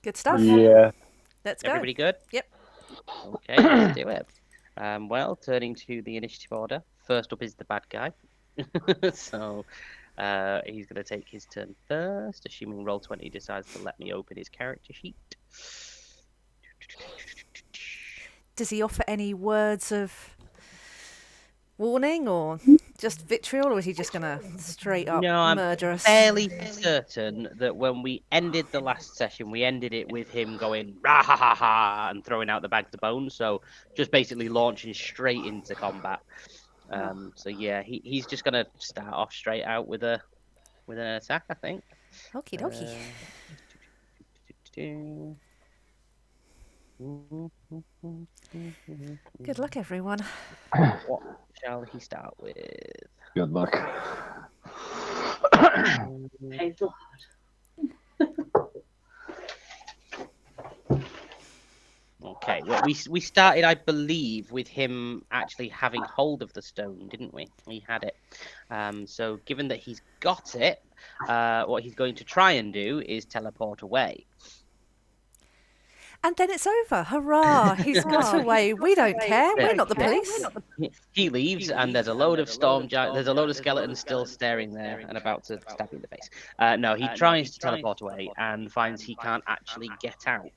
Good stuff. Yeah. Let's go. Everybody good? Yep. Okay, let's do it. Well, turning to the initiative order, first up is the bad guy. So he's going to take his turn first, assuming Roll20 decides to let me open his character sheet. Does he offer any words of warning or just vitriol, or is he just going to straight up No, I'm murder us? fairly certain that when we ended the last session, we ended it with him going rah ha ha ha and throwing out the bags of bones. So just basically launching straight into combat. So yeah, he's just gonna start off straight out with an attack, I think. Okie dokie. Good luck, everyone. What shall he start with? Good luck. Hazel. Okay, well, we started, I believe, with him actually having hold of the stone, didn't we? We had it. So given that he's got it, what he's going to try and do is teleport away. And then it's over. Hurrah! He's got away. We don't care. We're not the police. He leaves, and there's a load of there's a load of skeletons still staring there and about to stab you in the face. No, he tries to teleport away and finds he can't actually get out.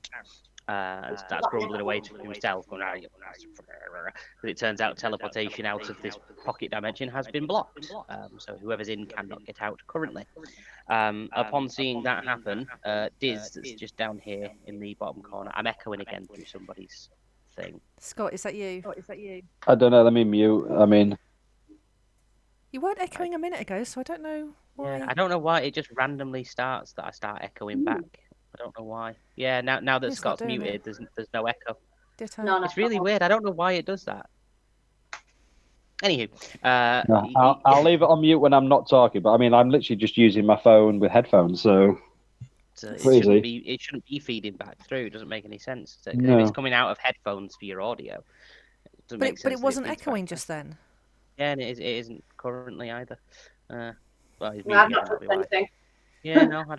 Starts grumbling away to himself, going, but it turns out teleportation out of this pocket dimension has been blocked. So whoever's in cannot get out currently. Upon seeing that happen, Diz, that's just down here in the bottom corner, I'm echoing again through somebody's thing. Scott, is that you? I don't know. Let me mute. I mean, You weren't echoing a minute ago, so I don't know why. Yeah, I don't know why it just randomly starts that I start echoing back. I don't know why. Yeah, now that It's not Scott's doing muted, there's no echo. Ditto. No, It's really weird. I don't know why it does that. Anywho, no, I'll leave it on mute when I'm not talking. But I mean, I'm literally just using my phone with headphones, so it crazy. shouldn't be feeding back through. It doesn't make any sense. If No. it's coming out of headphones for your audio, it doesn't make sense. But it wasn't feeds back echoing through. just then. Yeah, and it isn't currently either. Well, he's No, I've muted not again, that'll touched be why. anything. Yeah, no, I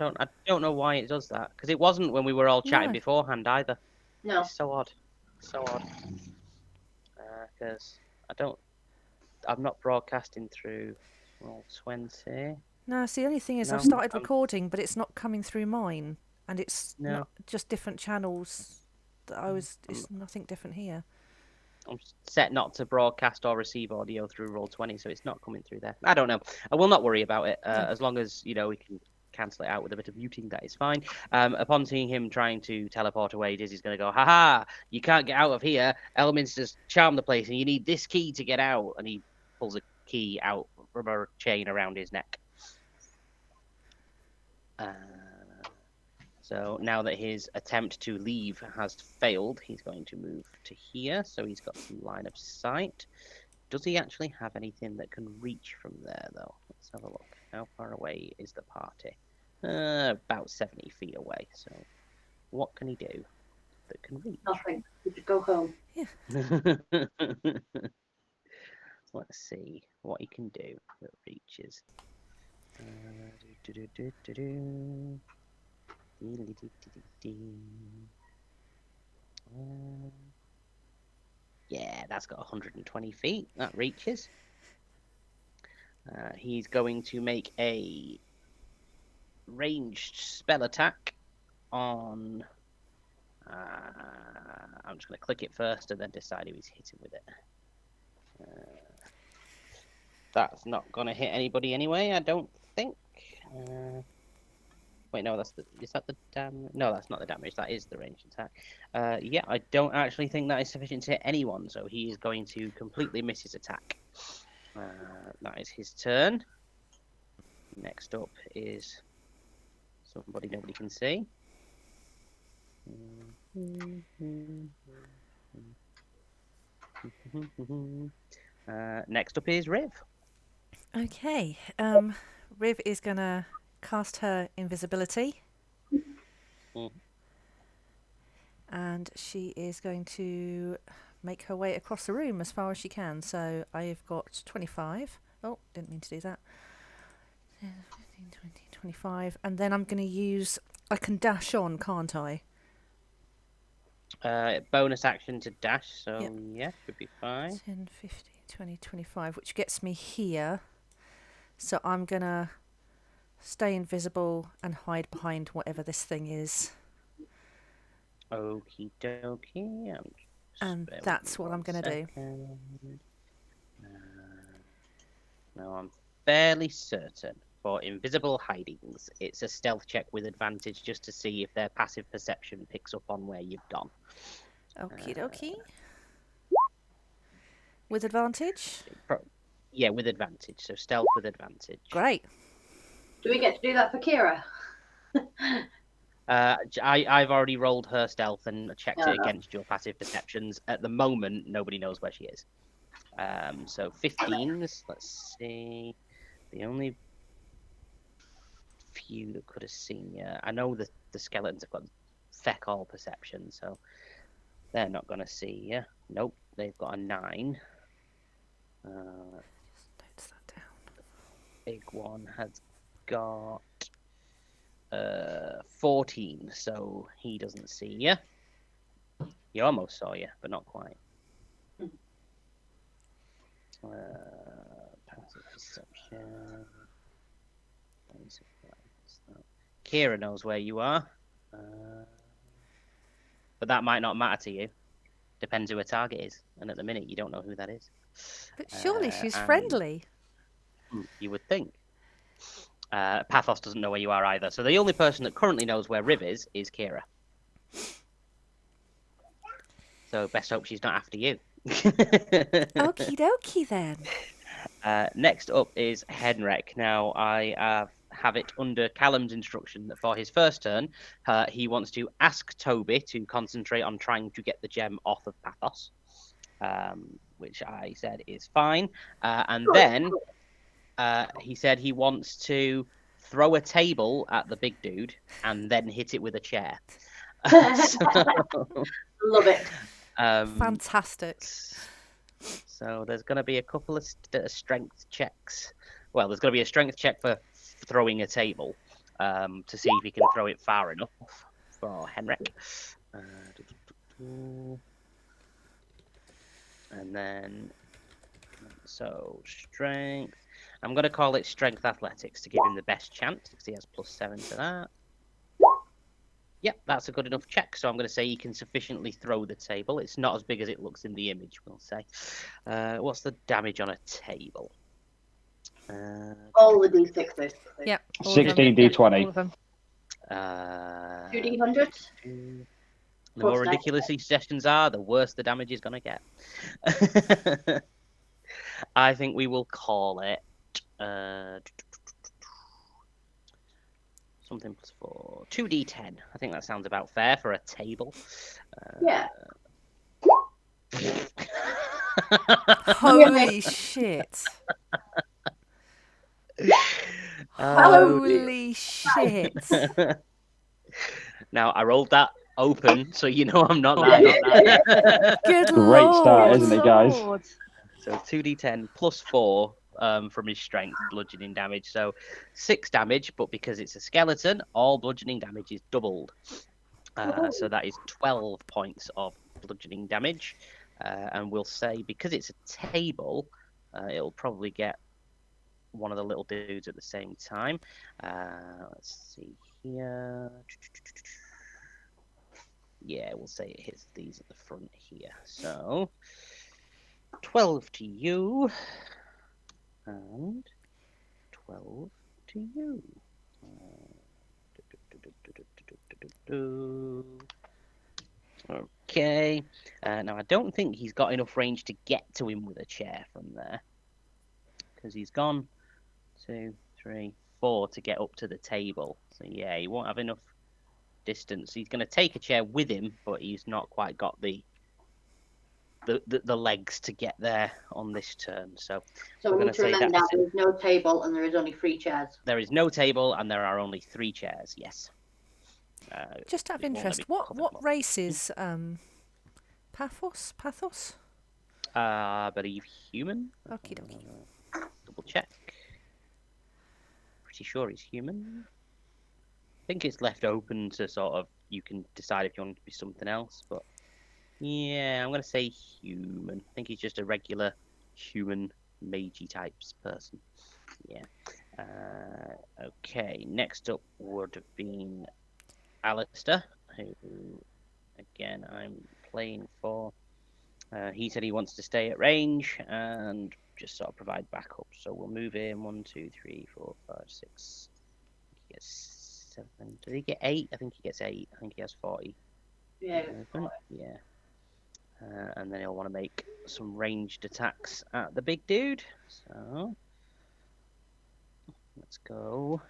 don't know why it does that, because it wasn't when we were all chatting No. beforehand either. No. It's so odd, because I'm not broadcasting through Roll20. No, see, the only thing is No, I've started recording, but it's not coming through mine. And it's No. not just different channels. It's nothing different here. I'm set not to broadcast or receive audio through Roll20, so it's not coming through there. I don't know. I will not worry about it. As long as we can cancel it out with a bit of muting, that is fine. Upon seeing him trying to teleport away, Dizzy's going to go, haha, you can't get out of here. Elminster's charmed the place, and you need this key to get out. And he pulls a key out from a chain around his neck. So now that his attempt to leave has failed, he's going to move to here. So he's got some line of sight. Does he actually have anything that can reach from there, though? Let's have a look. How far away is the party? About 70 feet away. So what can he do that can reach? Nothing. We could go home. Let's see what he can do that reaches. Yeah, that's got 120 feet. That reaches. He's going to make a ranged spell attack on... I'm just going to click it first and then decide who he's hitting with it. That's not going to hit anybody anyway, I don't think. Wait, no, is that the damage? No, that's not the damage. That is the ranged attack. Yeah, I don't actually think that is sufficient to hit anyone, so he is going to completely miss his attack. That is his turn. Next up is somebody nobody can see. Next up is Riv. Okay. Riv is going to cast her invisibility. And she is going to make her way across the room as far as she can. So I've got 25. Oh, didn't mean to do that. 10, 15, 20, 25. And then I'm going to use... I can dash on, can't I? Bonus action to dash, so Yep. yeah, should be fine. 10, 15, 20, 25, which gets me here. So I'm going to stay invisible and hide behind whatever this thing is. Okie dokie. And that's what I'm going to do. Now I'm fairly certain for invisible hidings, it's a stealth check with advantage just to see if their passive perception picks up on where you've gone. Okie dokie. With advantage? Yeah, with advantage. So stealth with advantage. Great. Do we get to do that for Kira? I've already rolled her stealth and checked it Oh. against your passive perceptions. At the moment, nobody knows where she is. So 15s. Let's see. The only few that could have seen you. I know the skeletons have got feck all perception, so they're not going to see you. Nope, they've got a 9. Notes that down. Big one has got 14, so he doesn't see you. He almost saw you, but not quite. Passive perception. Kira knows where you are, but that might not matter to you. Depends who a target is, and at the minute you don't know who that is. But surely she's and- friendly. You would think. Pathos doesn't know where you are either, so the only person that currently knows where Riv is Kira. So best hope she's not after you. Okie dokie then. Next up is Henrik. Now I have it under Callum's instruction that for his first turn, he wants to ask Toby to concentrate on trying to get the gem off of Pathos, which I said is fine. And then he said he wants to throw a table at the big dude and then hit it with a chair. Love it. Fantastic. So there's going to be a couple of strength checks. Well, there's going to be a strength check for throwing a table to see if he can throw it far enough for Henrik. And then, so strength. I'm going to call it strength athletics to give him the best chance because he has +7 to that. Yep, that's a good enough check. So I'm going to say he can sufficiently throw the table. It's not as big as it looks in the image, we'll say. What's the damage on a table? All the D6s. Yep. 16 D20. All of them. 2D100s? The Plus more nine. ridiculous these sessions are, the worse the damage is going to get. I think we will call it something +4. 2D10. I think that sounds about fair for a table. Yeah. Holy shit. Holy shit. Now, I rolled that open, so you know I'm not that. Good Great lord. start, isn't it, guys? So 2d10 +4 from his strength bludgeoning damage. So 6 damage, but because it's a skeleton, all bludgeoning damage is doubled. So that is 12 points of bludgeoning damage. And we'll say because it's a table, it'll probably get one of the little dudes at the same time. Let's see here. Yeah, we'll say it hits these at the front here. So 12 to you, and 12 to you. Okay. Now, I don't think he's got enough range to get to him with a chair from there, because he's gone 2, 3, 4 to get up to the table. So, yeah, he won't have enough distance. He's going to take a chair with him, but he's not quite got the legs to get there on this turn. So So we're we going need to to say remember that that's there is no table and there is only 3 chairs. there is no table and there are only 3 chairs. Yes. Just out of It won't let interest, me what cover them up. race is Pathos? Pathos? I believe human. Okie dokie. Double check. Pretty sure he's human. I think it's left open to sort of you can decide if you want it to be something else, but Yeah, I'm going to say human. I think he's just a regular human magey types person. Yeah. Okay, next up would have been Alistair, who, again, I'm playing for. He said he wants to stay at range and just sort of provide backup. So we'll move in 1, 2, 3, 4, 5, 6. He gets 7. Did he get 8? I think he gets 8. I think he has 40. Yeah. Yeah. And then he'll want to make some ranged attacks at the big dude. So let's go.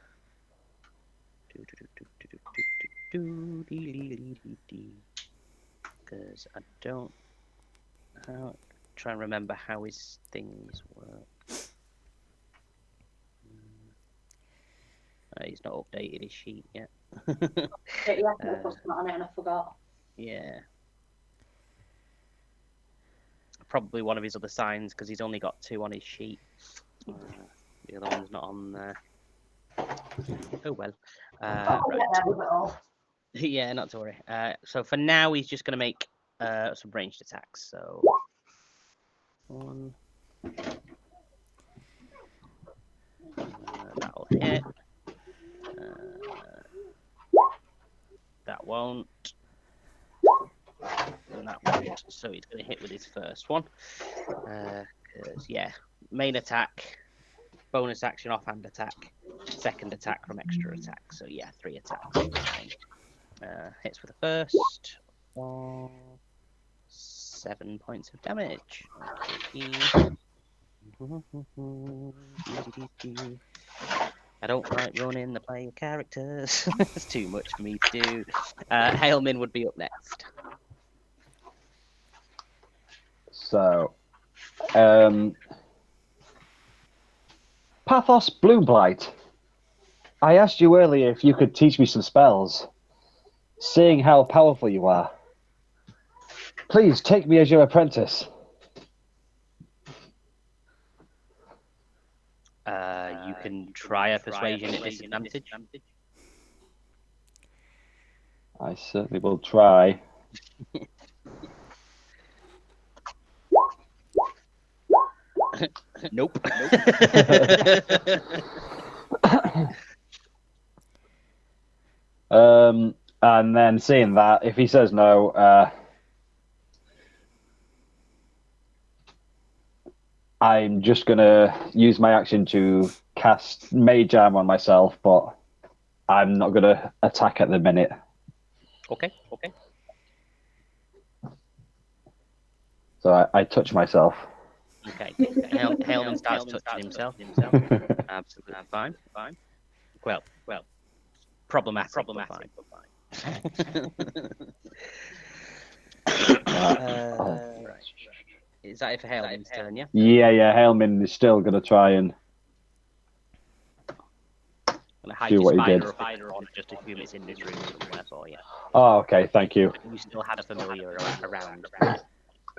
Because I don't try and remember how his things work. He's not updated his sheet yet. Yeah, I put something on it and I forgot. Yeah. Probably one of his other signs because he's only got 2 on his sheet. The other one's not on there. Oh well. Right. Yeah, not to worry. So for now, he's just going to make some ranged attacks. So 1. That'll hit. That won't. And that won't. So he's going to hit with his first one. Because, yeah, main attack, bonus action, offhand attack, second attack from extra attack. So, yeah, 3 attacks. Hits with the first. 7 points of damage. I don't like running the player characters. It's too much for me to do. Hailman would be up next. So, Pathos Bloomblight. I asked you earlier if you could teach me some spells, seeing how powerful you are. Please take me as your apprentice. You can try a persuasion at disadvantage. I certainly will try. Nope. And then seeing that, if he says no, I'm just gonna use my action to cast Mage Arm on myself, but I'm not gonna attack at the minute. Okay. So I touch myself. Okay. Hailman starts touching himself. Absolutely fine. Well, problematic. But fine. Right. Is that it for Hailman's turn, yeah? Yeah. Hailman is still gonna try and do what he did. Just assume it's in this room somewhere for you. Oh, okay, thank you. You still had a familiar around.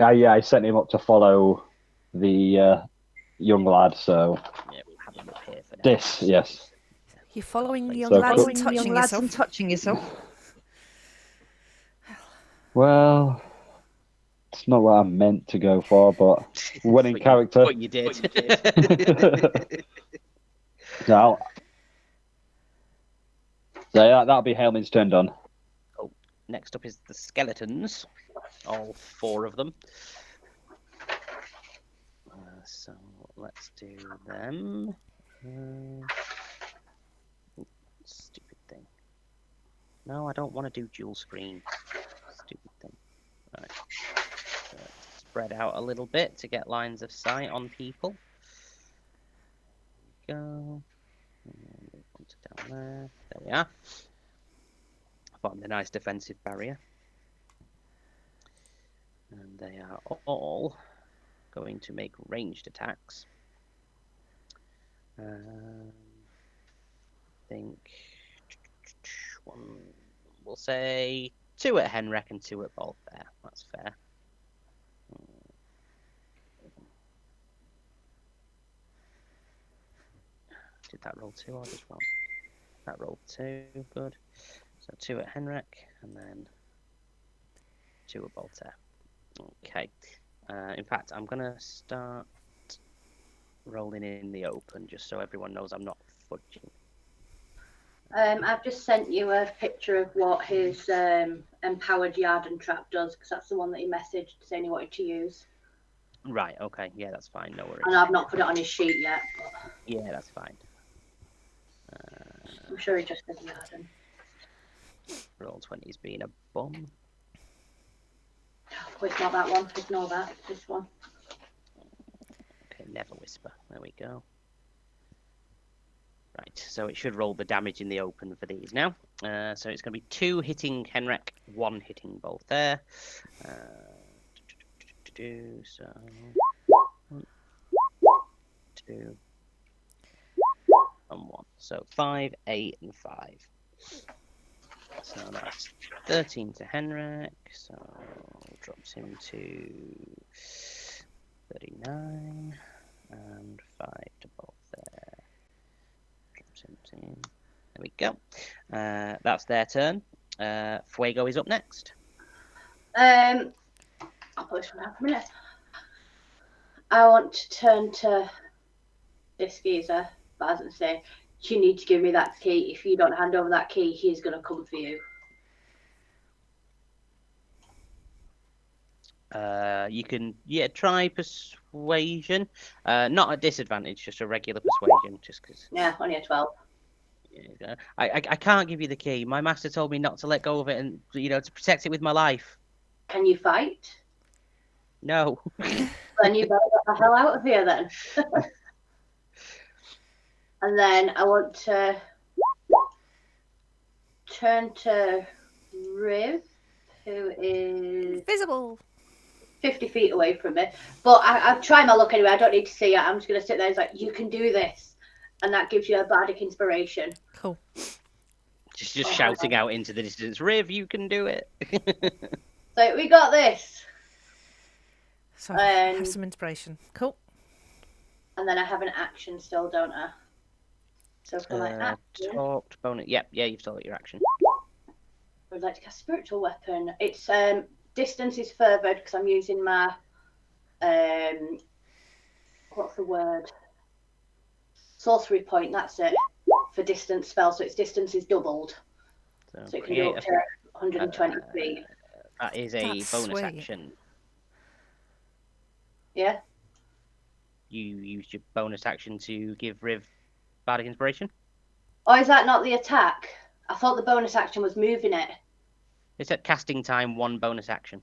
Yeah, I sent him up to follow the young lad, so... Yeah, we'll have him up here for now. This, yes. You're following the young So lads cool. and touching yourself. Well, it's not what I meant to go for, but winning character. But you did. So that'll be Hailman's turn done. Oh, next up is the skeletons. All 4 of them. So let's do them. Stupid thing. No, I don't want to do dual screen. Stupid thing. Right. So spread out a little bit to get lines of sight on people. Go. Down there. There we are. Formed a nice defensive barrier. And they are all going to make ranged attacks. I think we'll say 2 at Henrik and 2 at Bolt there. That's fair. Did that roll 2 or just 1? That rolled 2, good. So 2 at Henrik and then 2 at Bolter. Okay. In fact, I'm gonna start rolling in the open just so everyone knows I'm not fudging. I've just sent you a picture of what his empowered Yarden trap does, because that's the one that he messaged saying he wanted to use. Right. Okay. Yeah, that's fine. No worries. And I've not put it on his sheet yet, but Yeah, that's fine. I'm sure he just said Yarden. Roll20's being a bum. Oh, it's not that one. Ignore that. This one. Okay, never whisper. There we go. Right, so it should roll the damage in the open for these now. So it's going to be 2 hitting Henrik, 1 hitting Voltaire. So 1, 2, and 1. So 5, 8, and 5. So that's 13 to Henrik. So drops him to 39, and 5 to Voltaire. There we go. That's their turn. Fuego is up next. I'll put this one out for a minute. I want to turn to this geezer, but as I say, you need to give me that key. If you don't hand over that key, he's going to come for you. You can, try persuasion. Not a disadvantage, just a regular persuasion, just because. Yeah, only a 12. Yeah, I can't give you the key. My master told me not to let go of it and, to protect it with my life. Can you fight? No. Then you better get the hell out of here then. And then I want to turn to Riv, who is Visible. 50 feet away from me. But I'm trying my luck anyway. I don't need to see it. I'm just going to sit there. It's like, you can do this. And that gives you a bardic inspiration. Cool. Just shouting out into the distance, Riv, you can do it. So we got this. So have some inspiration. Cool. And then I have an action still, don't I? So for my action, Talked bonus. Yep, yeah, you've told it your action. I would like to cast spiritual weapon. It's distance is furthered because I'm using my what's the word? Sorcery point. That's it for distance spell. So its distance is doubled. So it can go up to 120 feet. That is a That's bonus sweet. action. Yeah. You used your bonus action to give Riv bardic inspiration. Or is that not the attack? I thought the bonus action was moving it. It's at casting time, 1 bonus action.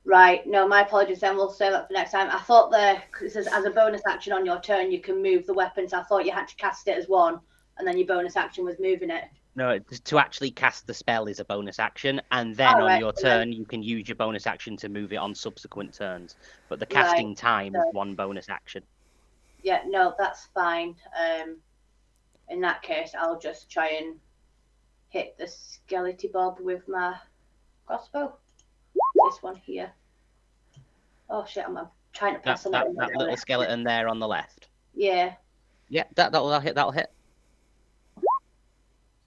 Right. No, my apologies. Then we'll save that for next time. I thought it says as a bonus action on your turn, you can move the weapon. So I thought you had to cast it as 1, and then your bonus action was moving it. No, to actually cast the spell is a bonus action, and then on your turn you can use your bonus action to move it on subsequent turns. But the casting time is 1 bonus action. Yeah, no, that's fine. In that case, I'll just try and hit the skeleton bob with my crossbow. This one here. Oh shit! I'm trying to press that little skeleton there on the left. Yeah. Yeah, that'll hit. That'll hit.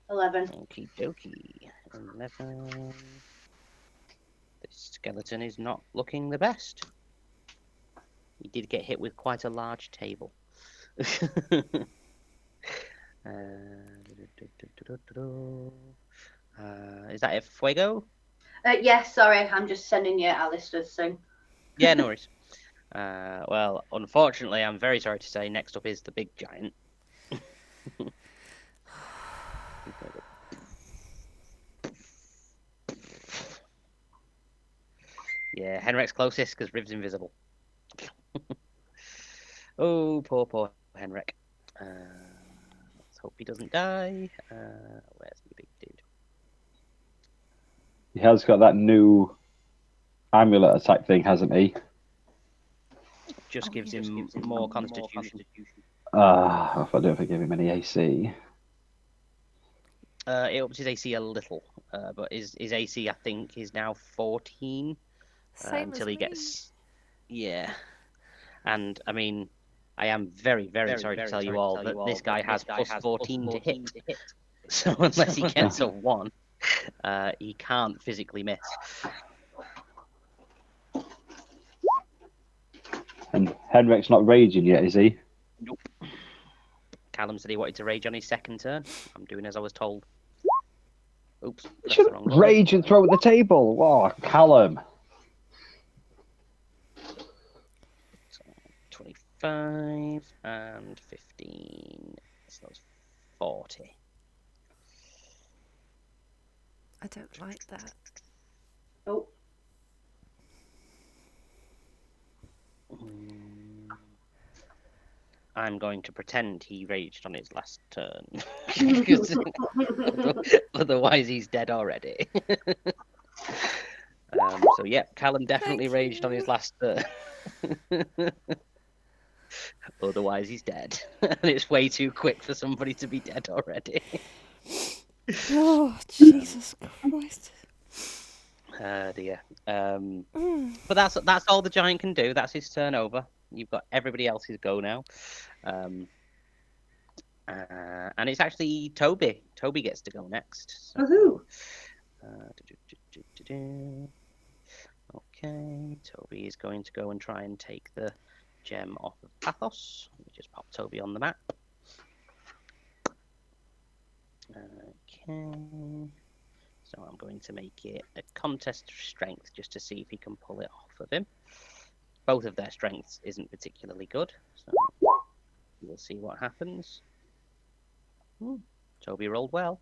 11. Okie dokie. 11. This skeleton is not looking the best. He did get hit with quite a large table. Is that it, Fuego? Yes, sorry, I'm just sending you Alistair's thing. Yeah, no worries. Well, unfortunately, I'm very sorry to say, next up is the big giant. Yeah, Henrik's closest because Riv's invisible. Oh, poor Henrik. Let's hope he doesn't die. Where's the big dude? He has got that new amulet attack thing, hasn't he? Just gives him more constitution. I don't think I gave him any AC. It ups his AC a little, but his AC, I think, is now 14. Same until as he me. gets. Yeah. And, I mean, I am very, very sorry to tell you all that this guy has plus 14 to hit. So unless he gets a 1, he can't physically miss. And Henrik's not raging yet, is he? Nope. Callum said he wanted to rage on his second turn. I'm doing as I was told. Oops, pressed the wrong button. Rage and throw at the table. Oh, Callum. 25 and 15. So that's 40. I don't like that. Oh, I'm going to pretend he raged on his last turn. Because otherwise he's dead already. So yeah, Callum definitely Thank raged on his you. last turn. Otherwise he's dead. And it's way too quick for somebody to be dead already. Oh, Jesus Christ. Dear. But that's all the giant can do. That's his turn over. You've got everybody else's go now. And it's actually Toby. Toby gets to go next. So, woohoo! Okay, Toby is going to go and try and take the gem off of Pathos. Let me just pop Toby on the map. Okay. So I'm going to make it a contest of strength just to see if he can pull it off of him. Both of their strengths isn't particularly good, so we'll see what happens. Toby rolled well.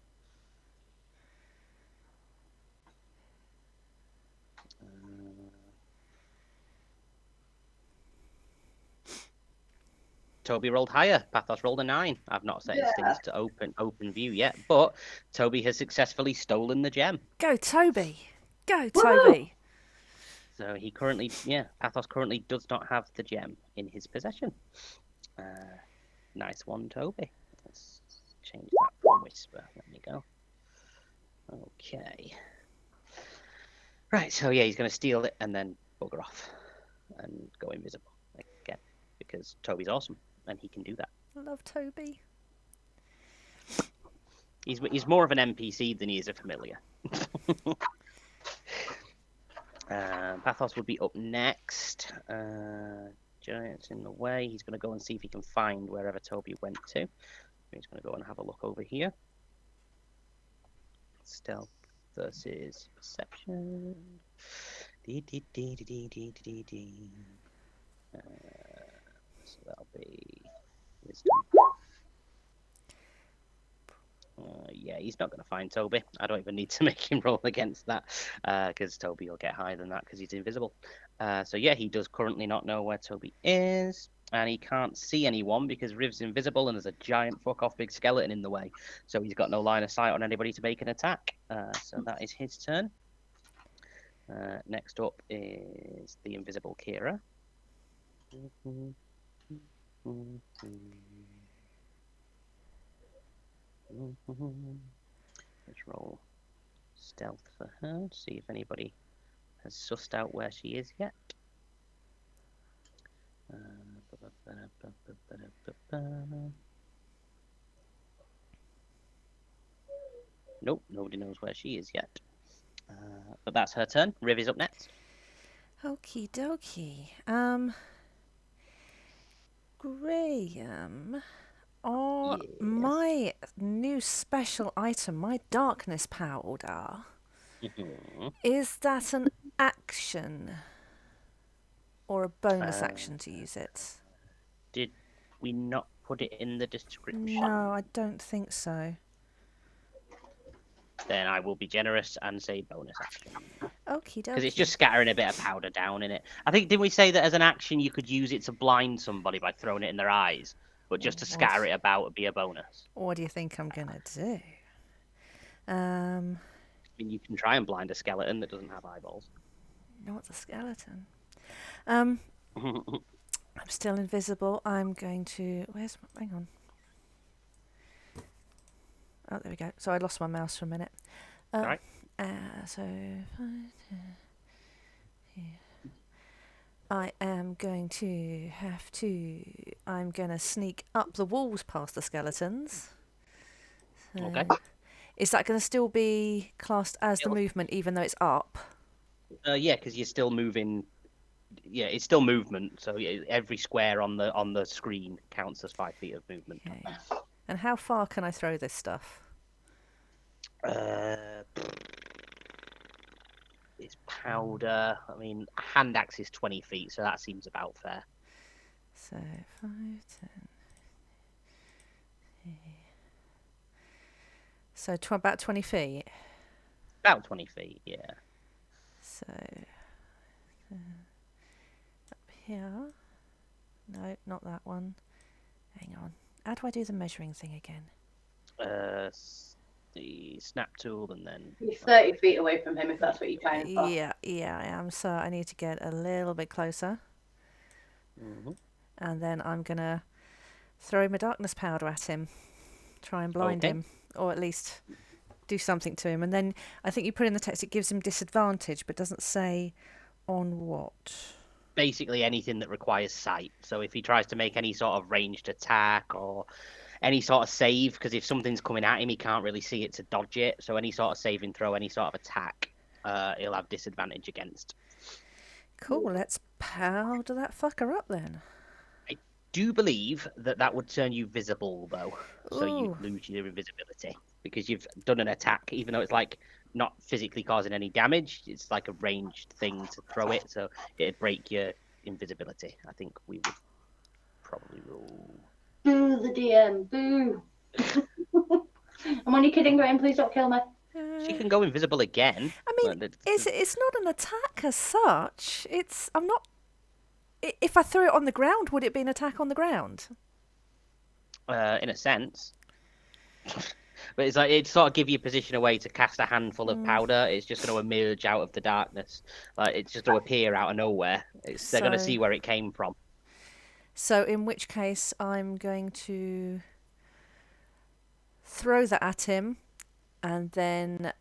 Toby rolled higher. Pathos rolled a 9. I've not set his things to open view yet, but Toby has successfully stolen the gem. Go, Toby. Go, Toby. So he currently, Pathos currently does not have the gem in his possession. Nice one, Toby. Let's change that from Whisper. Let me go. Okay. Right, so yeah, he's going to steal it and then bugger off and go invisible again because Toby's awesome and he can do that. I love Toby. He's more of an NPC than he is a familiar. Pathos would be up next. Giant's in the way. He's going to go and see if he can find wherever Toby went to. He's going to go and have a look over here. Stealth versus perception. So that'll be wisdom. Yeah, he's not going to find Toby. I don't even need to make him roll against that because Toby will get higher than that because he's invisible. So yeah, he does currently not know where Toby is, and he can't see anyone because Riv's invisible and there's a giant fuck-off big skeleton in the way. So he's got no line of sight on anybody to make an attack. So that is his turn. Next up is the invisible Kira. Let's roll stealth for her, see if anybody has sussed out where she is yet. Nope, nobody knows where she is yet. But that's her turn. Riv is up next. Okie dokie. Graham, Yes. my new special item, my darkness powder, is that an action or a bonus action to use it? Did we not put it in the description? No, I don't think so. Then I will be generous and say bonus action. Okie dokie. Because it's just scattering a bit of powder down in it. I think, didn't we say that as an action you could use it to blind somebody by throwing it in their eyes? But just to scatter it about would be a bonus. What do you think I'm going to do? I mean, you can try and blind a skeleton that doesn't have eyeballs. Not a skeleton. I'm still invisible. I'm going to... Hang on. Oh, there we go. So I lost my mouse for a minute. Right. So... I am going to have to... I'm going to sneak up the walls past the skeletons. So Okay. is that going to still be classed as the movement even though it's up? Yeah, because you're still moving yeah, it's still movement. So every square on the screen counts as 5 feet of movement. Okay. And how far can I throw this stuff? It's powder. I mean, a hand axe is 20 feet, so that seems about fair. So 5, 10. So about 20 feet. About 20 feet, yeah. So up here. No, not that one. Hang on. How do I do the measuring thing again? The snap tool, and then You're 30 feet away from him if that's what you're trying for. Yeah, I am. So I need to get a little bit closer. Mhm. And then I'm going to throw my darkness powder at him. Try and blind Okay. him. Or at least do something to him. And then I think you put in the text it gives him disadvantage, but doesn't say on what. Basically anything that requires sight. So if he tries to make any sort of ranged attack or any sort of save, because if something's coming at him, he can't really see it to dodge it. So any sort of saving throw, any sort of attack, he'll have disadvantage against. Cool, let's powder that fucker up then. I do believe that would turn you visible, though. So Ooh. you lose your invisibility because you've done an attack, even though it's like not physically causing any damage. It's like a ranged thing to throw it, so it'd break your invisibility. I think we would probably roll. Boo the DM, boo. I'm only kidding, Graham, please don't kill me. She can go invisible again. I mean, it's not an attack as such. I'm not. If I threw it on the ground, would it be an attack on the ground? In a sense. But it's like it sort of give you a position away to cast a handful of powder. It's just going to emerge out of the darkness. Like it's just going to appear out of nowhere. They're going to see where it came from. So in which case, I'm going to throw that at him, and then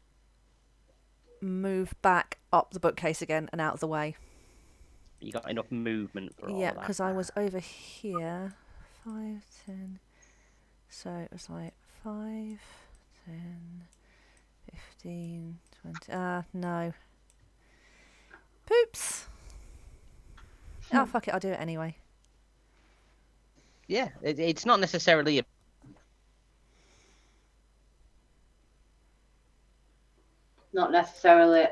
move back up the bookcase again and out of the way. You got enough movement for all of Yeah, that. because I was over here. 5, 10. So it was like 5, 10, 15, 20. No. Poops. Oh, fuck it. I'll do it anyway. Yeah, it's not necessarily a... Not necessarily,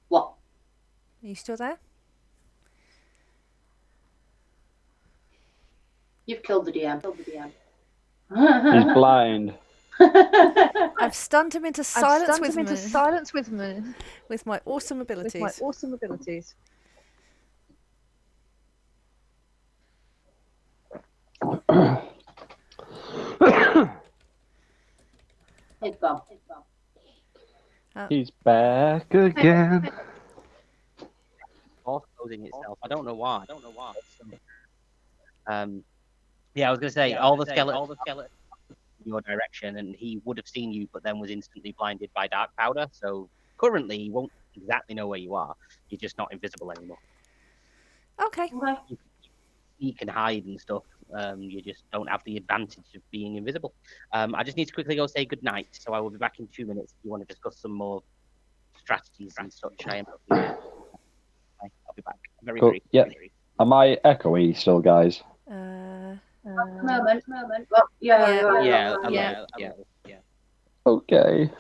what? Are you still there? You've killed the DM. He's blind. I've stunned him into silence with my awesome abilities. It's gone. He's back again. Closing itself. I don't know why. Yeah, I was going to say, all the skeletons in your direction, and he would have seen you, but then was instantly blinded by dark powder. So currently, he won't exactly know where you are. You're just not invisible anymore. Okay. You can hide and stuff. You just don't have the advantage of being invisible. I just need to quickly go say good night. So I will be back in 2 minutes if you want to discuss some more strategies and such. I'll be back. Very, Cool. very, Yep. very. Am I echoey still, guys? Moment. Well, yeah. Okay.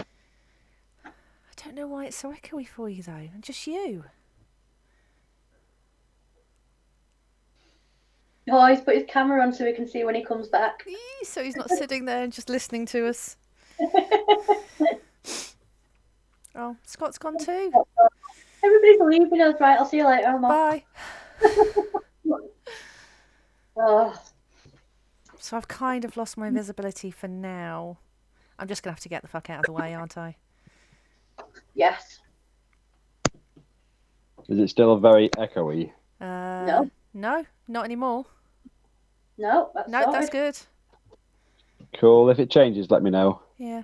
I don't know why it's so echoey for you, though. Just you. Oh, he's put his camera on so we can see when he comes back. So he's not sitting there and just listening to us. Oh, Scott's gone too. Everybody's leaving us, right? I'll see you later. Bye. Oh. So I've kind of lost my invisibility for now. I'm just going to have to get the fuck out of the way, aren't I? Yes. Is it still very echoey? No. No, not anymore. No, that's good. Cool. If it changes, let me know. Yeah.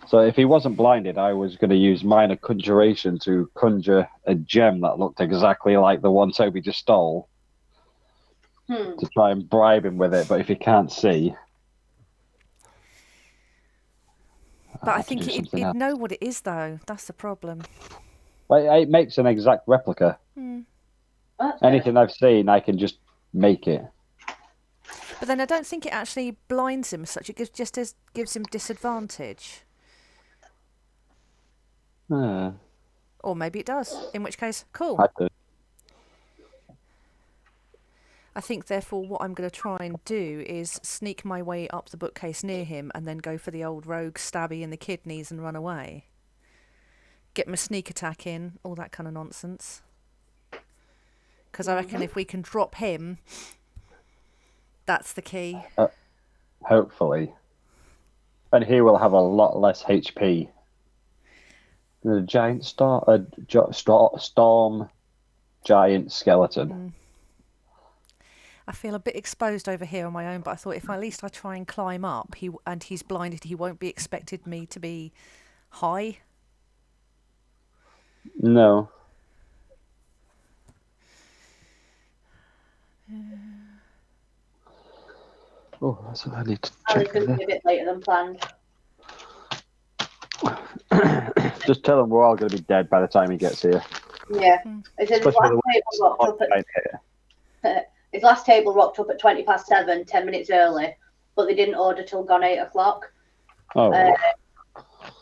So if he wasn't blinded, I was going to use minor conjuration to conjure a gem that looked exactly like the one Toby just stole. To try and bribe him with it, but if he can't see... But I think he'd know what it is, though. That's the problem. But it makes an exact replica. Anything I've seen, I can just make it. But then I don't think it actually blinds him as such. It gives him disadvantage. Or maybe it does. In which case, cool. I think, therefore, what I'm going to try and do is sneak my way up the bookcase near him and then go for the old rogue stabby in the kidneys and run away. Get my sneak attack in, all that kind of nonsense. Because I reckon if we can drop him, that's the key. Hopefully. And he will have a lot less HP. The giant storm giant skeleton. I feel a bit exposed over here on my own, but I thought if at least I try and climb up, he's blinded, he won't be expected me to be high. No. Oh, that's what I need to check. It's going to be a bit later than planned. Just tell him we're all going to be dead by the time he gets here. Yeah. His last table rocked up at 20 past 7, 10 minutes early, but they didn't order till gone 8 o'clock. Oh.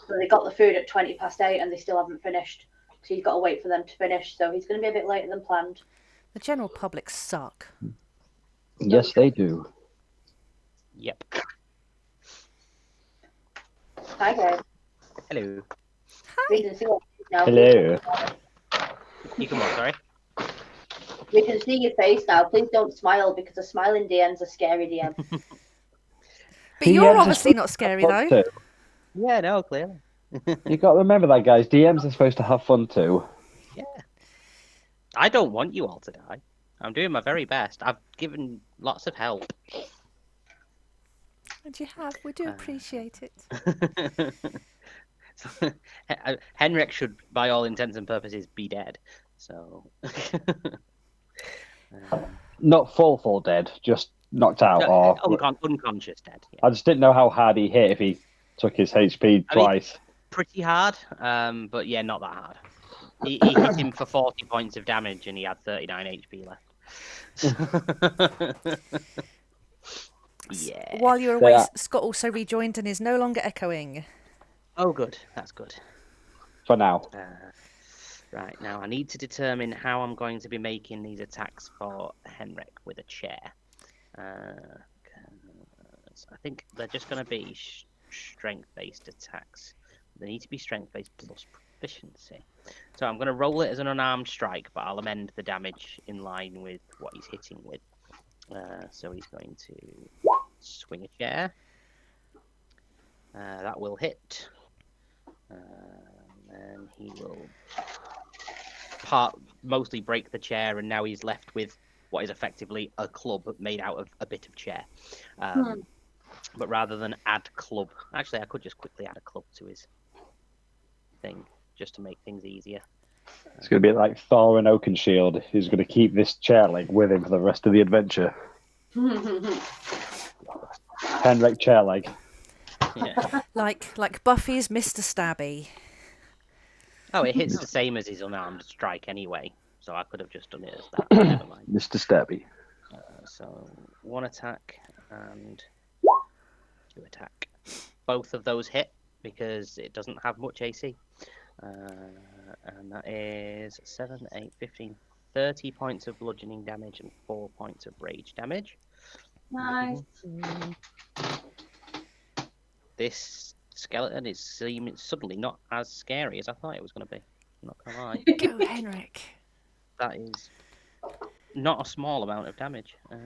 So they got the food at 20 past 8 and they still haven't finished. So you've got to wait for them to finish. So he's going to be a bit later than planned. The general public suck. Yes, they do. Yep. Hi, guys. Hello. We can see what now. Hello. You can what, sorry? We can see your face now. Please don't smile because a smiling DM's a scary DM. But you're obviously not scary, though. Yeah, no, clearly. You got to remember that, guys. DMs are supposed to have fun too. Yeah. I don't want you all to die. I'm doing my very best. I've given lots of help. And you have. We do appreciate it. Henrik should, by all intents and purposes, be dead. So. Not full dead, just knocked out. Or unconscious dead. Yeah. I just didn't know how hard he hit if he took his HP twice. Pretty hard, but yeah, not that hard. He hit him for 40 points of damage and he had 39 HP left. Yeah. While you're away, Scott also rejoined and is no longer echoing. Oh, good. That's good. For now. Right, now I need to determine how I'm going to be making these attacks for Henrik with a chair. I think they're just going to be strength-based attacks. They need to be strength-based plus proficiency. So I'm going to roll it as an unarmed strike, but I'll amend the damage in line with what he's hitting with. So he's going to swing a chair. That will hit. And he will mostly break the chair, and now he's left with what is effectively a club made out of a bit of chair. But rather than add club, actually I could just quickly add a club to his thing, just to make things easier. It's going to be like Thor and Oakenshield, who's going to keep this chair leg with him for the rest of the adventure. Henrik chair leg. Yeah. Like Buffy's Mr. Stabby. Oh, it hits the same as his unarmed strike anyway, so I could have just done it as that. Never mind. Mr. Stabby. So 1 attack and 2 attack. Both of those hit because it doesn't have much AC. And that is 7, 8, 15, 30 points of bludgeoning damage and 4 points of rage damage. Nice. This skeleton is suddenly not as scary as I thought it was going to be. I'm not going to lie. Go, Henrik. That is not a small amount of damage. There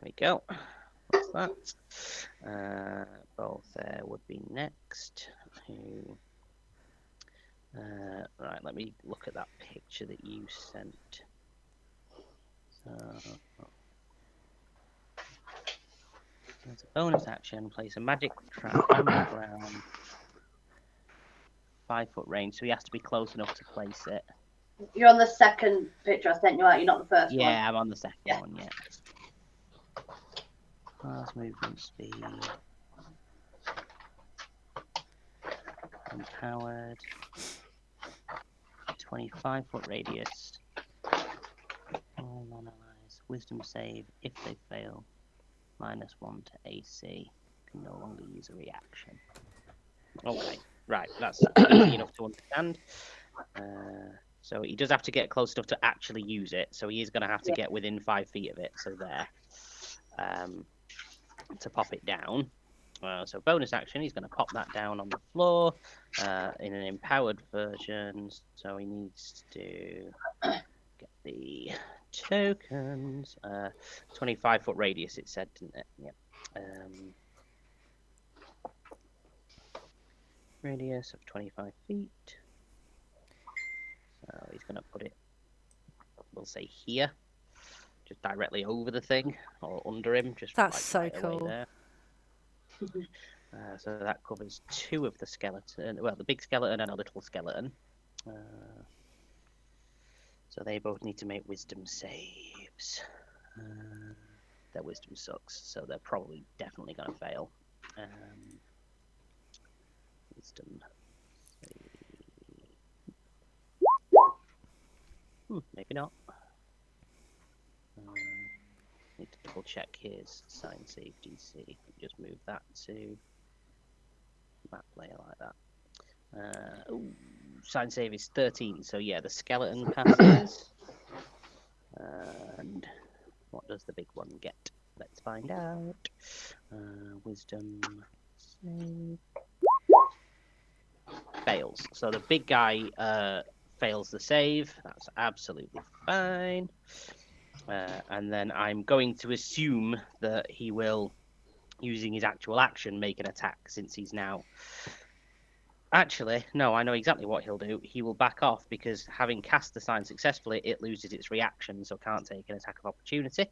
we go. What's that? Both there would be next. Right, let me look at that picture that you sent. As a bonus action, place a magic trap on the ground. 5-foot range, so he has to be close enough to place it. You're on the second picture I sent you out. You're not the first one. Yeah, I'm on the second one, yeah. Fast movement speed. Empowered. 25-foot radius. Analyze. Wisdom save. If they fail, -1 to AC. Can no longer use a reaction. Okay, right. That's easy enough to understand. So he does have to get close enough to actually use it. So he is going to have to get within 5 feet of it. So there. To pop it down. So bonus action, he's going to pop that down on the floor in an empowered version. So he needs to get the tokens. 25-foot radius, it said, didn't it? Yep. Radius of 25 feet. So he's going to put it, we'll say here, just directly over the thing or under him. Just That's like so right away cool. there. So that covers 2 of the skeleton. Well, the big skeleton and a little skeleton. So they both need to make wisdom saves. Their wisdom sucks, so they're probably definitely going to fail. Wisdom save. Maybe not. Need to double check his sign save DC. Just move that to map layer like that. Sign save is 13, so yeah, the skeleton passes. And what does the big one get? Let's find out. Wisdom save. Fails. So the big guy fails the save. That's absolutely fine. And then I'm going to assume that he will, using his actual action, make an attack, since he's now... Actually, no, I know exactly what he'll do. He will back off, because having cast the sign successfully, it loses its reaction, so can't take an attack of opportunity.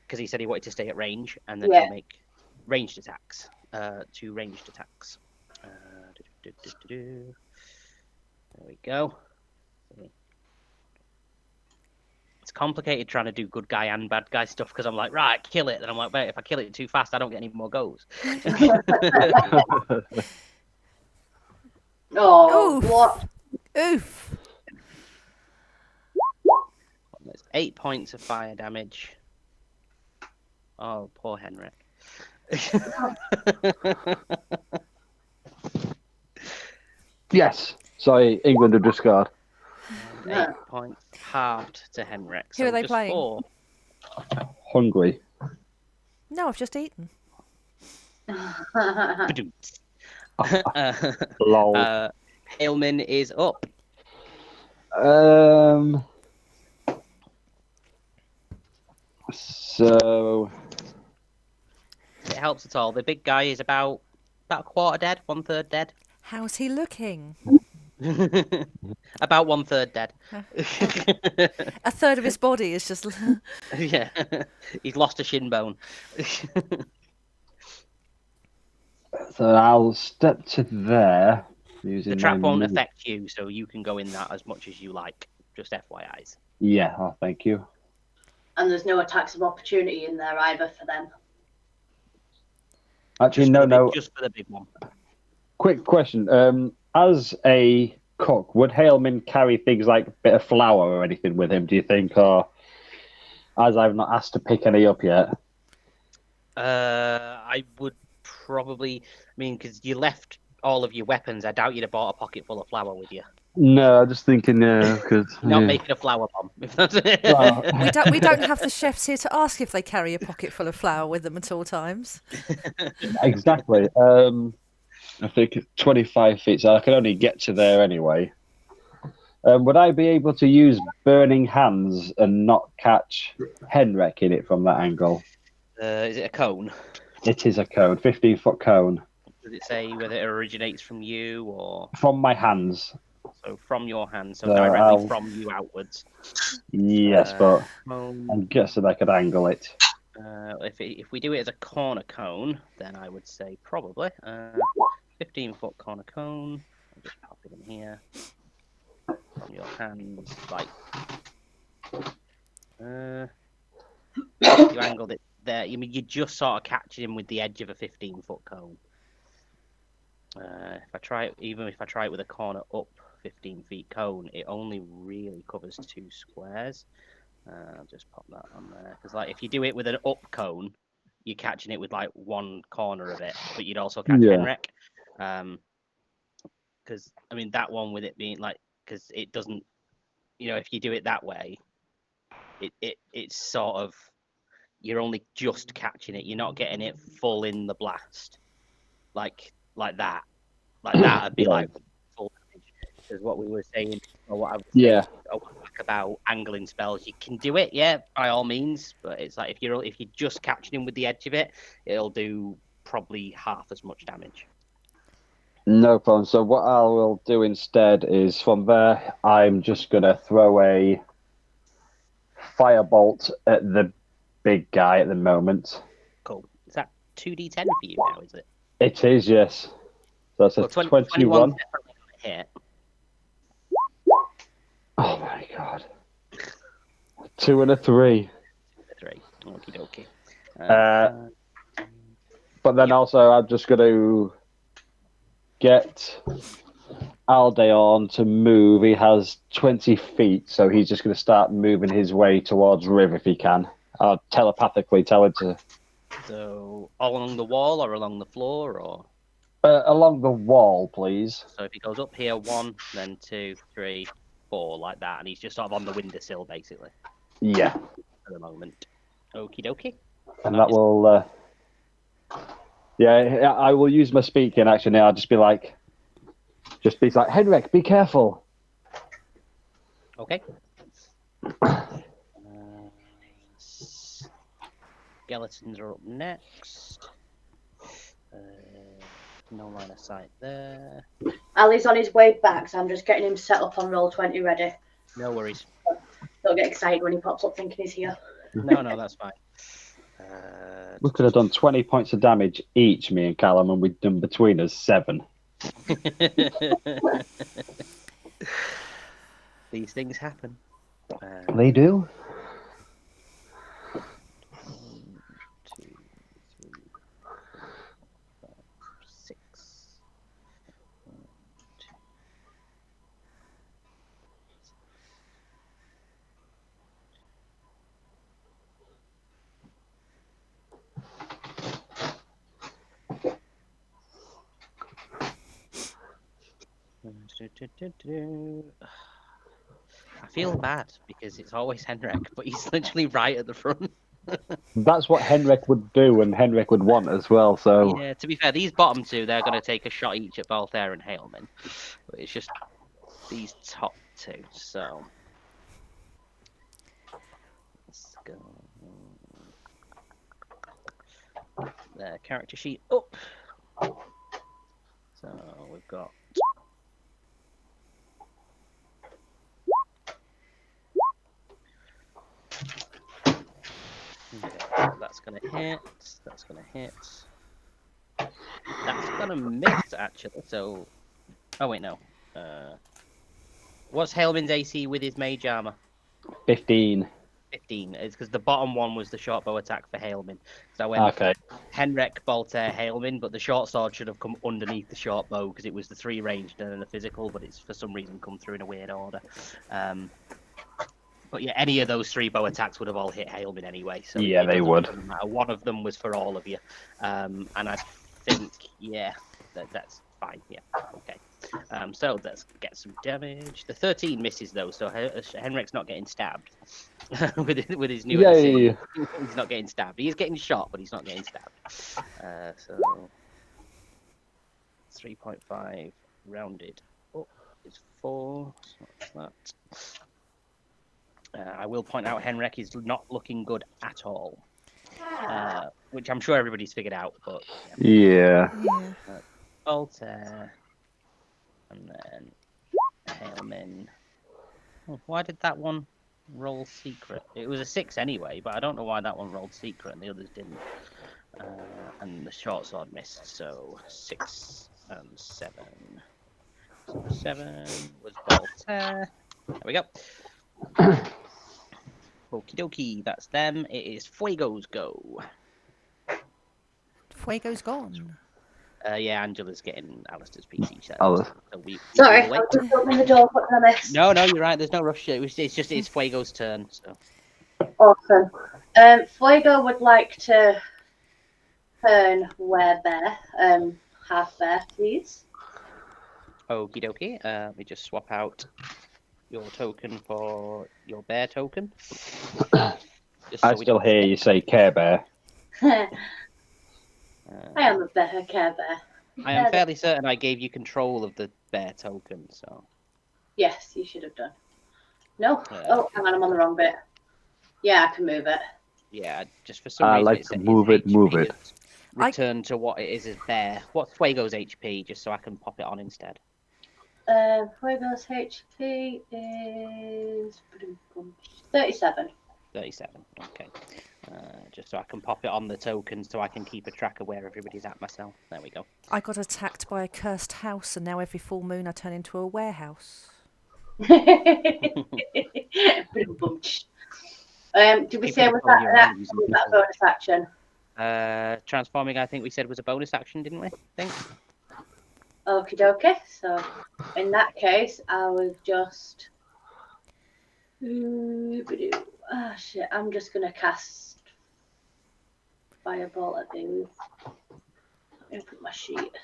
Because he said he wanted to stay at range, and then he'll make ranged attacks. 2 ranged attacks. There we go. It's complicated trying to do good guy and bad guy stuff, because I'm like, right, kill it. Then I'm like, wait, if I kill it too fast, I don't get any more goes. Oh, Oof. what? Oof. There's 8 points of fire damage. Oh, poor Henrik. Yes. Sorry, England have just scored. And 8 points halved to Henrik. Who are they just playing? 4. Hungry. No, I've just eaten. Lol. Ailman is up. So If it helps at all, the big guy is about a quarter dead, 1/3 dead. How's he looking? About 1/3 dead. A third of his body is just... Yeah, he's lost a shin bone. So I'll step to there. Using The trap my won't move. affect you, so you can go in that as much as you like. Just FYI's. Yeah, oh, thank you. And there's no attacks of opportunity in there either for them. Actually, no. Just for the big one. Quick question. As a cook, would Haleman carry things like a bit of flour or anything with him, do you think? Or, as I've not asked to pick any up yet? I would probably... because you left all of your weapons, I doubt you'd have bought a pocket full of flour with you. No, I'm just thinking, because... Not making a flour bomb, if that's it. Well, we don't have the chefs here to ask if they carry a pocket full of flour with them at all times. exactly. I think 25 feet, so I can only get to there anyway. Would I be able to use Burning Hands and not catch Henrik in it from that angle? Is it a cone? It is a cone, 15-foot cone. Does it say whether it originates from you or... From my hands. So from your hands, so directly from you outwards. Yes, but cone. I'm guessing I could angle it. If we do it as a corner cone, then I would say probably 15-foot corner cone. I'll just pop it in here. From your hands, like you angled it there. You just sort of catching him with the edge of a 15-foot cone. Even if I try it with a corner up 15 feet cone, it only really covers 2 squares. I'll just pop that on there because, like, if you do it with an up cone, you're catching it with like one corner of it, but you'd also catch Henrek. Because I mean that one with it being like, because it doesn't, if you do it that way, it's sort of, you're only just catching it. You're not getting it full in the blast, like that. Like that would be like full damage. Because what we were saying, or what I was saying about angling spells, you can do it, by all means. But it's like if you're just catching him with the edge of it, it'll do probably half as much damage. No problem. So what I will do instead is from there, I'm just gonna throw a firebolt at the big guy at the moment. Cool. Is that 2d10 for you now? Is it? It is, yes. So that's a 21. Hit. Oh my god. 2 and a 3. 3. Okie dokie. But then also I'm just going to get Aldeon to move. He has 20 feet, so he's just going to start moving his way towards Riv if he can. I'll telepathically tell him to. So all along the wall or along the floor or? Along the wall, please. So if he goes up here 1, then 2, 3, 4, like that, and he's just sort of on the windowsill, basically. Yeah. At the moment. Okie dokie. And that will... Yeah, I will use my speaking action now. I'll just be like, Henrik, be careful. Okay. Skeletons are up next. No line of sight there. Ali's on his way back, so I'm just getting him set up on Roll20 ready. No worries. Don't get excited when he pops up thinking he's here. No, that's fine. We could have done 20 points of damage each, me and Callum, and we'd done between us 7. These things happen. They do. 1, 2, 3, 4, 5, 6. 1, 2. I feel bad because it's always Henrik, but he's literally right at the front. That's what Henrik would do and Henrik would want as well, so... Yeah, to be fair, these bottom two, they're going to take a shot each at Balthair and Hailman. But it's just these top two, so... Let's go... Their character sheet up. So we've got... Okay, that's going to hit. That's going to hit. That's going to miss, actually. So, oh wait, no. What's Hailman's AC with his mage armor? 15. 15. It's because the bottom one was the short bow attack for Hailman. So I went Henrik, Baltair, Hailman, but the short sword should have come underneath the short bow because it was the 3 ranged and then the physical, but it's for some reason come through in a weird order. But yeah, any of those 3 bow attacks would have all hit Hailman anyway. So yeah, they would. One of them was for all of you. And I think, that's fine. Yeah, okay. So let's get some damage. The 13 misses though, so Henrik's not getting stabbed with his new AC. He's not getting stabbed. He's getting shot, but he's not getting stabbed. So 3.5 rounded up is 4. So that's that. I will point out Henrik is not looking good at all, which I'm sure everybody's figured out. But yeah. Altair, and then Hailman. Oh, why did that one roll secret? It was a 6 anyway, but I don't know why that one rolled secret and the others didn't. And the short sword missed, so 6 and 7. So 7 was Altair. There we go. Okie dokie, that's them. It is Fuego's go. Fuego's gone. Yeah, Angela's getting Alistair's PC set. Alice. So we Sorry, will I wait. was just opening the door, what did I miss? No, you're right. There's no rush. It's Fuego's turn. So. Awesome. Fuego would like to turn werebear, half bear, please. Okie dokie. Let me just swap out your token for your bear token. Just I so we still don't hear forget. you say Care Bear. I am a bear, Care Bear. I am fairly certain I gave you control of the bear token, so. Yes, you should have done. No? Oh, hang on, I'm on the wrong bit. Yeah, I can move it. Yeah, just for some I reason like it's to move it. has returned to what it is as bear. What's Fuego's HP, just so I can pop it on instead? Fuego's HP is 37. 37, okay. Just so I can pop it on the token so I can keep a track of where everybody's at myself. There we go. I got attacked by a cursed house, and now every full moon I turn into a warehouse. Did we say was that bonus action? Transforming, I think we said was a bonus action, didn't we? I think. Okie dokie. So, in that case, I will just. Oh shit! I'm just gonna cast Firebolt at these. Let me put my sheet.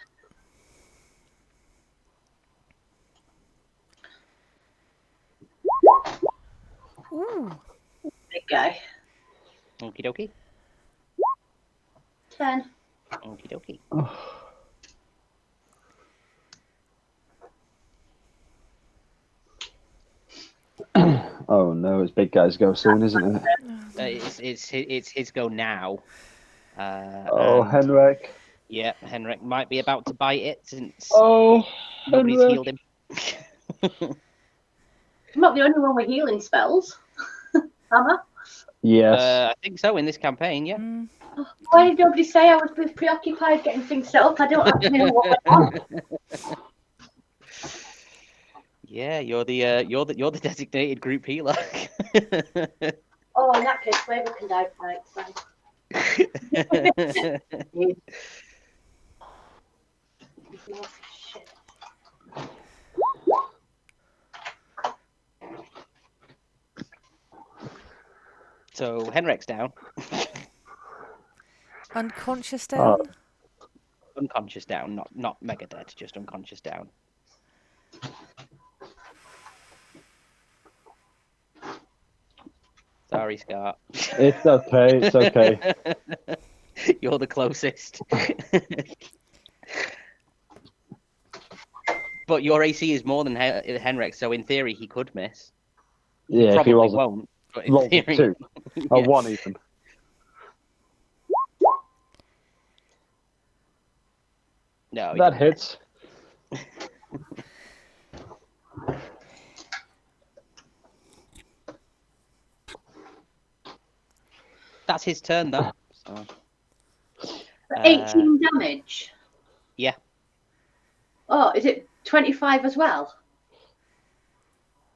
Ooh. Big guy. Okie dokie. 10. Okie dokie. Oh no, it's big guys go soon, isn't it? It's his go now. Henrik. Yeah, Henrik might be about to bite it since nobody's Henrik. healed him. I'm not the only one with healing spells. Am I? Yes. I think so in this campaign, yeah. Why did nobody say I was preoccupied getting things set up? I don't actually know what went on. Yeah, you're the designated group healer. Oh, in that case, Flavor can die tonight. Shit. So Henrik's down. Unconscious down? Unconscious down, not mega dead, just unconscious down. Sorry, Scott. It's okay. It's okay. You're the closest. But your AC is more than Henrik, so in theory he could miss. Yeah, Probably if he wasn't. won't. But in theory, 2. yeah. Or 1 even. No, that hits. That's his turn, though. So. 18 damage? Yeah. Oh, is it 25 as well?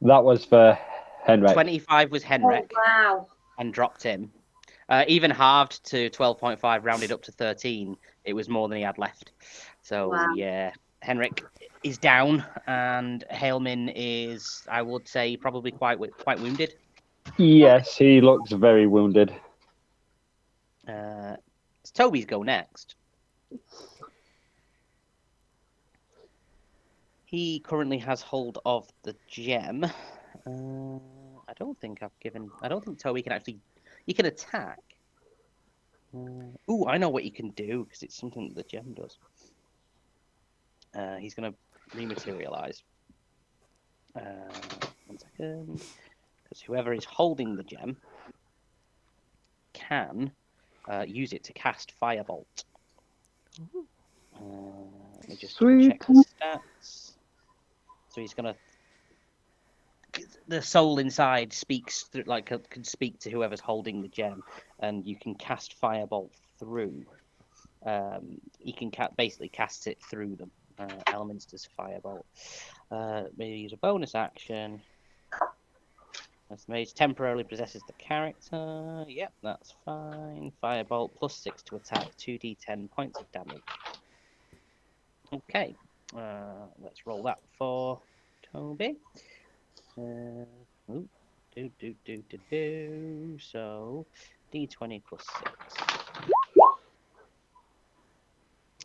That was for Henrik. 25 was Henrik. Oh, wow. And dropped him. Even halved to 12.5, rounded up to 13. It was more than he had left. So, wow. Yeah, Henrik is down, and Hailman is, I would say, probably quite wounded. Yes, he looks very wounded. It's Toby's go next. He currently has hold of the gem. I don't think Toby can actually. He can attack. I know what he can do because it's something that the gem does. He's going to rematerialize. 1 second. Because whoever is holding the gem can use it to cast Firebolt. Let me just check the stats. So he's going to. The soul inside speaks through, can speak to whoever's holding the gem, and you can cast Firebolt through. You can basically cast it through them. Elminster's Firebolt. Maybe use a bonus action. As the mage temporarily possesses the character. Yep, that's fine. Firebolt +6 to attack, 2d10 points of damage. Okay. Let's roll that for Toby. So, D20 plus 6.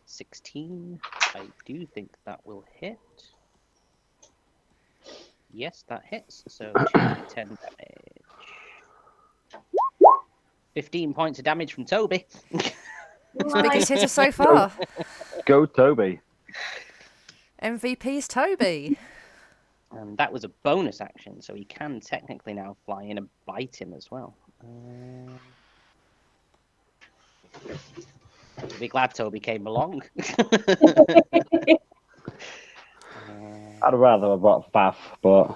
16. I do think that will hit. Yes, that hits. So 2d10 damage. 15 points of damage from Toby. Biggest hitter so far. Go, Toby. MVP's Toby. And that was a bonus action, so he can technically now fly in and bite him as well. I'll be glad Toby came along. I'd rather have bought Faff, but...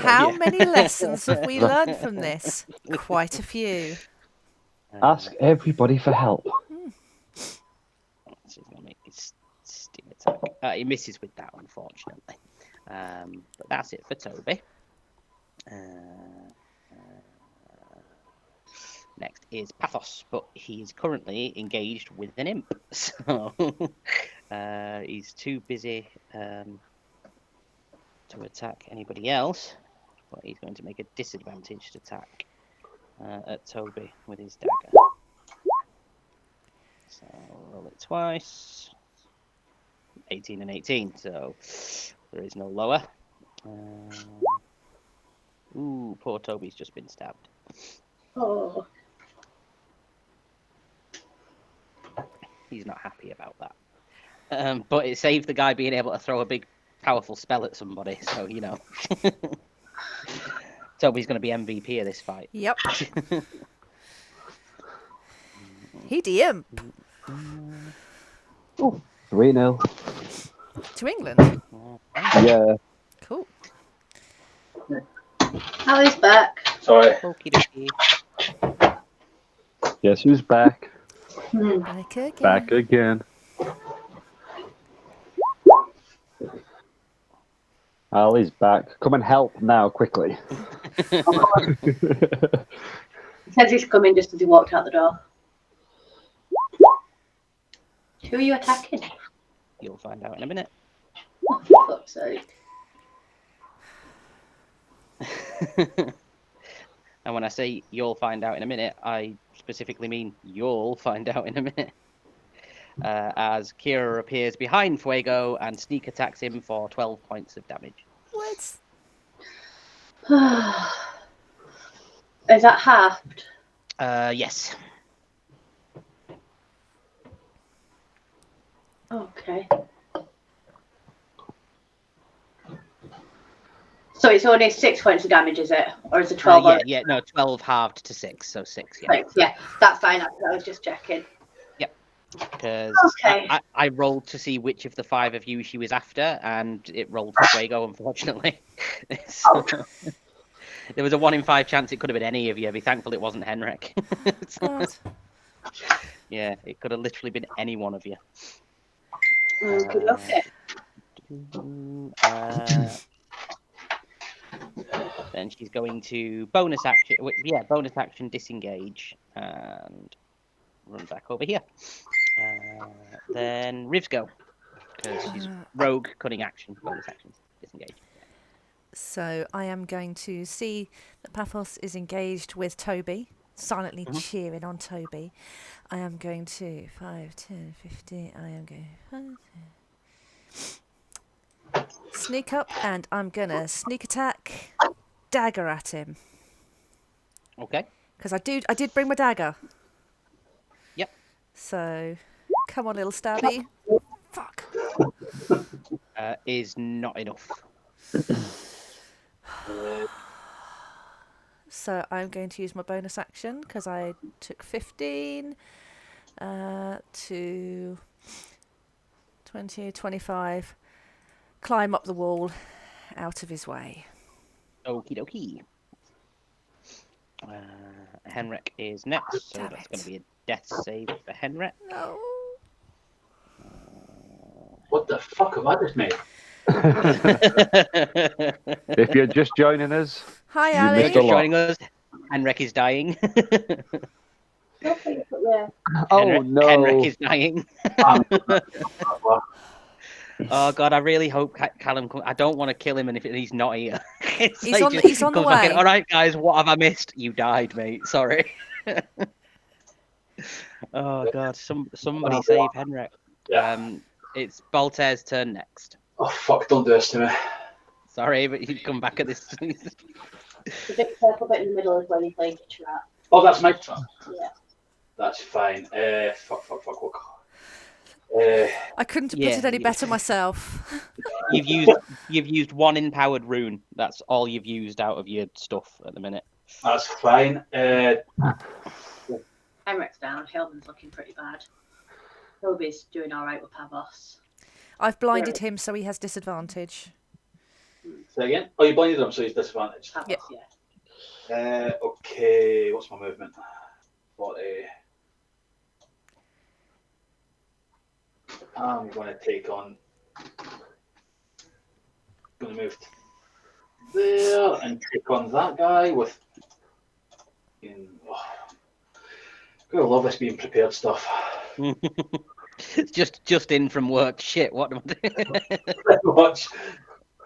How many lessons have we learned from this? Quite a few. Ask everybody for help. So he's going to make his sting attack. He misses with that, unfortunately. But that's it for Toby. Next is Pathos, but he's currently engaged with an imp. So he's too busy to attack anybody else. But he's going to make a disadvantaged attack at Toby with his dagger. So roll it twice. 18 and 18, so there is no lower. Ooh, poor Toby's just been stabbed. Oh. He's not happy about that. But it saved the guy being able to throw a big, powerful spell at somebody, so, you know. Toby's going to be MVP of this fight. Yep. He imp. Oh, 3-0. To England. Yeah. Cool. Ali's back. Sorry. Okie dokie. Guess who's back? Back again. Back again. Ali's back. Come and help now, quickly. He says he's coming just as he walked out the door. Who are you attacking? You'll find out in a minute. Oh, for fuck's sake. And when I say you'll find out in a minute, I specifically mean you'll find out in a minute. As Kira appears behind Fuego and sneak attacks him for 12 points of damage. What? Is that halved? Yes. Okay. So it's only 6 points of damage, is it? Or is it 12? No, 12 halved to 6, so 6, yeah. Right, yeah, that's fine. I was just checking. Yep. Because Okay. I rolled to see which of the 5 of you she was after, and it rolled for Fuego, unfortunately. So, there was a 1 in 5 chance it could have been any of you. Be thankful it wasn't Henrik. God. Yeah, it could have literally been any one of you. Okay. Then she's going to bonus action disengage and run back over here. Then Riv's go, because she's rogue, cunning action, bonus action disengage. So I am going to see that Pathos is engaged with Toby, silently cheering on Toby. I am going to 5, 10, 15. I am going sneak up, and I'm gonna sneak attack, dagger at him. Okay. Because I did bring my dagger. Yep. So come on, little stabby. Fuck. Is not enough. So I'm going to use my bonus action because I took 15 to 20, 25. Climb up the wall, out of his way. Okie dokie. Henrik is next, so that's going to be a death save for Henrik. No. What the fuck have I just made? If you're just joining us, Hi, you Ali. missed a lot. Joining us, Henrik is dying. Yeah. Oh no! Henrik is dying. Oh God, I really hope Callum. I don't want to kill him, and if he's not here, it's He's like on. just He's on the comes back in, way. all right, guys, what have I missed? You died, mate. Sorry. Oh God, somebody save Henrik. Yeah. It's Voltaire's turn next. Oh fuck! Don't do this to me. Sorry, but you come back at this. The big purple bit in the middle is where you place the trap. Oh, that's my trap. Yeah. That's fine. Fuck. I couldn't have put it any better myself. You've used one empowered rune. That's all you've used out of your stuff at the minute. That's fine. Henrik's down. Hillman's looking pretty bad. Toby's doing all right with Pavos. I've blinded him, so he has disadvantage. Say again. Oh, you blinded him, so he's disadvantaged. Pavos, Yeah. Okay. What's my movement? 40. I'm going to take on. Going to move there and take on that guy with. Gonna love this being prepared stuff. just in from work. Shit, what am I doing? Pretty much.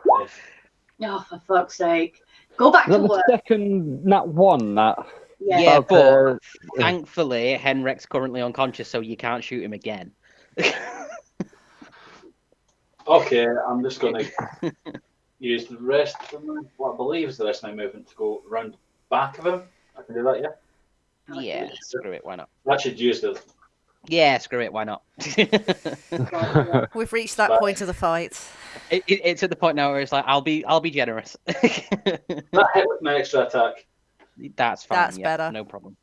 Oh, for fuck's sake. Go back Is to that the work. second nat one that? Yeah, About, but thankfully Henrik's currently unconscious, so you can't shoot him again. Okay, I'm just going to use the rest of what I believe is the rest of my movement to go round the back of him. I can do that, yeah? Yeah, screw it, why not? I should use the. Yeah, screw it, why not? We've reached that point of the fight. It's at the point now where it's like I'll be generous. That hit with my extra attack. That's fine. That's yeah, better. No problem.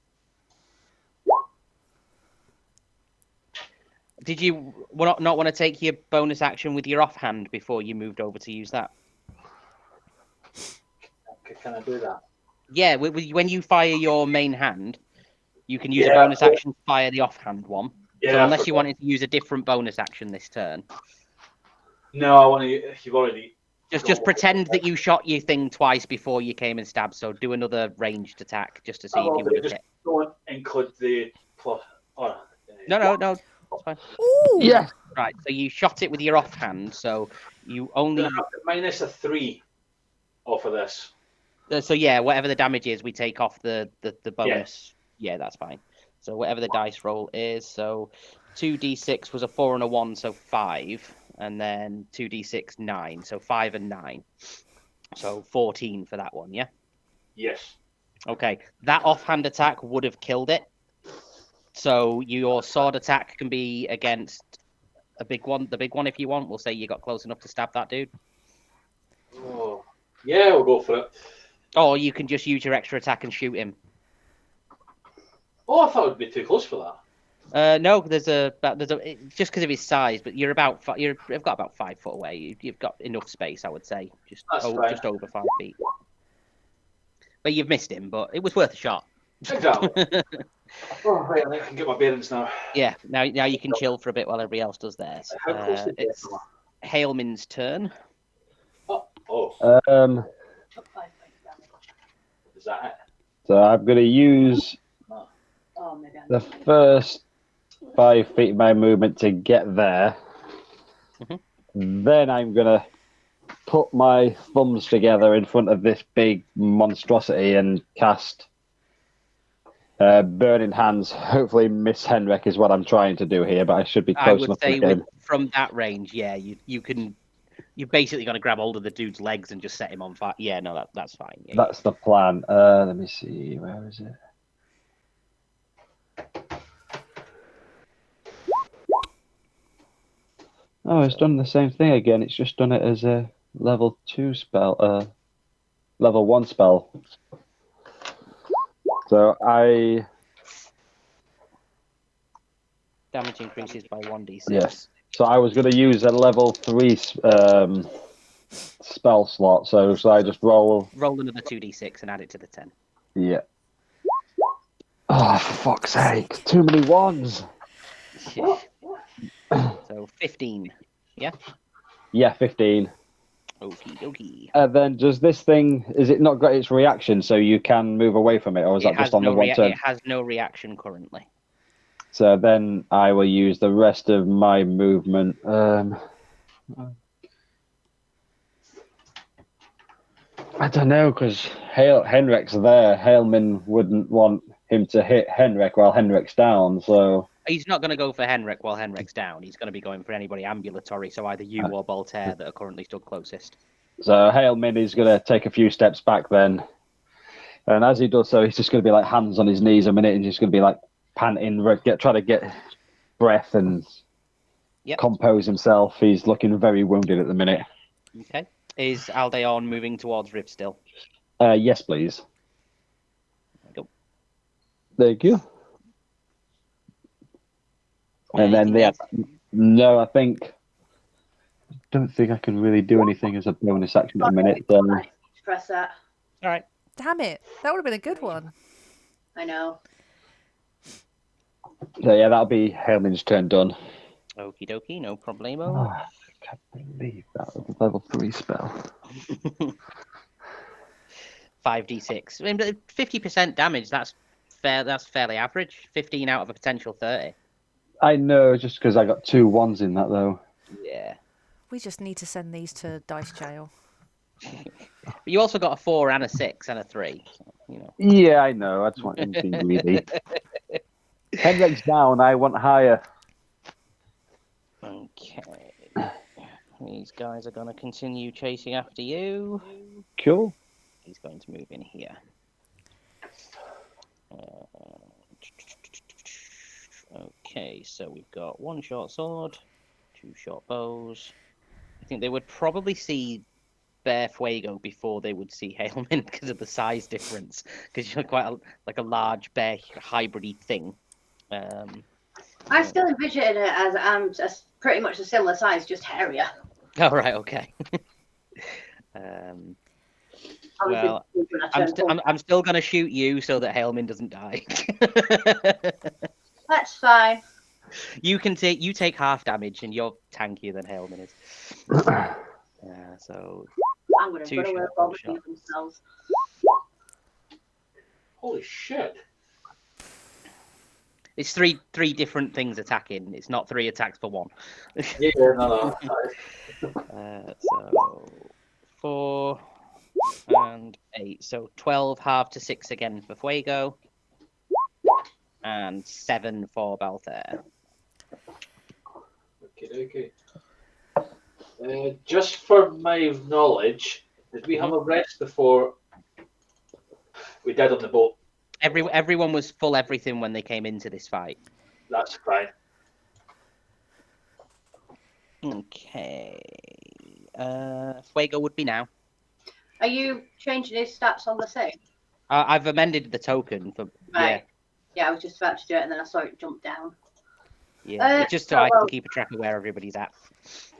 Did you not want to take your bonus action with your offhand before you moved over to use that? Can I do that? Yeah, when you fire your main hand, you can use a bonus action to fire the offhand one. Yeah, so unless you wanted to use a different bonus action this turn. No, I want to. You've already. Just pretend that you shot your thing twice before you came and stabbed. So do another ranged attack just to see if you would have hit. Don't include the plus. No, that's fine. Ooh. Yeah. Right, so you shot it with your offhand, so you only minus a 3 off of this. So yeah, whatever the damage is, we take off the bonus. Yeah, that's fine. So whatever the dice roll is, so 2d6 was a 4 and a 1, so 5, and then 2d6 9, so 5 and 9, so 14 for that one. Yeah. Yes. Okay, that offhand attack would have killed it. So your sword attack can be against a big one, the big one if you want. We'll say you got close enough to stab that dude. Oh, yeah, we'll go for it. Or you can just use your extra attack and shoot him. Oh, I thought it would be too close for that. No, there's a just because of his size, but you've got about 5 foot away. You've got enough space, I would say, just over 5 feet. But you've missed him, but it was worth a shot. Exactly. Oh, right, I can get my bearings now. Yeah, now you can chill for a bit while everybody else does theirs. It's Hailman's turn. Oh. Is that it? So I'm going to use the first 5 feet of my movement to get there. Mm-hmm. Then I'm going to put my thumbs together in front of this big monstrosity and cast Burning Hands. Hopefully miss Henrik is what I'm trying to do here, but I should be close enough to get him. From that range, yeah, you can. You're basically going to grab hold of the dude's legs and just set him on fire. Yeah, no, that's fine. Yeah, that's the plan. Let me see. Where is it? Oh, it's done the same thing again. It's just done it as a level 2 spell. Level 1 spell. So damage increases by 1d6. Yes. So I was going to use a level 3 spell slot. So I just roll another 2d6 and add it to the 10. Yeah. Oh, for fuck's sake! Too many ones. So 15. Yeah. Yeah, 15. Okie dokie. And then does this thing? Is it not got its reaction, so you can move away from it, or is that just on the one turn? It has no reaction currently. So then I will use the rest of my movement. I don't know, because Henrik's there. Hailman wouldn't want him to hit Henrik while Henrik's down, so... He's not going to go for Henrik while Henrik's down. He's going to be going for anybody ambulatory, so either you or Voltaire that are currently stood closest. So Hailman is going to take a few steps back then. And as he does so, he's just going to be like hands on his knees a minute and just going to be like panting, try to get breath and compose himself. He's looking very wounded at the minute. Okay. Is Aldeon moving towards Riv still? Yes, please. There you go. Thank you. And then no, I don't think I can really do anything as a bonus action at the minute. Press that. All right. Damn it. That would have been a good one. I know. So yeah, that'll be Hailman's turn done. Okie dokie, no problemo. Oh, I can't believe that was a level 3 spell. 5d6. I mean, 50% damage, that's fair. That's fairly average. 15 out of a potential 30. I know, just because I got 2 1s in that though. Yeah. We just need to send these to dice jail. But you also got a 4 and a 6 and a 3. So, you know. Yeah, I know. I just want him to be greedy. Henrik's down. I want higher. Okay. These guys are going to continue chasing after you. Cool. He's going to move in here. Okay, so we've got 1 short sword, 2 short bows. I think they would probably see Bear Fuego before they would see Hailman because of the size difference. Because you're quite a large bear hybrid thing. I still envision it as pretty much a similar size, just hairier. Oh, right, okay. Well, I'm still going to shoot you so that Hailman doesn't die. That's fine. You take half damage and you're tankier than Hailman is. So I'm going to run away from themselves. Holy shit. It's three different things attacking. It's not 3 attacks for 1. Yeah, no. So 4 and 8. So 12 half to 6 again for Fuego. And 7 for Balthair. Okay. Just for my knowledge, did we have a rest before we died on the boat? Everyone was full everything when they came into this fight. That's fine. Okay. Fuego would be now. Are you changing his stats on the thing? I've amended the token for. Right. Yeah, I was just about to do it, and then I saw it jump down. Yeah, it's just so I can keep a track of where everybody's at.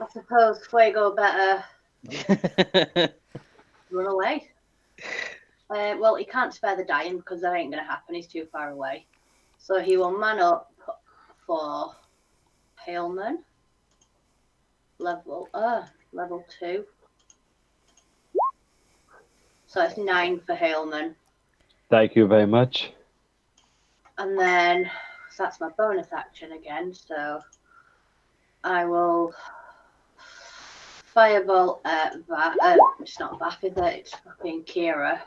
I suppose Fuego better run away. Well, he can't spare the dying because that ain't going to happen. He's too far away. So he will man up for Hailman. Level 2. So it's 9 for Hailman. Thank you very much. And then so that's my bonus action again. So I will firebolt at it's not Vath, is it? It's fucking Kira.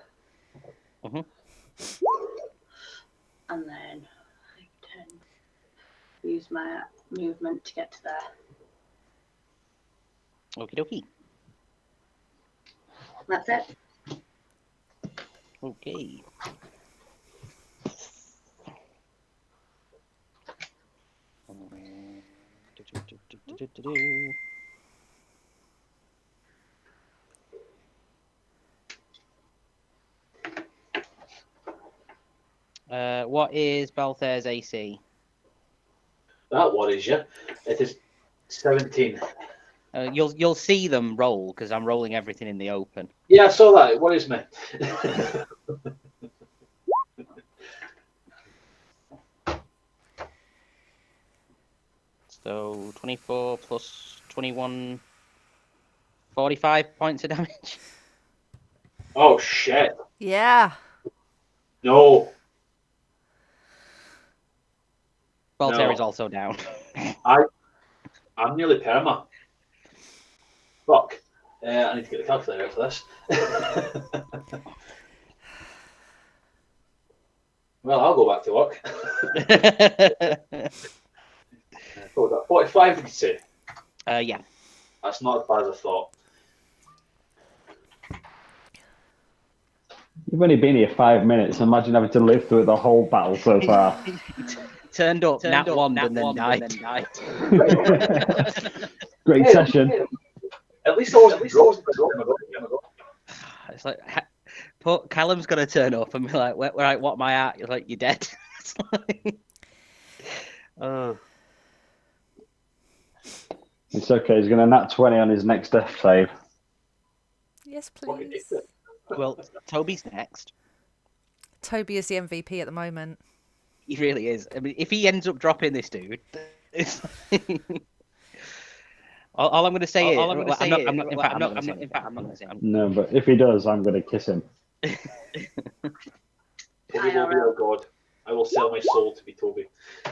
Mm-hmm. And then I can use my movement to get to there. Okie dokie. That's it. Okay. What is Balthair's AC? That worries you. It is 17. You'll see them roll because I'm rolling everything in the open. Yeah, I saw that. It worries me. So 24 plus 21, 45 points of damage. Oh shit! Yeah. No. Balthair No. is also down. I'm nearly perma. Fuck. I need to get the calculator out for this. Well, I'll go back to work. What was that? 45, did you say? Yeah. That's not as bad as I thought. You've only been here 5 minutes. Imagine having to live through the whole battle so far. Turned up, nat one, and then died. Great session. At least I wasn't dropped. It's like, Callum's going to turn up and be like, right, what am I at? You're like, you're dead. It's like, oh. It's okay. He's going to nat 20 on his next death save. Yes, please. Well, Toby's next. Toby is the MVP at the moment. He really is. I mean, if he ends up dropping this dude, it's all I'm going to say is, I'm not going to say. No, but if he does, I'm going to kiss him. Toby will be our god. I will sell my soul to be Toby. I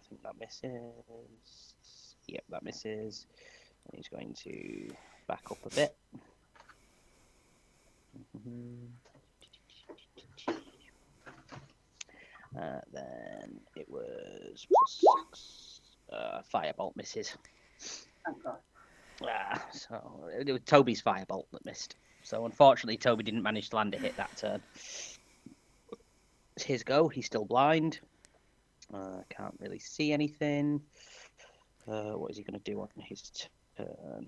think that misses. Yep, that misses. And he's going to back up a bit. Then it was +6. Firebolt misses. So it was Toby's firebolt that missed. So unfortunately, Toby didn't manage to land a hit that turn. It's his go. He's still blind. Can't really see anything. What is he going to do on his turn?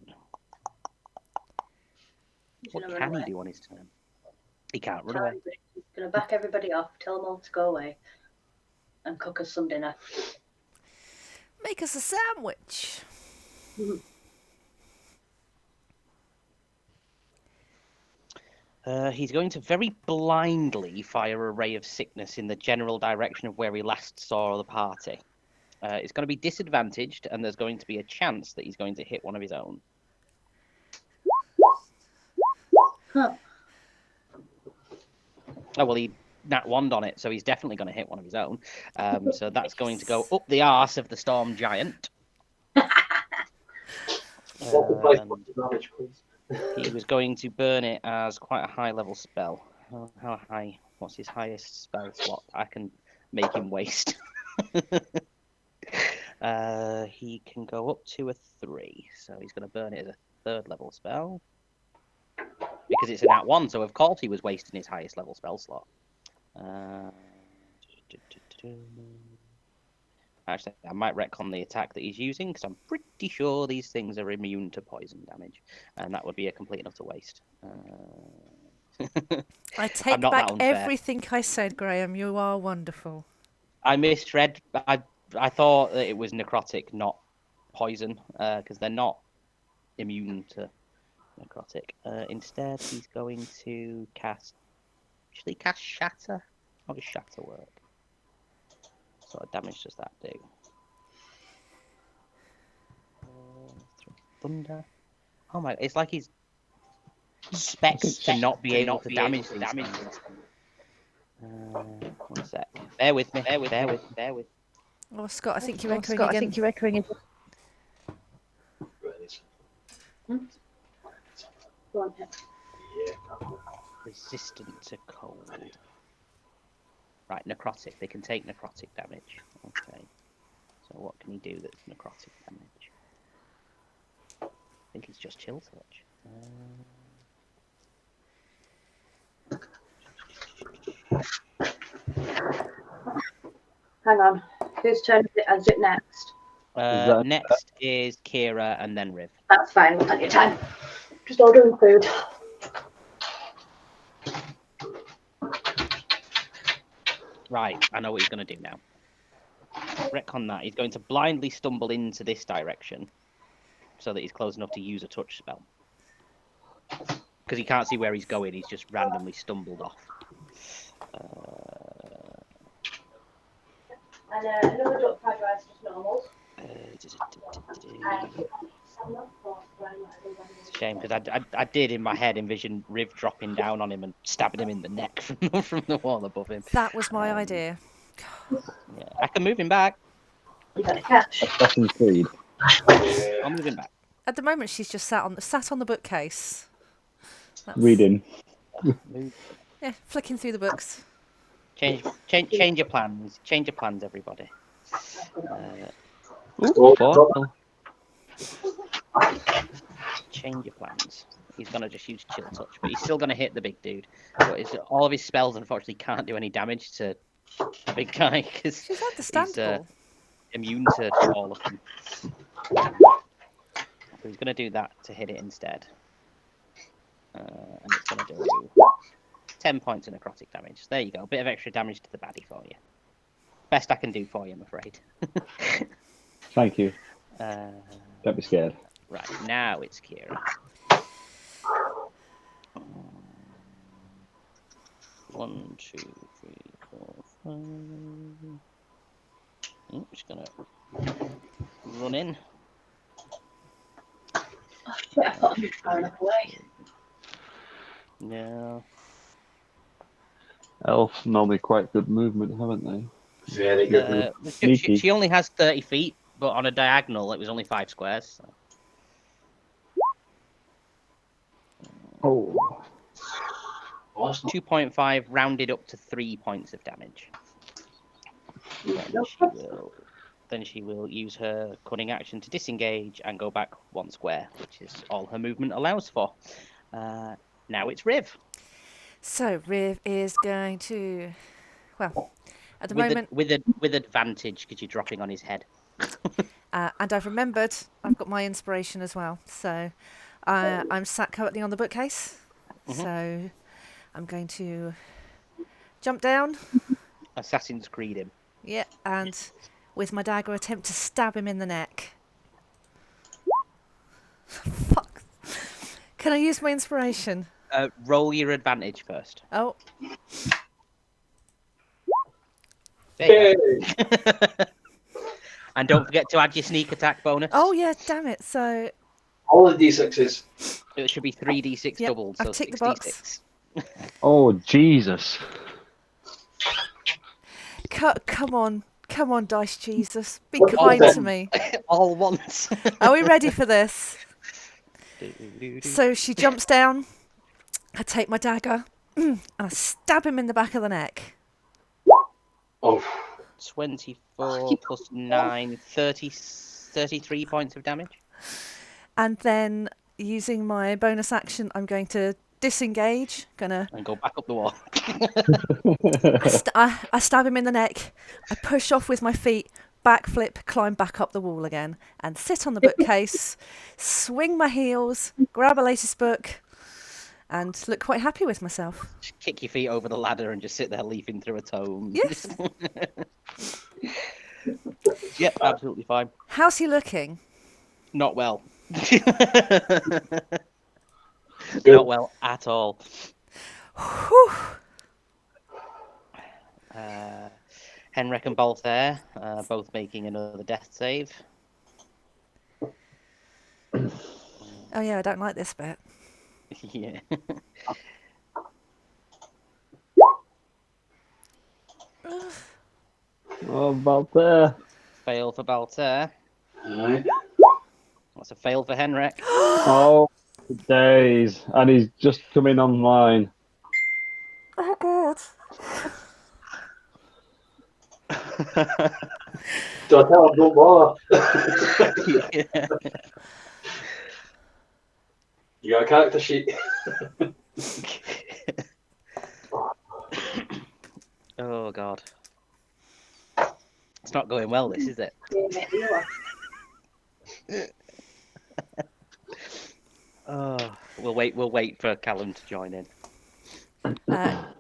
What can he do on his turn? He can't run away. He's going to back everybody off, tell them all to go away, and cook us some dinner. Make us a sandwich. He's going to very blindly fire a ray of sickness in the general direction of where he last saw the party. It's going to be disadvantaged, and there's going to be a chance that he's going to hit one of his own. Huh. Oh, well, he nat one on it, so he's definitely going to hit one of his own. So that's going to go up the arse of the Storm Giant. He was going to burn it as quite a high level spell. How high? What's his highest spell slot? I can make him waste. He can go up to a 3, so he's going to burn it as a 3rd level spell. Because it's a nat 1, so of course he was wasting his highest level spell slot. Actually, I might retcon the attack that he's using, because I'm pretty sure these things are immune to poison damage, and that would be a complete and utter waste. I take back everything I said, Graham. You are wonderful. I misread. I thought that it was necrotic, not poison, because they're not immune to necrotic. Instead, he's going to cast Shatter. How does Shatter work? So what damage does that do? Thunder. Oh my! It's like he's specs to not be able to damage these things. 1 sec. Bear with me. Bear with. Oh, Scott, I think you're echoing again. Go on, hit. Resistant to cold. Right, necrotic. They can take necrotic damage. Okay. So what can he do that's necrotic damage? I think it's just chill touch. Hang on. Whose turn is it next? Next is Kira and then Riv. That's fine. We'll take your time. Just ordering food. Right, I know what he's going to do now. Retcon that. He's going to blindly stumble into this direction so that he's close enough to use a touch spell. Because he can't see where he's going, he's just randomly stumbled off. And another duck fried rice, just normal. It's a shame, because I did in my head envision Riv dropping down on him and stabbing him in the neck from the wall above him. That was my idea. Yeah, I can move him back. You got a catch. Assassin's Creed. I'll move him back. At the moment, she's just sat on the bookcase. Reading. Yeah, flicking through the books. Change your plans. Change your plans, everybody. Change your plans. He's gonna just use chill touch, but he's still gonna hit the big dude. But all of his spells, unfortunately, can't do any damage to the big guy because She's understandable. He's immune to all of them. So he's gonna do that to hit it instead, and it's gonna do 10 points of necrotic damage. There you go. A bit of extra damage to the baddie for you. Best I can do for you, I'm afraid. Thank you. Don't be scared. Right, now it's Kira. 1, 2, 3, 4, 5. Just gonna run in. Oh shit, I thought I was far enough away. No. Elves normally quite good movement, haven't they? Very good. She only has 30 feet, but on a diagonal it was only 5 squares. So. Oh. 2.5 rounded up to 3 points of damage. Then she will use her cunning action to disengage and go back 1 square, which is all her movement allows for. Now it's Riv. So Riv is going to, well, at the moment with advantage because you're dropping on his head. And I've remembered I've got my inspiration as well. So I'm sat currently on the bookcase. Mm-hmm. So I'm going to jump down. Assassin's Creed him. Yeah, and with my dagger attempt to stab him in the neck. Fuck. Can I use my inspiration? Roll your advantage first. Oh. There you go. And don't forget to add your sneak attack bonus. Oh, yeah, damn it. So... all the d6s. It should be 3d6 doubled, so I've ticked 6d6. the box. Oh, Jesus. Come on, Dice Jesus. Be kind to me. All once. Are we ready for this? So she jumps down. I take my dagger and I stab him in the back of the neck. Oh. 24 plus 9, 33 points of damage. And then using my bonus action, I'm going to disengage. And go back up the wall. I stab him in the neck. I push off with my feet, backflip, climb back up the wall again, and sit on the bookcase, swing my heels, grab a latest book, and look quite happy with myself. Just kick your feet over the ladder and just sit there leafing through a tome. Yes. Yep, absolutely fine. How's he looking? Not well. Not well at all. Whew. Henrik and Balthair, both making another death save. Oh yeah, I don't like this bit. Yeah. Oh, Balthair. Fail for Balthair. Alright. That's a fail for Henrik. Oh, days. And he's just coming online. Oh, God. Don't tell him, don't bother. Yeah. You got a character sheet. Oh, God. It's not going well, this, is it? Oh, we'll wait for Callum to join in.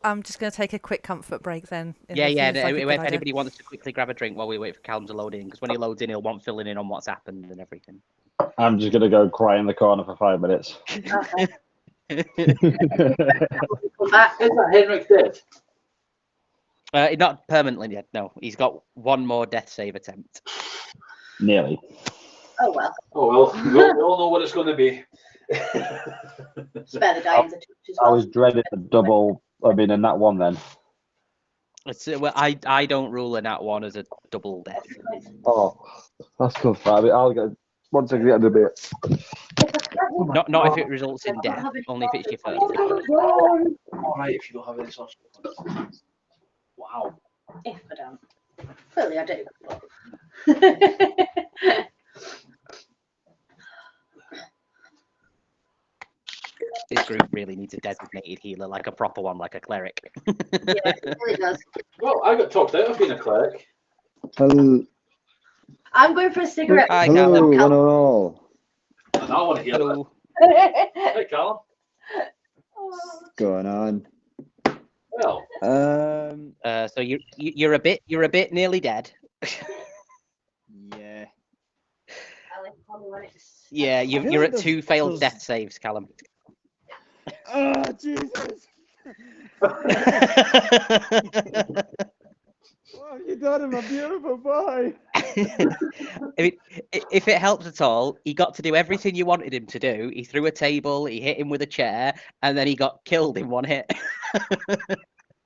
I'm just going to take a quick comfort break then. If anybody wants to quickly grab a drink while we wait for Callum to load in, because when he loads in, he'll want filling in on what's happened and everything. I'm just going to go cry in the corner for 5 minutes. Is that Henrik dead? Not permanently dead, no. He's got one more death save attempt. Nearly. Oh well. Oh well, we all know what it's going to be. Spare the dying to touch as well. I was dreading the double. In that one then. It's, well, I don't rule a nat one as a double death. Oh, that's good. I'll get once I get a bit. Not if it results in death. Only if it's your first. Alright, if you don't have any sauce. Wow. If I don't. Clearly I do. This group really needs a designated healer, like a proper one, like a cleric. Yeah, it really does. Well, I got talked out of being a cleric. Hello, I'm going for a cigarette. Hi, hello, Callum. one and all. And I want to hear Hello. that. Hey, Callum. What's going on? Well, So you're a bit nearly dead. Yeah. Yeah, I feel you're like at 2 there's- failed there's- death saves, Callum. Oh, Jesus. What have you done, my beautiful boy? I mean, if it helps at all, he got to do everything you wanted him to do. He threw a table, he hit him with a chair, and then he got killed in one hit.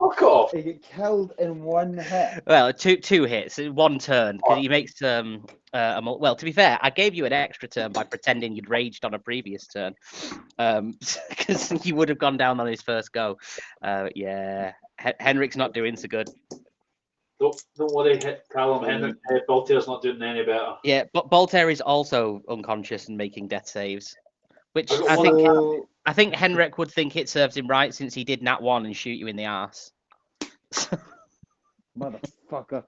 fuck off. He get killed in one hit. Well, two hits, 1 turn, because he makes well, to be fair, I gave you an extra turn by pretending you'd raged on a previous turn, because you would have gone down on his first go. Yeah, Henrik's not doing so good. Don't worry, Callum. Henrik, Voltaire's not doing any better. Yeah, but Voltaire is also unconscious and making death saves, which I got I one think So, I think Henrik would think it serves him right since he did nat 1 and shoot you in the arse. motherfucker.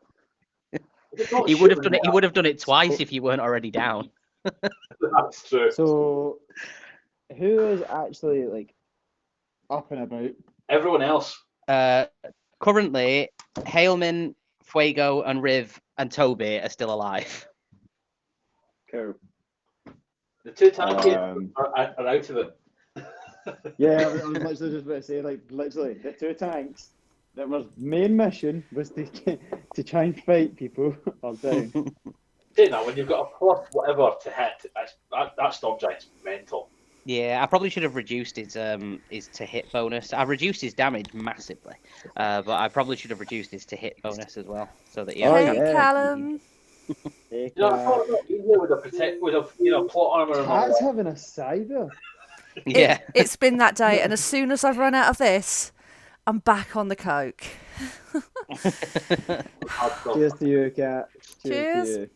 He would have done it. He would have done it twice if you weren't already down. That's true. So, who is actually like up and about? Everyone else. Currently, Hailman, Fuego, and Riv and Toby are still alive. Cool. The 2 tankies Um, are out of it. Yeah, I was literally just about to say, like, literally, the 2 tanks that was main mission was to try and fight people are down. Saying that, when you've got a plus whatever to hit, that Storm Giant's mental. Yeah, I probably should have reduced his to hit bonus. I reduced his damage massively, but I probably should have reduced his to hit bonus as well, so that he Oh, Hey, yeah. Callum. Hey, You know, I thought it was easier with a plot armor and all Cat's that. having a cider. Yeah. It's been that day, and as soon as I've run out of this, I'm back on the coke. Cheers to you, Cat. Cheers. To you.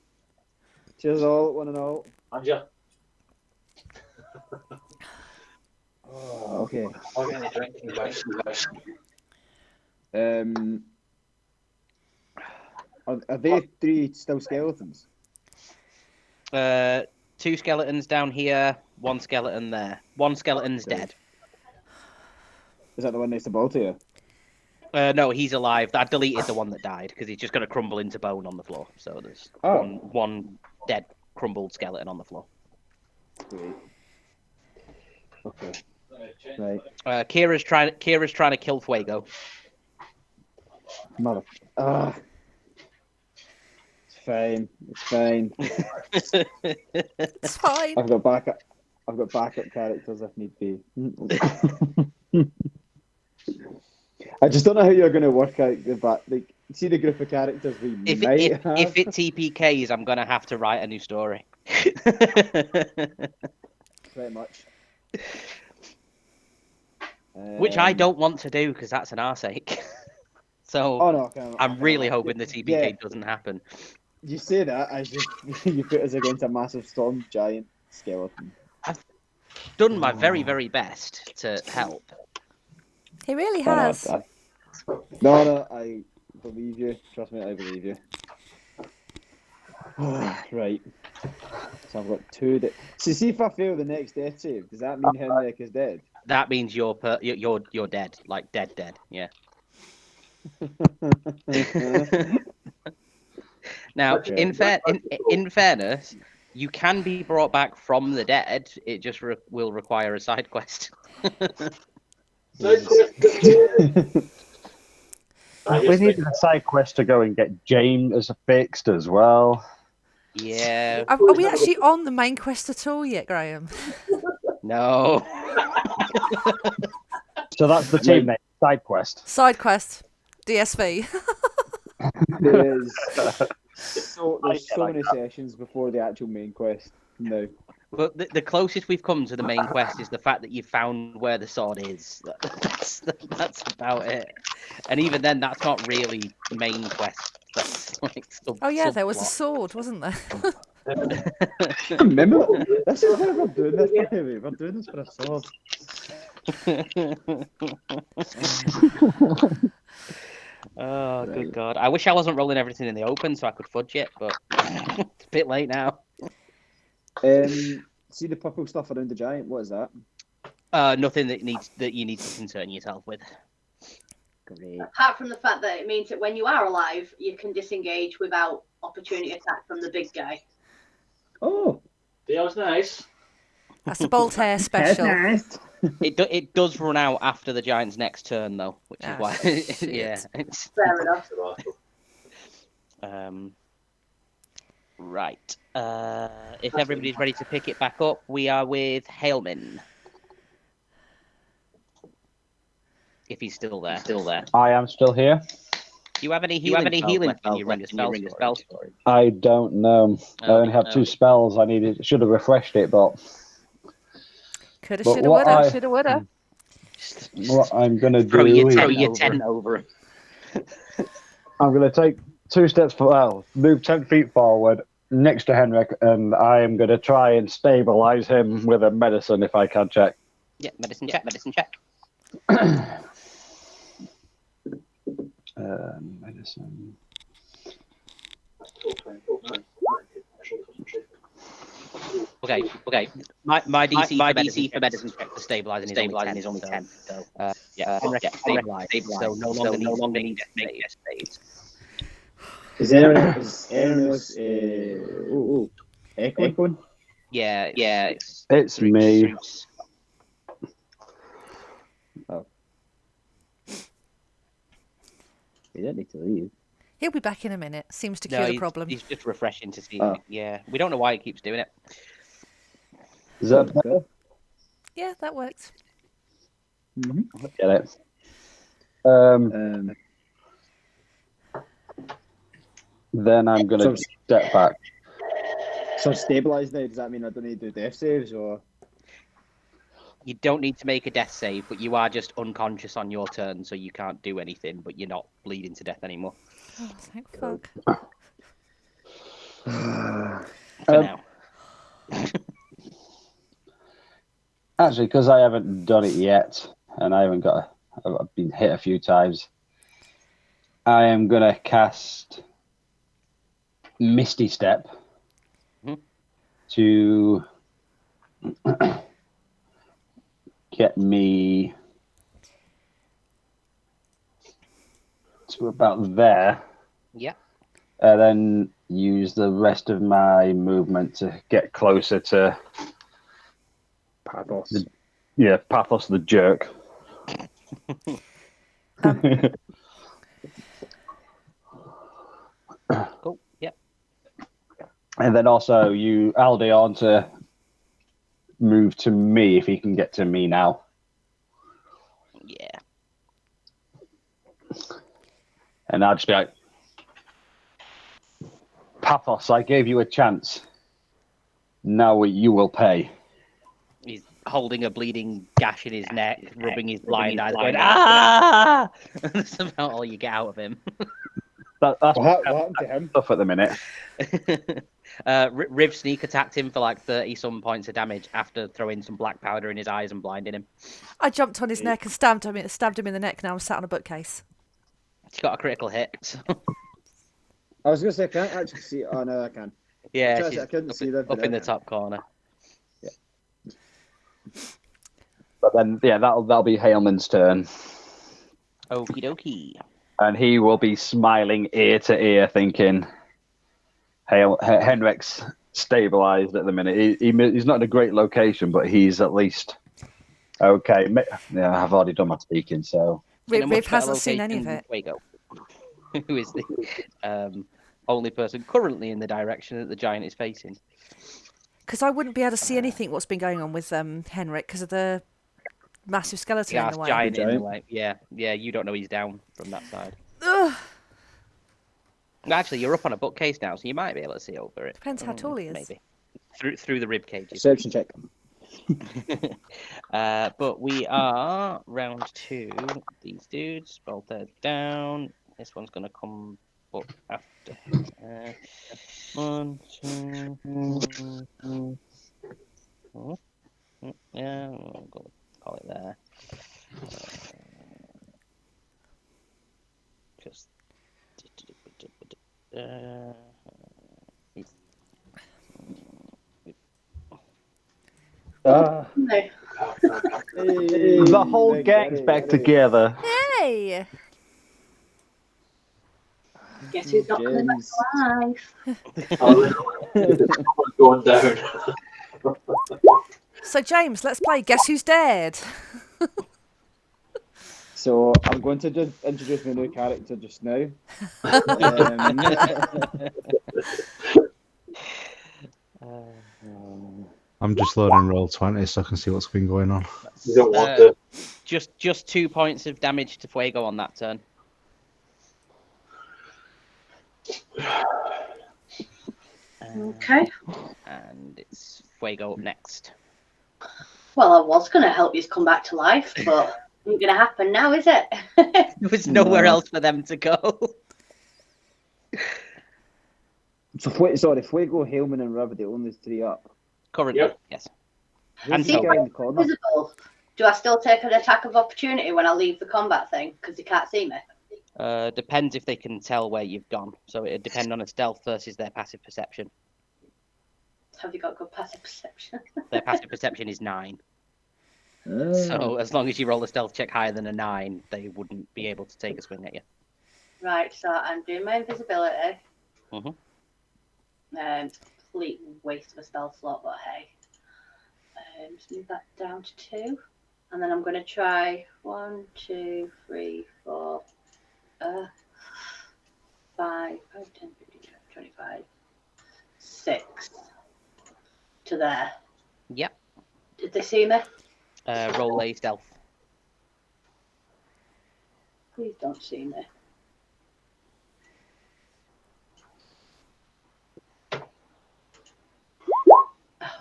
Cheers all, one and all. And yeah, Oh, okay. I'm getting a drinking guys. Are they 3 still skeletons? 2 skeletons down here, 1 skeleton there. 1 skeleton's dead. Is that the one next to Baltier? No, he's alive. I deleted the one that died because he's just going to crumble into bone on the floor. So there's Oh. one dead crumbled skeleton on the floor. Sweet. Okay. Right. Kira's trying to kill Fuego. Mother. It's fine. It's fine. It's fine. I've got backup characters if need be. I just don't know how you're going to work out the back. Like, see the group of characters we If might it have. TPKs, I'm going to have to write a new story. Pretty much. Which I don't want to do because that's an arse ache. So Oh no! I'm really hoping the TPK doesn't happen. You say that as you put us against a massive storm giant skeleton. Done my very, very best to help. He really has. No, I believe you. Trust me, I believe you. Right. So I've got 2. So see if I fail the next death save, does that mean Henrik is dead? That means you're dead, like dead. Yeah. Now, Okay. in fairness, you can be brought back from the dead. It just will require a side quest. Oh, We needed a side quest to go and get James fixed as well. Yeah. Are we actually on the main quest at all yet, Graham? No. So that's the team name, side quest. Side quest. DSV. There's so many sessions before the actual main quest. No. But the closest we've come to the main quest is the fact that you found where the sword is. That's about it. And even then, that's not really the main quest. That's like Oh yeah, there was a subplot. sword, wasn't there? Remember, this is why we're doing this, baby. We're doing this for a sword. Oh, good God. I wish I wasn't rolling everything in the open so I could fudge it, but it's a bit late now. See the purple stuff around the giant? What is that? Nothing that you need to concern yourself with. Great. Apart from the fact that it means that when you are alive, you can disengage without opportunity attack from the big guy. Oh, That was nice. That's the bolt hair that's special. nice. It does run out after the giant's next turn, though, which is Ah, why. shit. Yeah. It's, Fair enough. right. If everybody's ready to pick it back up, we are with Hailman. If he's still there. I am still here. Do you have any healing spells when you ring a spell storage? I don't know. I only have 2 spells. I should have refreshed it, but Coulda, But shoulda, what woulda. I- Shoulda, woulda. what I'm going to Throw do your is tent over him. I'm going to take 2 steps move 10 feet forward next to Henrik, and I am going to try and stabilize him with a medicine if I can check. Yeah, medicine check. Medicine. Okay. My DC for medicine check for stabilizing is only 10. So Henrik stabilized. So no longer needs to make death saves. Is anyone else echoing phone? Yeah. It's me. You don't need to leave. He'll be back in a minute. Seems to cure No, the problem. he's just refreshing to see. Oh. Yeah, we don't know why he keeps doing it. Is that better? Yeah, that works. Mm-hmm. Get it. Then I'm going to step back. So stabilised now, does that mean I don't need to do death saves or? You don't need to make a death save, but you are just unconscious on your turn, so you can't do anything, but you're not bleeding to death anymore. Oh, thank fuck. For now. Actually, because I haven't done it yet, and I've been hit a few times, I am going to cast Misty Step to get me to about there. Yeah. And then use the rest of my movement to get closer to Pathos. Pathos the jerk. Cool. Yep. And then also you Aldeon to move to me if he can get to me now. Yeah. And I'll just be like, Pathos, I gave you a chance. Now you will pay. He's holding a bleeding gash in his neck, rubbing his blind eyes, going, ah! That's about all you get out of him. That's What happened to him? stuff at the minute. Riv sneak attacked him for like 30 some points of damage after throwing some black powder in his eyes and blinding him. I jumped on his neck and stabbed him in the neck. Now I'm sat on a bookcase. He got a critical hit. So. I was going to say, I can't actually see. Oh, no, I can. Yeah, I couldn't see that. up in the top corner. But then, that'll be Hailman's turn. Okie dokie. And he will be smiling ear to ear, thinking, Henrik's stabilized at the minute. He's not in a great location, but he's at least okay. Yeah, I've already done my speaking, so. Riv hasn't seen any of it. Wago, who is the only person currently in the direction that the giant is facing. Because I wouldn't be able to see anything what's been going on with Henrik because of the massive skeleton in the way. Giant in the way. Yeah, you don't know he's down from that side. Ugh. Actually, you're up on a bookcase now, so you might be able to see over it. Depends how tall he is. Maybe. through the rib cages. Perception check. But we are round 2. These dudes, Bolter's down. This one's gonna come up after. 1, 2. Yeah, I'm gonna call it there. Just. No. The whole gang's back together. Hey! Guess who's not coming back to life? What's going down? So, James, let's play Guess Who's Dead? So I'm going to just introduce my new character just now. I'm just loading Roll20 so I can see what's been going on. You don't want to. Just 2 points of damage to Fuego on that turn. Okay. And it's Fuego up next. Well, I was going to help you come back to life, but it ain't going to happen now, is it? There was nowhere else for them to go. So Fuego, Hellman, and River, the only 3 up. Currently, Yep. yes. Who's See, the guy in the corner? Visible. Do I still take an attack of opportunity when I leave the combat thing because they can't see me? Depends if they can tell where you've gone. So it'd depend on a stealth versus their passive perception. Have you got good passive perception? Their passive perception is 9. So as long as you roll a stealth check higher than a 9, they wouldn't be able to take a swing at you. Right, so I'm doing my invisibility. Mhm. Complete waste of a spell slot, but hey. Just move that down to 2. And then I'm going to try 1, 2, 3, 4, 5, 10, 15, 25, 6 to there. Yep. Did they see me? Roll a stealth. Please don't see me.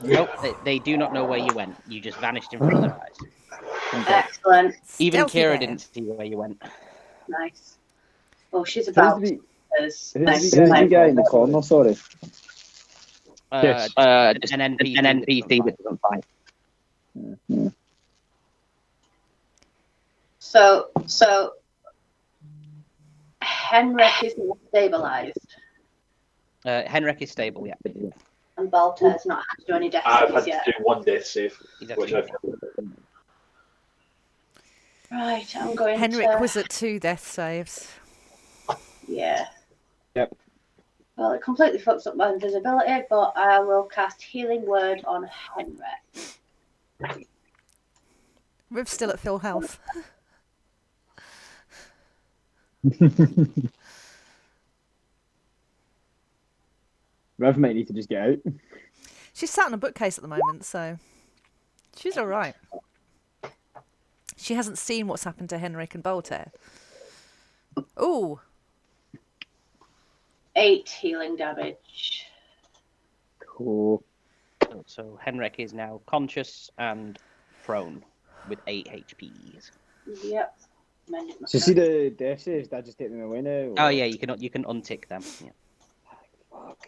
Nope, they do not know where you went. You just vanished in front of their eyes. Excellent. Even Stealthy Kira there. didn't see where you went. Nice. Well, she's Who's about the as who's the guy in the corner? Sorry. Just an NPC that doesn't fight. So Henrik is not stabilized, Henrik is stable, yeah. and Balter's not had to do any death I've saves had yet. to do 1 death save. He's had Which to- Right, I'm going Henrik to. was at 2 death saves. Yeah. Yep. Well, it completely fucks up my invisibility, but I will cast Healing Word on Henrik. Riv's still at full health. Rev might need to just get out. She's sat in a bookcase at the moment, so she's all right. She hasn't seen what's happened to Henrik and Bolter. Ooh, 8 healing damage. Cool. So Henrik is now conscious and prone with 8 HPs. Yep. Mended my So see the death saves, that just take them away now? Oh yeah, you can untick them. Yeah. Fuck.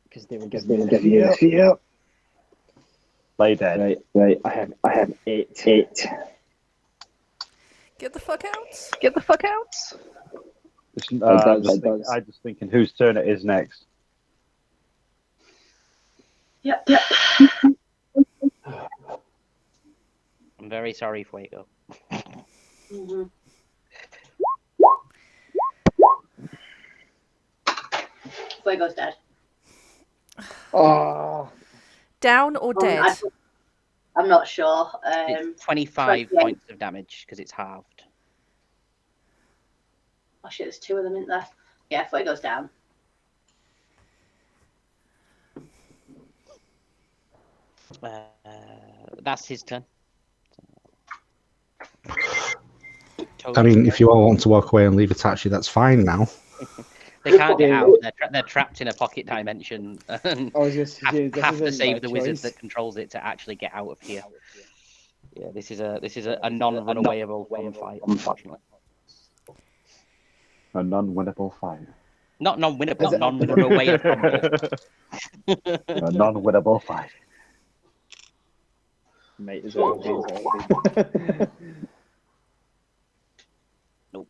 Because they will give me the fear. Play dead. Right. I have 8. get the fuck out. I'm just thinking whose turn it is next. Yep. I'm very sorry, Fuego. Mm-hmm. Fuego's dead. Oh. Down or dead? I'm not sure. It's 25 28. points of damage because it's halved. Oh shit, there's 2 of them in there. Yeah, Fuego's down. That's his turn. I mean, if you all want to walk away and leave Itachi, that's fine now. They can't get out. They're trapped in a pocket dimension and I was just have to save the wizard that controls it to actually get out of here. Yeah, this is a non-runawayable fight, unfortunately. A non-winnable fight. Not non-winnable, non-runawayable. A non-winnable fight. Might as well be. Nope.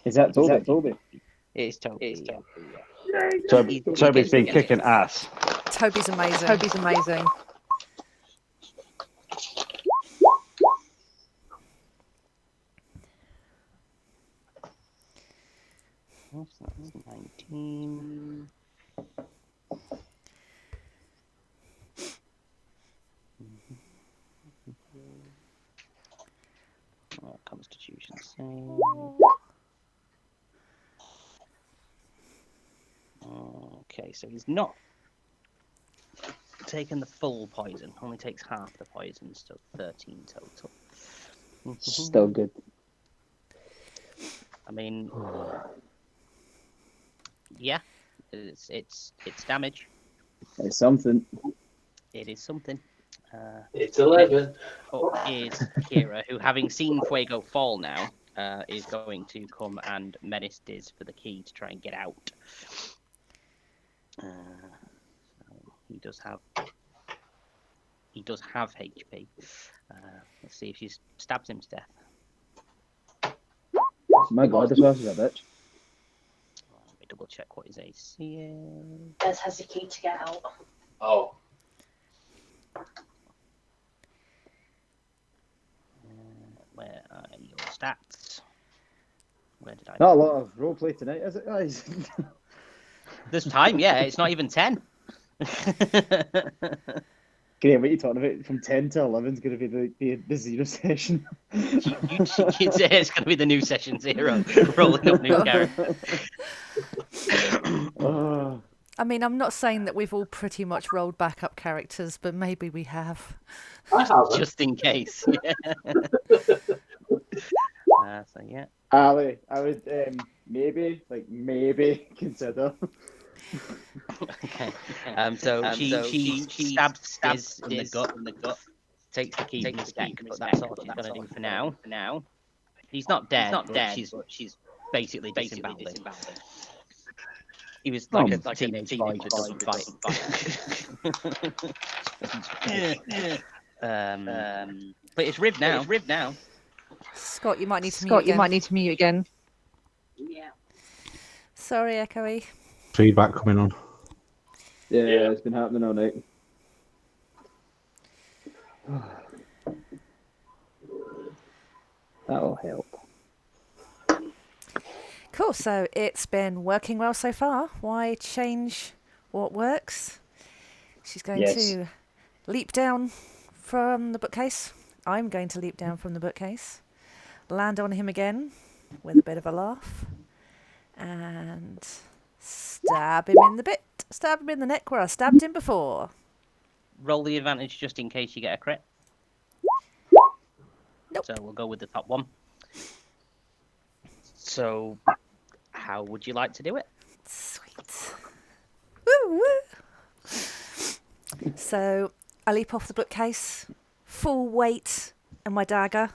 Is that Toby? It's Toby. Toby's been kicking ass. Toby's amazing. That's 19. Constitution save. Okay, so he's not taken the full poison. Only takes half the poison, so 13 total. Still good. I mean, yeah, it's damage. It's something. It is something. It's 11. But is Kira, who, having seen Fuego fall now, is going to come and menace Diz for the key to try and get out. So he does have HP. Let's see if she stabs him to death. My God, this was a bitch. Let me double check what his AC is. Des has the key to get out. Oh. Where are your stats? Where did I? Not a lot of roleplay tonight, is it, guys? This time, yeah, it's not even 10. Great, what are you talking about? From 10 to 11 is going to be the zero session. You'd say it's going to be the new session 0, rolling up new characters. I mean, I'm not saying that we've all pretty much rolled back up characters, but maybe we have. I haven't. Just in case. Yeah. So yeah. Ali, I would maybe consider. Okay. So she stabs Diz in the gut, takes the key from his neck, but that's all she's going to do for now. He's not dead. She's basically disemboweled. He was like a teenage boy that doesn't fight. But it's Riv now. Scott, you might need to mute again. Yeah. Sorry, Echoey. Feedback coming on. Yeah, it's been happening all night. That'll help. Cool, so it's been working well so far. Why change what works? She's going to leap down from the bookcase. I'm going to leap down from the bookcase. Land on him again with a bit of a laugh. And stab him in the bit. Stab him in the neck where I stabbed him before. Roll the advantage just in case you get a crit. Nope. So we'll go with the top one. So, how would you like to do it? Sweet. Woo woo. So I leap off the bookcase, full weight and my dagger,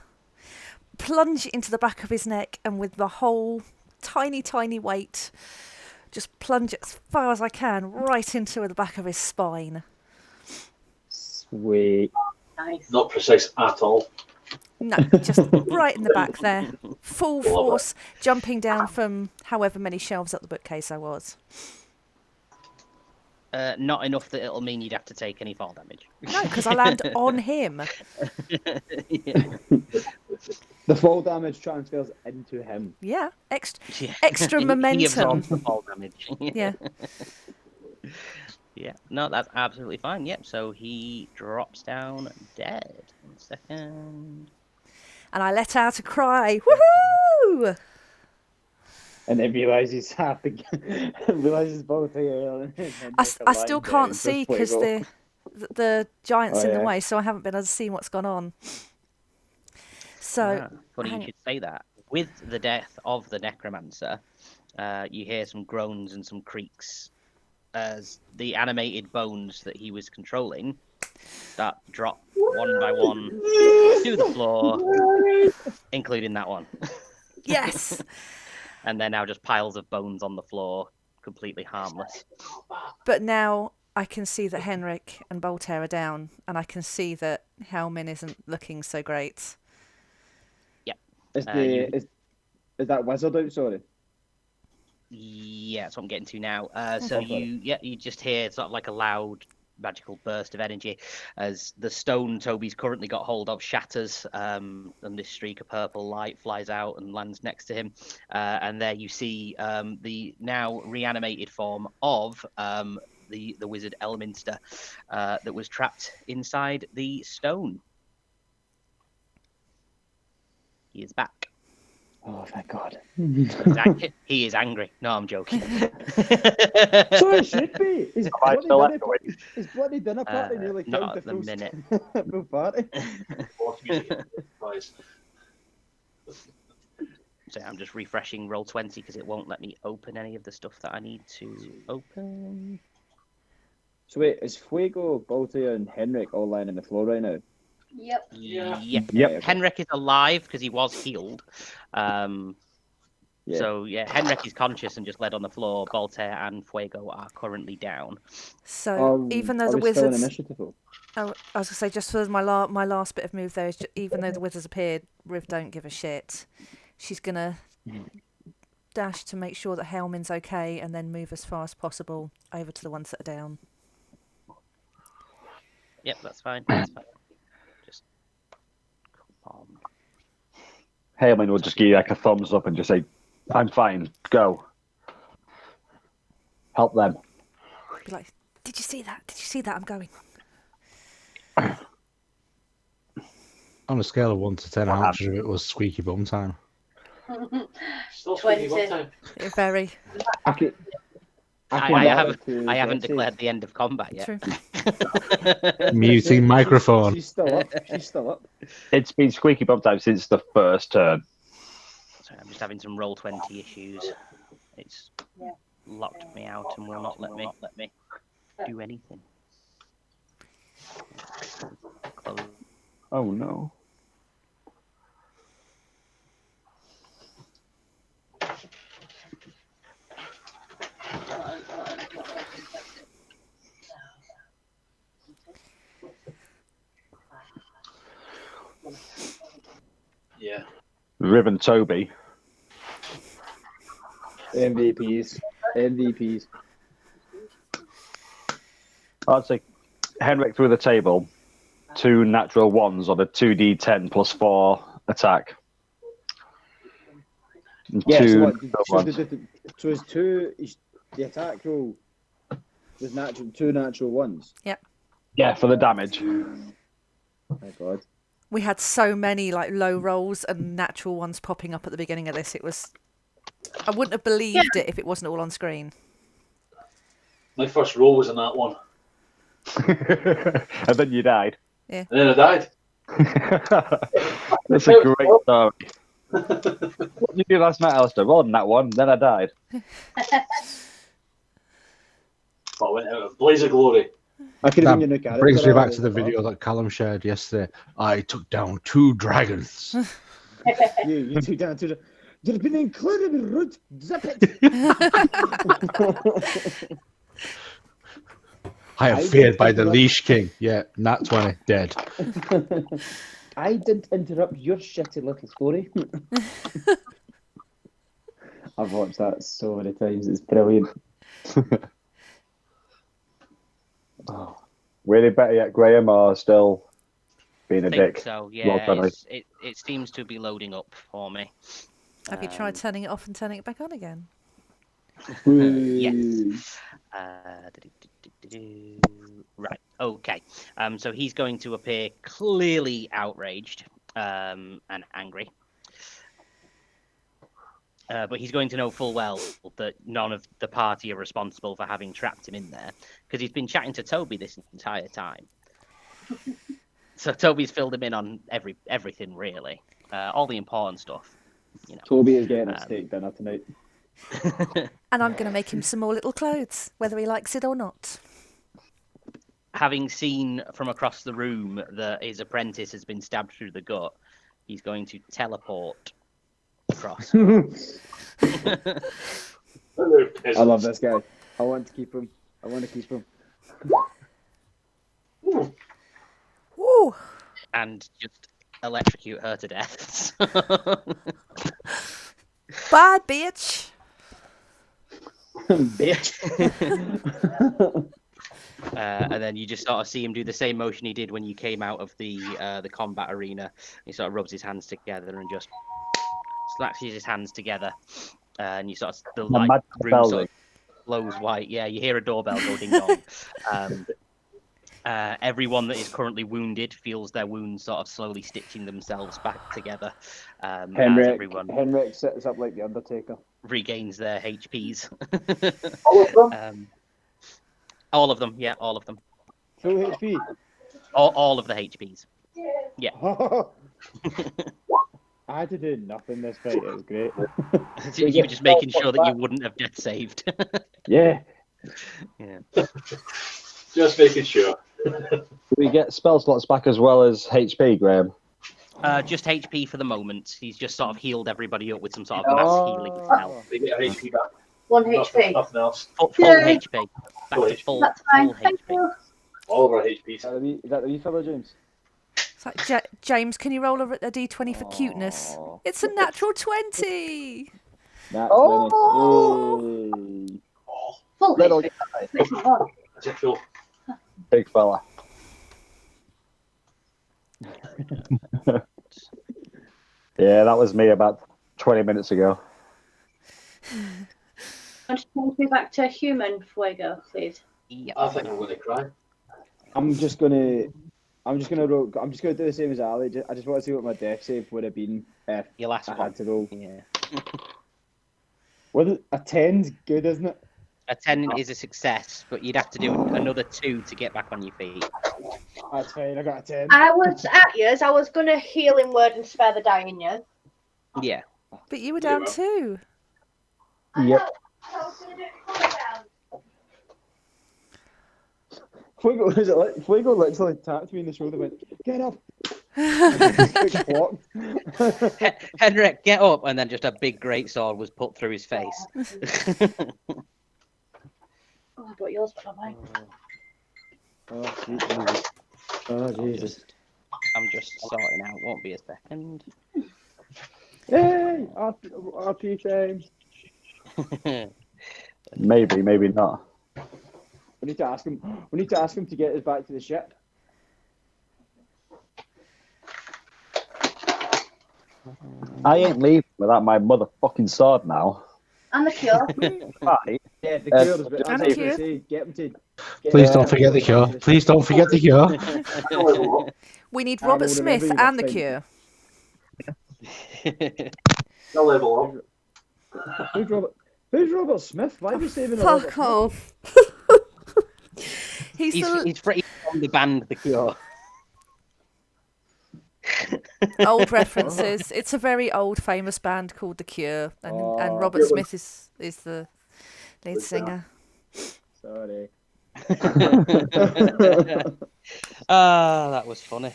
plunge into the back of his neck, and with the whole tiny weight, just plunge as far as I can right into the back of his spine. Sweet. Nice. Not precise at all. No, just right in the back there. Full force, jumping down from however many shelves at the bookcase I was. Not enough that it'll mean you'd have to take any fall damage. No, because I land on him. Yeah. The fall damage transfers into him. Yeah, extra momentum. He absorbs the fall damage. Yeah. Yeah, no, that's absolutely fine. Yep, so he drops down dead. 1 second. And I let out a cry. Woohoo! And then realizes both here. I still can't see because the giant's Oh, in the yeah. way, so I haven't been able to see what's gone on. So, Funny hang- you should say that. With the death of the necromancer, you hear some groans and some creaks as the animated bones that he was controlling start to drop one by one to the floor, including that one. yes. And they're now just piles of bones on the floor, completely harmless. But now I can see that Henrik and Voltaire are down, and I can see that Helmin isn't looking so great. Is you- is that wizard out? Sorry. Yeah, that's what I'm getting to now. So you just hear sort of like a loud magical burst of energy as the stone Toby's currently got hold of shatters, and this streak of purple light flies out and lands next to him. And there you see the now reanimated form of the wizard Elminster that was trapped inside the stone. He is back. Oh, thank God. He is angry. No, I'm joking. So it should be. His I bloody still dinner, echoing? his bloody dinner party nearly not killed at the the full, minute. full party. So I'm just refreshing Roll20 because it won't let me open any of the stuff that I need to open. So wait, is Fuego, Baltia, and Henrik all lying on the floor right now? Yep. Yep. Right, okay. Henrik is alive because he was healed. Yeah. So yeah, Henrik is conscious and just led on the floor. Voltaire and Fuego are currently down. So even though are the we still in wizards, initiative though? I was gonna say just for my last bit of move there is even though the wizards appeared, Riv don't give a shit. She's gonna dash to make sure that Helmin's okay, and then move as far as possible over to the ones that are down. Yep, that's fine. That's fine. Just calm. Heyman will just give you like a thumbs up and just say, "I'm fine. Go. Help them." Be like, did you see that? Did you see that? I'm going. On a scale of 1 to 10, how much of it was squeaky bum time? Still 20. speaking one time. Very I haven't declared the end of combat yet. true. Muting microphone. She's still up. She's still up. It's been squeaky bum time since the first turn. Sorry, I'm just having some Roll20 issues. It's locked me out and will not let me do anything. Close. Oh no. Yeah. Riv and Toby. MVPs. I'd say Henrik through the table. 2 natural ones on a 2d10 plus 4 attack. And Yeah, so two what? natural So, ones. so is the attack roll was two natural ones. Yeah, for the damage. Oh my God. We had so many like low rolls and natural ones popping up at the beginning of this. It was, I wouldn't have believed it if it wasn't all on screen. My first roll was in that one. And then you died. And then I died. That's a great story. What did you do last night, Alistair? Well, that one, then I died. But I went out a blaze of glory. I could have That been your new character. brings me back or to the video that Callum shared yesterday. I took down 2 dragons. You took down to the. You've been included in root. Zip it. I am feared by the Leash King. Yeah, Nat 20, dead. I didn't interrupt your shitty little story. I've watched that so many times. It's brilliant. Oh. Really better yet, Graham, or still being a I think dick? so, Well yeah. done, It seems to be loading up for me. Have you tried turning it off and turning it back on again? Yes. Right. Okay. So he's going to appear clearly outraged and angry. But he's going to know full well that none of the party are responsible for having trapped him in there, because he's been chatting to Toby this entire time. So Toby's filled him in on everything, really. All the important stuff. You know. Toby is getting a steak dinner tonight. And I'm going to make him some more little clothes, whether he likes it or not. Having seen from across the room that his apprentice has been stabbed through the gut, he's going to teleport across. I love this guy. I want to keep him. Woo! And just electrocute her to death. Bye, bitch. Bitch. And then you just sort of see him do the same motion he did when you came out of the combat arena. He sort of rubs his hands together and just slashes his hands together, and you sort of the light room sort of glows white. Yeah, you hear a doorbell go ding dong. Everyone that is currently wounded feels their wounds sort of slowly stitching themselves back together. As everyone Henrik sits up like the Undertaker. regains their HPs. All of them? All of them, yeah, all of them. Full HP. All of the HPs. Yeah. I had to do nothing this fight. It was great. You were just making sure that you wouldn't have death saved. Yeah. Yeah. Just making sure. Do we get spell slots back as well as HP, Graham? Just HP for the moment. He's just sort of healed everybody up with some sort of mass healing spell. We get our HP back. 1 HP. Nothing else. Full Yay. HP. Back to full That's fine. Thank HP. you. All of our HPs. Is that the wee fella, James? It's like, James, can you roll a d20 for cuteness? It's a natural 20! That's Oh! Yay. Full Little HP. guy. It's not on. That's it, Phil. Big fella. Yeah, that was me about 20 minutes ago. Want to change me back to human Fuego, please? Yeah. I think I'm going to cry. I'm just gonna do the same as Ali. I just want to see what my death save would have been if Your last I one. had to roll. Yeah. Well, a 10's good, isn't it? A 10 is a success, but you'd have to do another 2 to get back on your feet. That's fine. I got a 10. I was at yours. I was going to heal in word and spare the dying yours. Yeah. But you were down too. Yep. Fuego literally tapped me in the shoulder and went, "Get up!" Henrik, get up! And then just a big great sword was put through his face. Oh, I brought yours, but not mine. Oh, sweet Jesus. Oh, Jesus. I'm just sorting out. Won't be a second. Yay! RP time. Maybe, maybe not. We need to ask him. We need to ask him to get us back to the ship. I ain't leaving without my motherfucking sword now. And the cure. Right. Yeah, the cure was And a cure. Get him to. Please don't forget the cure. Please don't forget the cure. We need I Robert will remember Smith you and the next Cure. They'll level up. Who's Robert Smith? Why are you saving a Robert Fuck off. He's He's pretty from the band The Cure. old references. It's a very old, famous band called The Cure, and Oh. Robert Smith is the lead singer. Sorry. Ah, that was funny.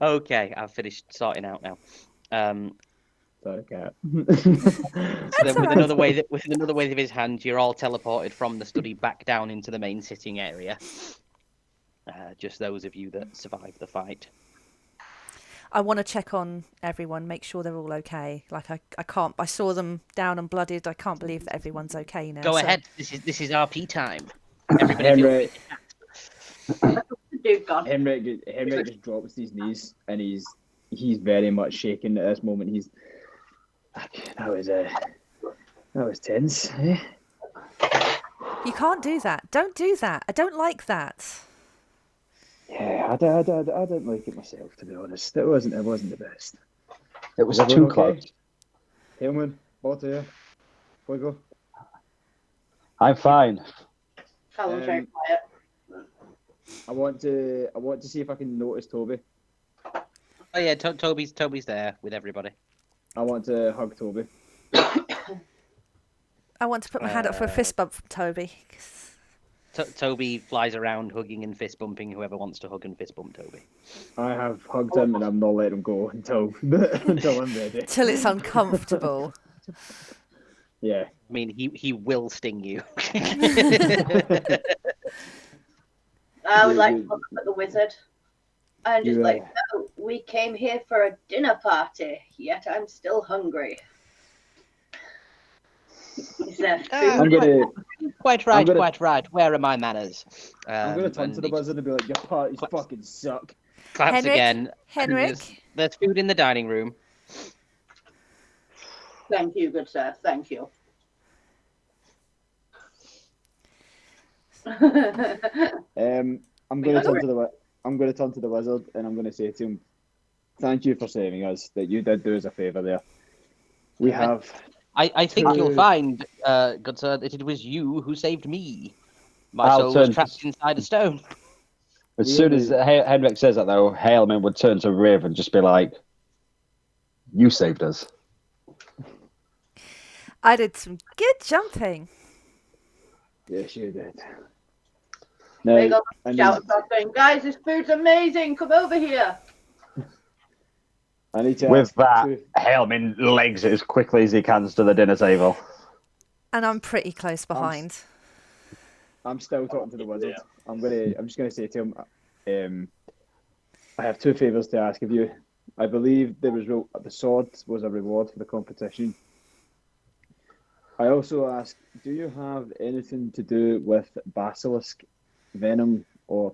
Okay, I've finished sorting out now. Sorry, cat. So then, with alright. another wave of his hand, you're all teleported from the study back down into the main sitting area. Just those of you that survived the fight. I want to check on everyone, make sure they're all okay. Like I can't. I saw them down and blooded. I can't believe that everyone's okay now. Go so- ahead. This is RP time. Everybody feel Henrik, Dude, gone. Henrik just drops his knees and he's very much shaken at this moment. That was tense. Eh? You can't do that. Don't do that. I don't like that. Yeah, I didn't like it myself, to be honest. It wasn't the best. It was Is too everyone okay? close. Hillman, both of you. Before we go. I'm fine. Callum's very quiet. I want to see if I can notice Toby. Oh yeah, Toby's there with everybody. I want to hug Toby. I want to put my hand up for a fist bump from Toby. Toby flies around hugging and fist bumping whoever wants to hug and fist bump Toby. I have hugged him and I'm not letting him go until I'm ready. Till it's uncomfortable. Yeah. I mean, he will sting you. I would like to look up at the wizard and just no, we came here for a dinner party, yet I'm still hungry. Is there food? Quite right. Where are my manners? I'm going to turn to the wizard and be like, your parties fucking suck. Claps again. Henrik? There's food in the dining room. Thank you, good sir. Thank you. I'm going to turn to the wizard and I'm going to say to him, "Thank you for saving us. That you did do us a favour there. We have." I think you'll find, good sir, that it was you who saved me. My soul was trapped inside a stone. As soon as Henrik says that, though, Haleman would turn to Riv and just be like, "You saved us." I did some good jumping. Yes, you did. They got shout across saying, "Guys, this food's amazing! Come over here!" With that, Haleman legs it as quickly as he can to the dinner table. And I'm pretty close behind. I'm still talking to the wizard. I'm just gonna say to him, I have two favours to ask of you. I believe the sword was a reward for the competition. I also ask, do you have anything to do with basilisk venom or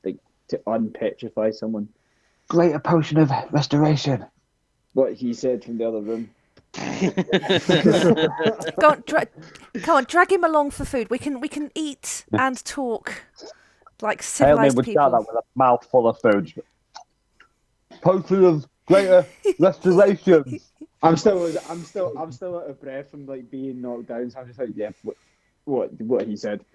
like to unpetrify someone? Greater potion of restoration. What he said from the other room. Come on, drag him along for food. We can eat and talk like civilized would people. Start that with a mouthful of food. Potion of greater restoration. I'm still out of breath from like being knocked down. So I'm just like, yeah, what he said.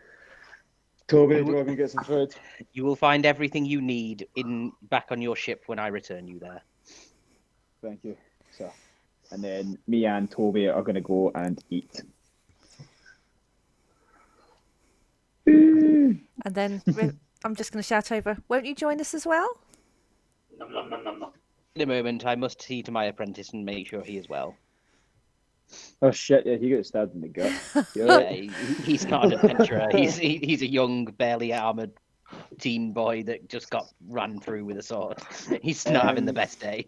Toby, do you want me to get some food? You will find everything you need back on your ship when I return you there. Thank you, sir. And then me and Toby are going to go and eat. And then I'm just going to shout over, "Won't you join us as well?" Nom, nom, nom, nom, nom. In a moment, I must see to my apprentice and make sure he is well. Oh shit! Yeah, he got stabbed in the gut. Yeah, he's not an adventurer. He's a young, barely armored teen boy that just got ran through with a sword. He's not having the best day.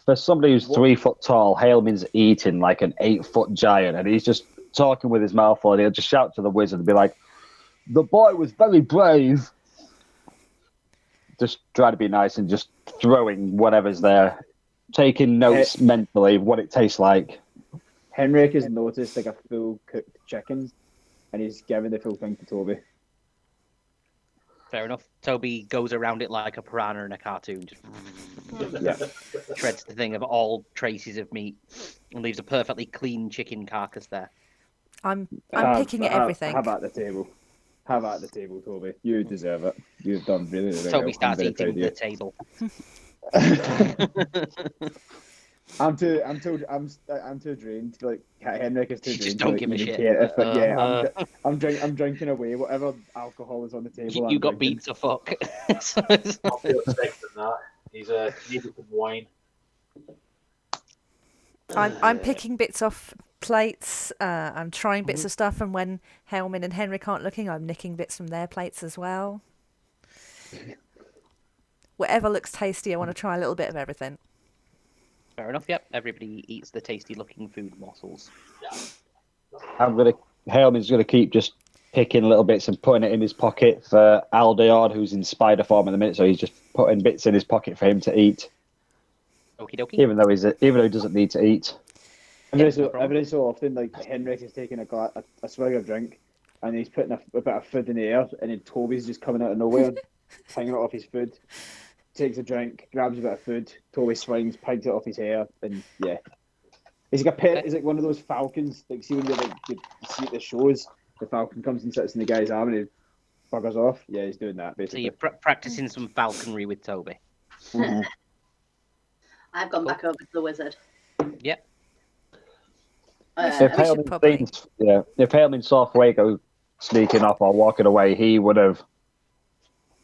For somebody who's 3 foot tall, Haleman's eating like an 8-foot giant, and he's just talking with his mouth full, and he'll just shout to the wizard and be like, "The boy was very brave." Just try to be nice and just throwing whatever's there, taking notes mentally of what it tastes like. Henrik has noticed like a full cooked chicken, and he's giving the full thing to Toby. Fair enough. Toby goes around it like a piranha in a cartoon, just shreds the thing of all traces of meat, and leaves a perfectly clean chicken carcass there. I'm picking at everything. Have at the table. Have at the table, Toby. You deserve it. You've done really, really Toby well. starts eating the table. I'm too drained. Like Henrik is too drained. Just don't give a shit. I'm drinking away whatever alcohol is on the table. You got beat to fuck. I'll feel expecting that. He's needed some wine. I'm picking bits off plates. I'm trying bits of stuff, and when Haleman and Henrik aren't looking, I'm nicking bits from their plates as well. Whatever looks tasty, I want to try a little bit of everything. Fair enough. Yep. Everybody eats the tasty-looking food morsels. Haleman's gonna keep just picking little bits and putting it in his pocket for Aldeard, who's in spider form at the minute. So he's just putting bits in his pocket for him to eat. Okie dokie. Even though he doesn't need to eat. Every so often, like Henrik is taking a swig of drink, and he's putting a bit of food in the air, and then Toby's just coming out of nowhere, hanging it off his food. takes a drink, grabs a bit of food. Toby swings, pegs it off his hair, and yeah. He's like a pet. He's like one of those falcons. Like, see when you see at the shows, the falcon comes and sits in the guy's arm and he buggers off. Yeah, he's doing that So basically. you're practicing some falconry with Toby. Mm-hmm. I've gone back over to the wizard. Yep. If Hailman saw Fuego sneaking off or walking away, he would have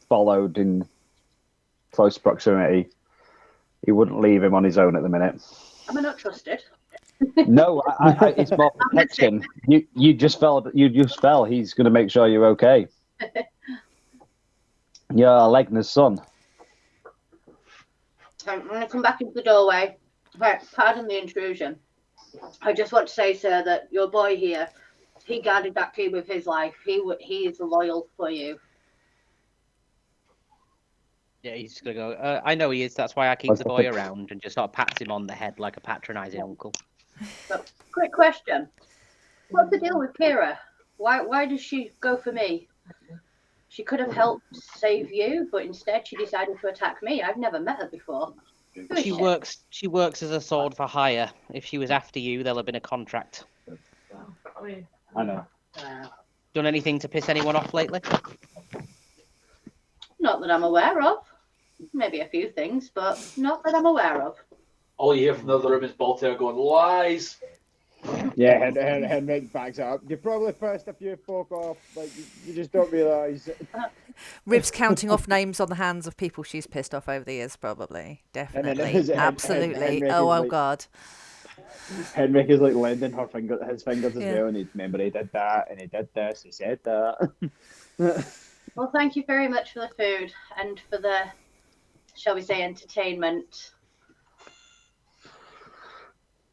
followed in close proximity. He wouldn't leave him on his own at the minute. Am I not trusted? No, it's more protection. You just fell. He's going to make sure you're okay. You're Legna's son. I'm going to come back into the doorway. Right, pardon the intrusion. I just want to say, sir, that your boy here, he guarded that key with his life. He is loyal for you. Yeah, he's just going to go, I know he is. That's why I keep the boy around, and just sort of pats him on the head like a patronising uncle. But, quick question. What's the deal with Kira? Why does she go for me? She could have helped save you, but instead she decided to attack me. I've never met her before. She works as a sword for hire. If she was after you, there'll have been a contract. I know. Done anything to piss anyone off lately? Not that I'm aware of. Maybe a few things, but not that I'm aware of. All you hear from the other room is Baltair going, lies. Yeah, Henrik backs it up. You probably pissed a few folk off, like you just don't realise. Rib's counting off names on the hands of people she's pissed off over the years, probably. Definitely. Absolutely. Oh, God. Henrik is like lending his fingers as well, and remember he did that, and he did this, he said that. Well, thank you very much for the food and for the, shall we say, entertainment.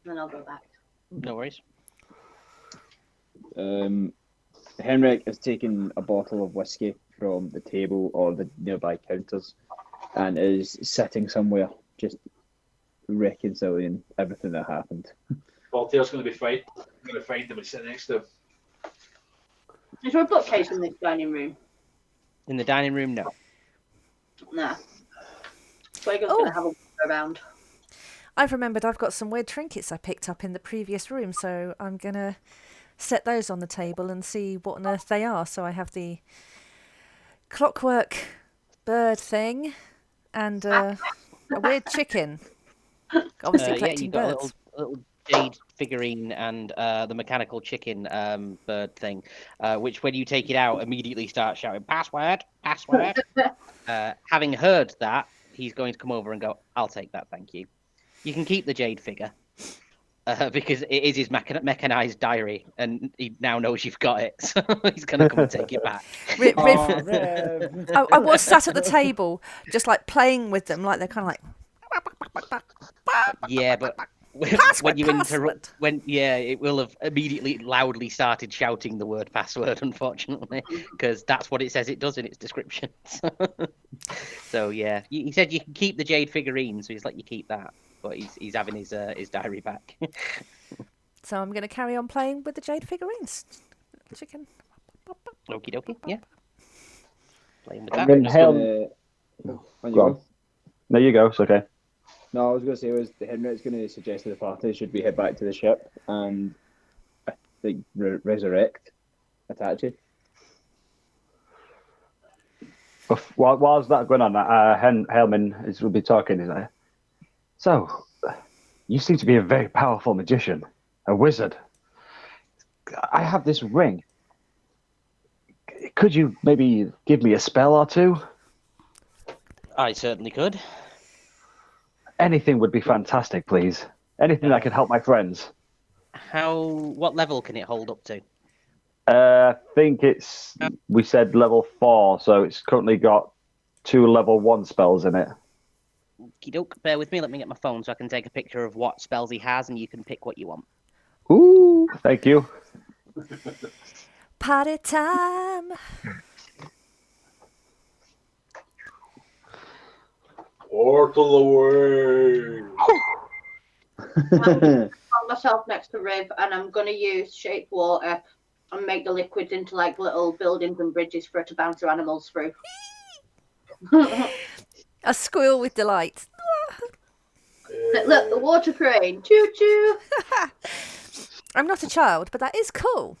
Then I'll go back. No worries. Henrik has taken a bottle of whiskey from the table or the nearby counters and is sitting somewhere just reconciling everything that happened. Baltair's going to find him and sit next to him. Is there a bookcase in this dining room? In the dining room, no. Nah. Fuego's going to have a look around. I've remembered I've got some weird trinkets I picked up in the previous room, so I'm going to set those on the table and see what on earth they are. So I have the clockwork bird thing and a weird chicken. Obviously collecting got birds. A little jade figurine and the mechanical chicken bird thing, which when you take it out, immediately starts shouting, password, password. Having heard that, he's going to come over and go, I'll take that, thank you. You can keep the jade figure because it is his mechanized diary, and he now knows you've got it, so he's going to come and take it back. Riv, I was sat at the table, just like playing with them, like they're kind of like. Yeah, but when you interrupt, it will have immediately loudly started shouting the word password, unfortunately, because that's what it says it does in its description. So yeah, he said you can keep the jade figurine, so he's like, you keep that. But he's having his diary back. So I'm going to carry on playing with the jade figurines. Chicken. Okie dokie, yeah. Playing with I that. mean, Go. No, you go. It's okay. No, I was going to say Henrik's going to suggest to the party should we head back to the ship and resurrect Itachi. Whilst that going on, Hailman will be talking, isn't it? So, you seem to be a very powerful magician, a wizard. I have this ring. Could you maybe give me a spell or two? I certainly could. Anything would be fantastic, please. Anything that could help my friends. What level can it hold up to? I think we said level 4, so it's currently got 2 level 1 spells in it. Okey-doke, bear with me, let me get my phone so I can take a picture of what spells he has and you can pick what you want. Ooh, thank you. Party time! Portal away! I'm going to put myself next to Riv and I'm going to use shape water and make the liquids into like little buildings and bridges for her to bounce her animals through. A squeal with delight. Look, the water crane. Choo choo. I'm not a child, but that is cool.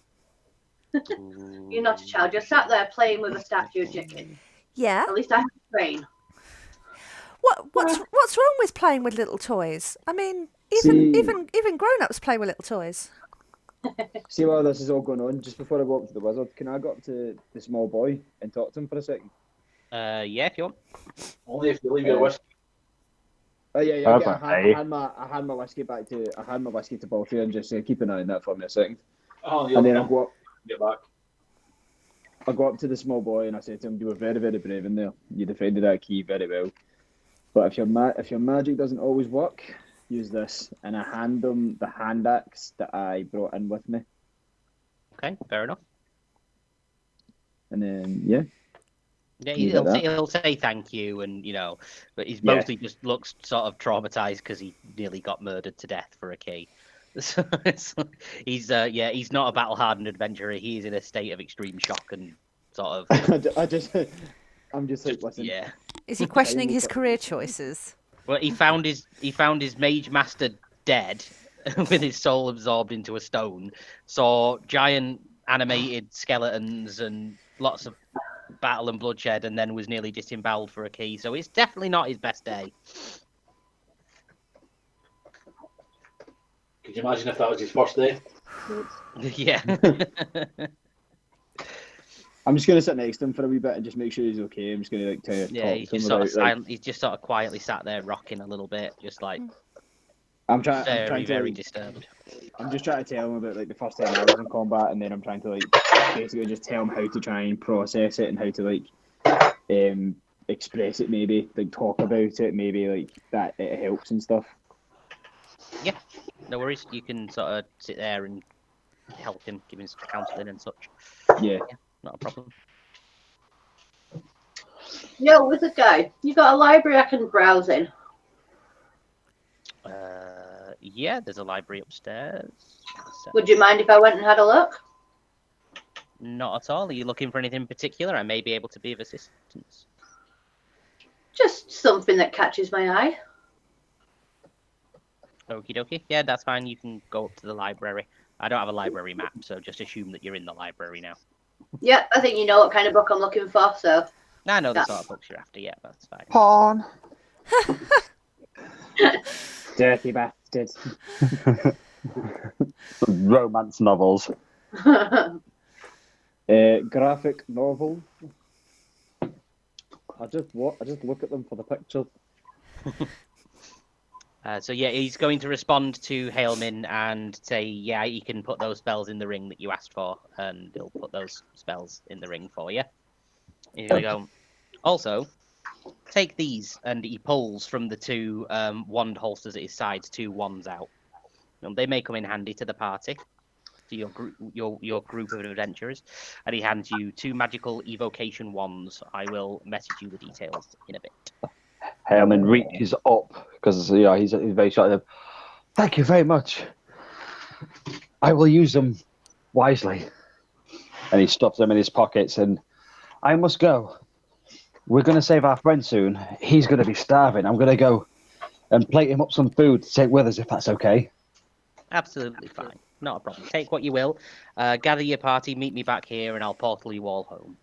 You're not a child. You're sat there playing with a statue of chicken. Yeah. At least I have a crane. What's wrong with playing with little toys? I mean, See- even grown-ups play with little toys. See while this is all going on, just before I go up to the wizard, can I go up to the small boy and talk to him for a second? Yeah, if you want. Only if you leave your whiskey. Oh yeah. Okay. I had my whiskey to Baltry and just keep an eye on that for me a second. Oh, And then I'll get back. I go up to the small boy and I say to him, "You were very, very brave in there. You defended that key very well. But if your magic doesn't always work, use this." And I hand him the hand axe that I brought in with me. Okay, fair enough. And then yeah. Yeah, You got that? he'll say thank you, and but he's Yeah. mostly just looks sort of traumatized because he nearly got murdered to death for a key. So he's not a battle-hardened adventurer. He is in a state of extreme shock and sort of I'm just like, listen. yeah. Is he questioning his career choices? Well, he found his mage master dead with his soul absorbed into a stone. Saw giant animated skeletons and lots of battle and bloodshed, and then was nearly disemboweled for a key. So it's definitely not his best day. Could you imagine if that was his first day? Yeah. I'm just gonna sit next to him for a wee bit and just make sure he's okay. I'm just gonna talk Yeah, he's to him just sort of about, silent. He's just sort of quietly sat there rocking a little bit, just like I'm trying very to disturbed. I'm just trying to tell him about the first 10 hours in combat, and then I'm trying to basically just tell him how to try and process it and how to express it, maybe talk about it, maybe that it helps and stuff. Yeah, no worries. You can sort of sit there and help him, give him some counselling and such. Yeah. Not a problem. Yo, wizard guy, you got a library I can browse in? Yeah, there's a library upstairs. Would you mind if I went and had a look? Not at all. Are you looking for anything in particular? I may be able to be of assistance. Just something that catches my eye. Okie dokie. Yeah, that's fine. You can go up to the library. I don't have a library map, so just assume that you're in the library now. Yeah, I think you know what kind of book I'm looking for, so. I know the sort of books you're after. Yeah, that's fine. Pawn. Dirty bastards. Romance novels. Graphic novel. I just look at them for the picture. So yeah, he's going to respond to Hailmin and say, yeah, he can put those spells in the ring that you asked for, and he'll put those spells in the ring for you. He's going to go, also, take these, and he pulls from the two wand holsters at his sides 2 wands out. And they may come in handy to the party, to your group of adventurers. And he hands you 2 magical evocation wands. I will message you the details in a bit. Hailman reaches up because he's very short. Thank you very much. I will use them wisely. And he stuffs them in his pockets. And I must go. We're going to save our friend soon. He's going to be starving. I'm going to go and plate him up some food to take with us, if that's okay. Absolutely fine. Not a problem. Take what you will. Gather your party. Meet me back here, and I'll portal you all home.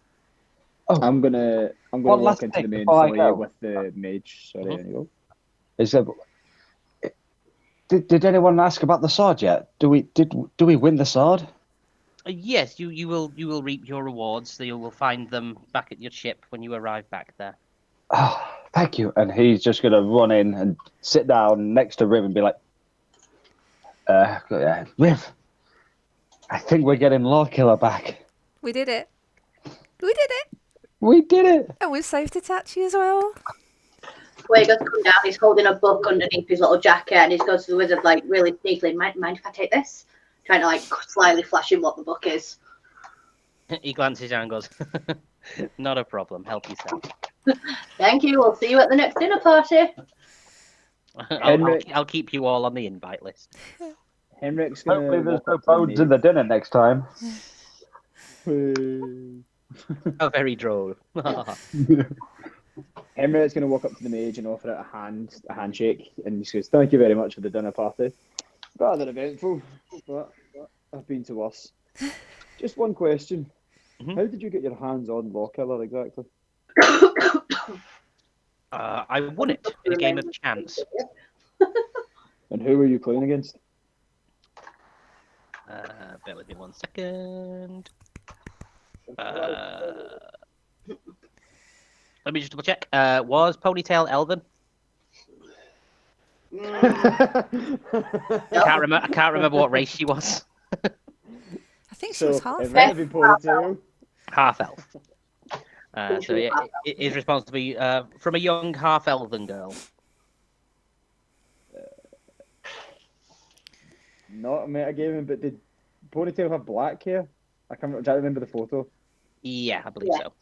Oh, I'm gonna One last walk into thing the main before I foyer go. with the mage. Sorry, anyway. Is there, did anyone ask about the sword yet? Do we win the sword? Yes, you will reap your rewards. So you will find them back at your ship when you arrive back there. Oh, thank you. And he's just going to run in and sit down next to Riv and be like, Riv, I think we're getting Lord Killer back. We did it. We did it. We did it. And we've saved Itachi as well. Where he goes to come down, he's holding a book underneath his little jacket, and he goes to the wizard really sneakily. Mind if I take this? Trying to slyly flash him what the book is. He glances down and goes, not a problem. Help yourself. Thank you. We'll see you at the next dinner party. I'll keep you all on the invite list. Henrik's gonna. Hopefully there's walk no up to the bones in the dinner next time. How very droll. Henriette's going to walk up to the mage and offer it a handshake, and he says, "Thank you very much for the dinner party. Rather eventful, but I've been to worse." Just one question: How did you get your hands on Lawkiller exactly? I won it in a game of chance. And who were you playing against? Bear with me 1 second. Let me just double check. Was Ponytail Elven? I can't remember what race she was. I think she was half. It might have been Ponytail. Half elf. So it is responsible to be from a young half elven girl. Not a metagaming, but did Ponytail have black hair? I can't remember the photo. Yeah, I believe so.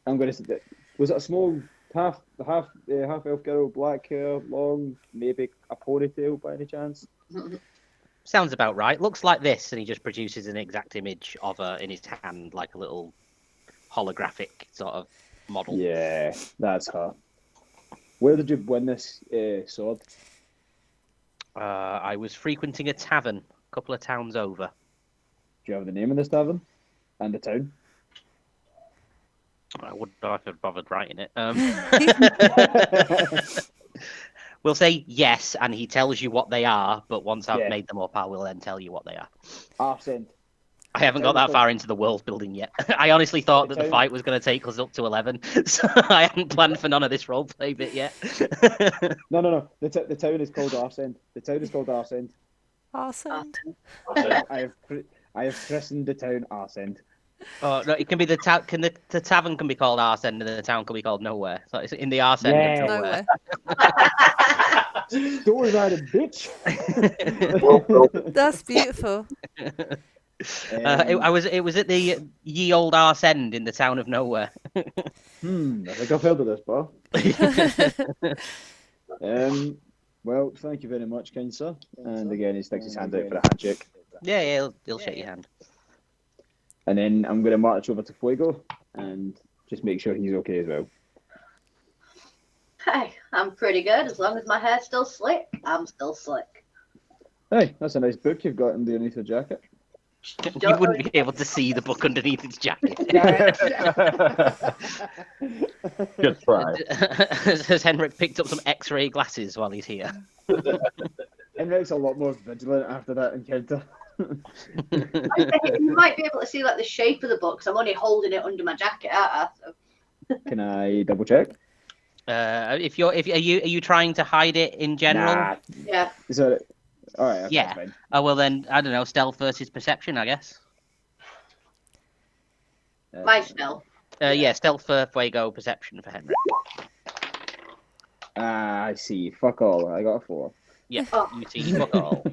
I'm going to say that. Was it a small half elf girl, black hair, long, maybe a ponytail by any chance? Sounds about right. Looks like this, and he just produces an exact image of her in his hand, like a little holographic sort of model. Yeah, that's her. Where did you win this sword? I was frequenting a tavern a couple of towns over. Do you have the name of this tavern and the town? I wouldn't know if I'd bothered writing it. We'll say yes, and he tells you what they are, but once I've made them up, I will then tell you what they are. Arsend. I haven't got that far into the world building yet. I honestly thought that the fight was going to take us up to 11, so I hadn't planned for none of this roleplay bit yet. No. The town is called Arsend. The town is called Arsend. Arsend. I have christened the town Arsend. Oh no! It can be the tavern can be called Arsend, and the town can be called Nowhere. So it's in the Arsend of Nowhere. Story writing, bitch. That's beautiful. It was at the ye old Arsend in the town of Nowhere. I think I've heard of this, pal. Well, thank you very much, kind sir. And again, he sticks his hand out for a handshake. Yeah, he'll shake your hand. And then I'm going to march over to Fuego and just make sure he's okay as well. Hey, I'm pretty good. As long as my hair's still slick, I'm still slick. Hey, that's a nice book you've got underneath your jacket. You wouldn't be able to see the book underneath its jacket. Good try. Has Henrik picked up some X-ray glasses while he's here? Henrik's a lot more vigilant after that encounter. You might be able to see like the shape of the book, 'cause I'm only holding it under my jacket, aren't I? So. Can I double check? Are you trying to hide it in general? Nah. Yeah. So, all right. Okay, yeah. fine. Well then, I don't know. Stealth versus perception, I guess. My stealth. Yeah, stealth for Fuego, perception for Henrik. I see. Fuck all. I got a 4. Yeah, you see, fuck all.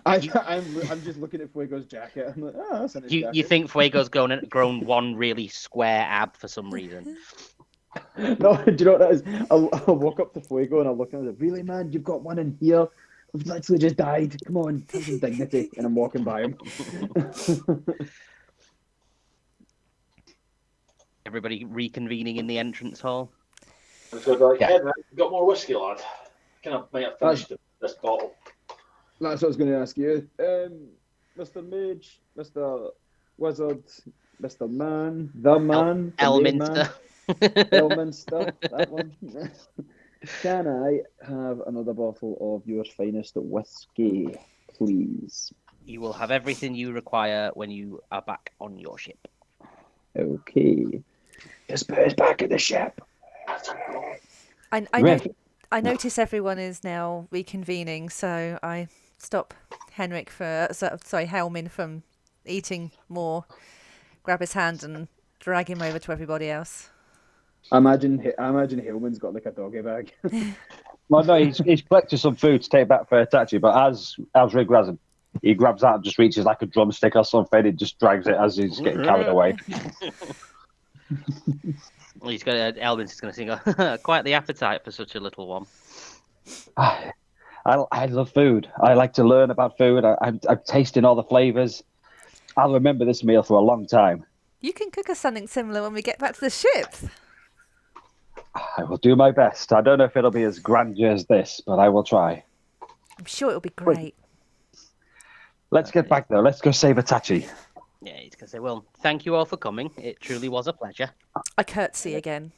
I'm just looking at Fuego's jacket. I'm like, that's a nice jacket. You think Fuego's grown one really square ab for some reason? No, do you know what that is? I'll walk up to Fuego and I'll look at him and say, really, man, you've got one in here. I've literally just died. Come on, have some dignity. And I'm walking by him. Everybody reconvening in the entrance hall. So like, Henrik, you got more whiskey, lad? Kind of might have finished this bottle. That's what I was going to ask you. Mr. Mage, Mr. Wizard, Mr. Man, the Man, Elminster. Elminster, that one. Can I have another bottle of your finest whiskey, please? You will have everything you require when you are back on your ship. Okay. Just put us back at the ship. I notice everyone is now reconvening, so I stop Henrik Helmin from eating more, grab his hand and drag him over to everybody else. I imagine Hillman's got like a doggy bag. Well, no, he's collected some food to take back for Itachi, but as Rig grabs him, he grabs that and just reaches like a drumstick or something. He just drags it as he's getting carried away. Well, he's got Elvin's going to sing. Quite the appetite for such a little one. I love food. I like to learn about food. I'm tasting all the flavors. I'll remember this meal for a long time. You can cook us something similar when we get back to the ship. I will do my best. I don't know if it'll be as grandeur as this, but I will try. I'm sure it'll be great. Let's get back though. Let's go save Itachi. Yeah, he's going to say, well, thank you all for coming. It truly was a pleasure. I curtsy again.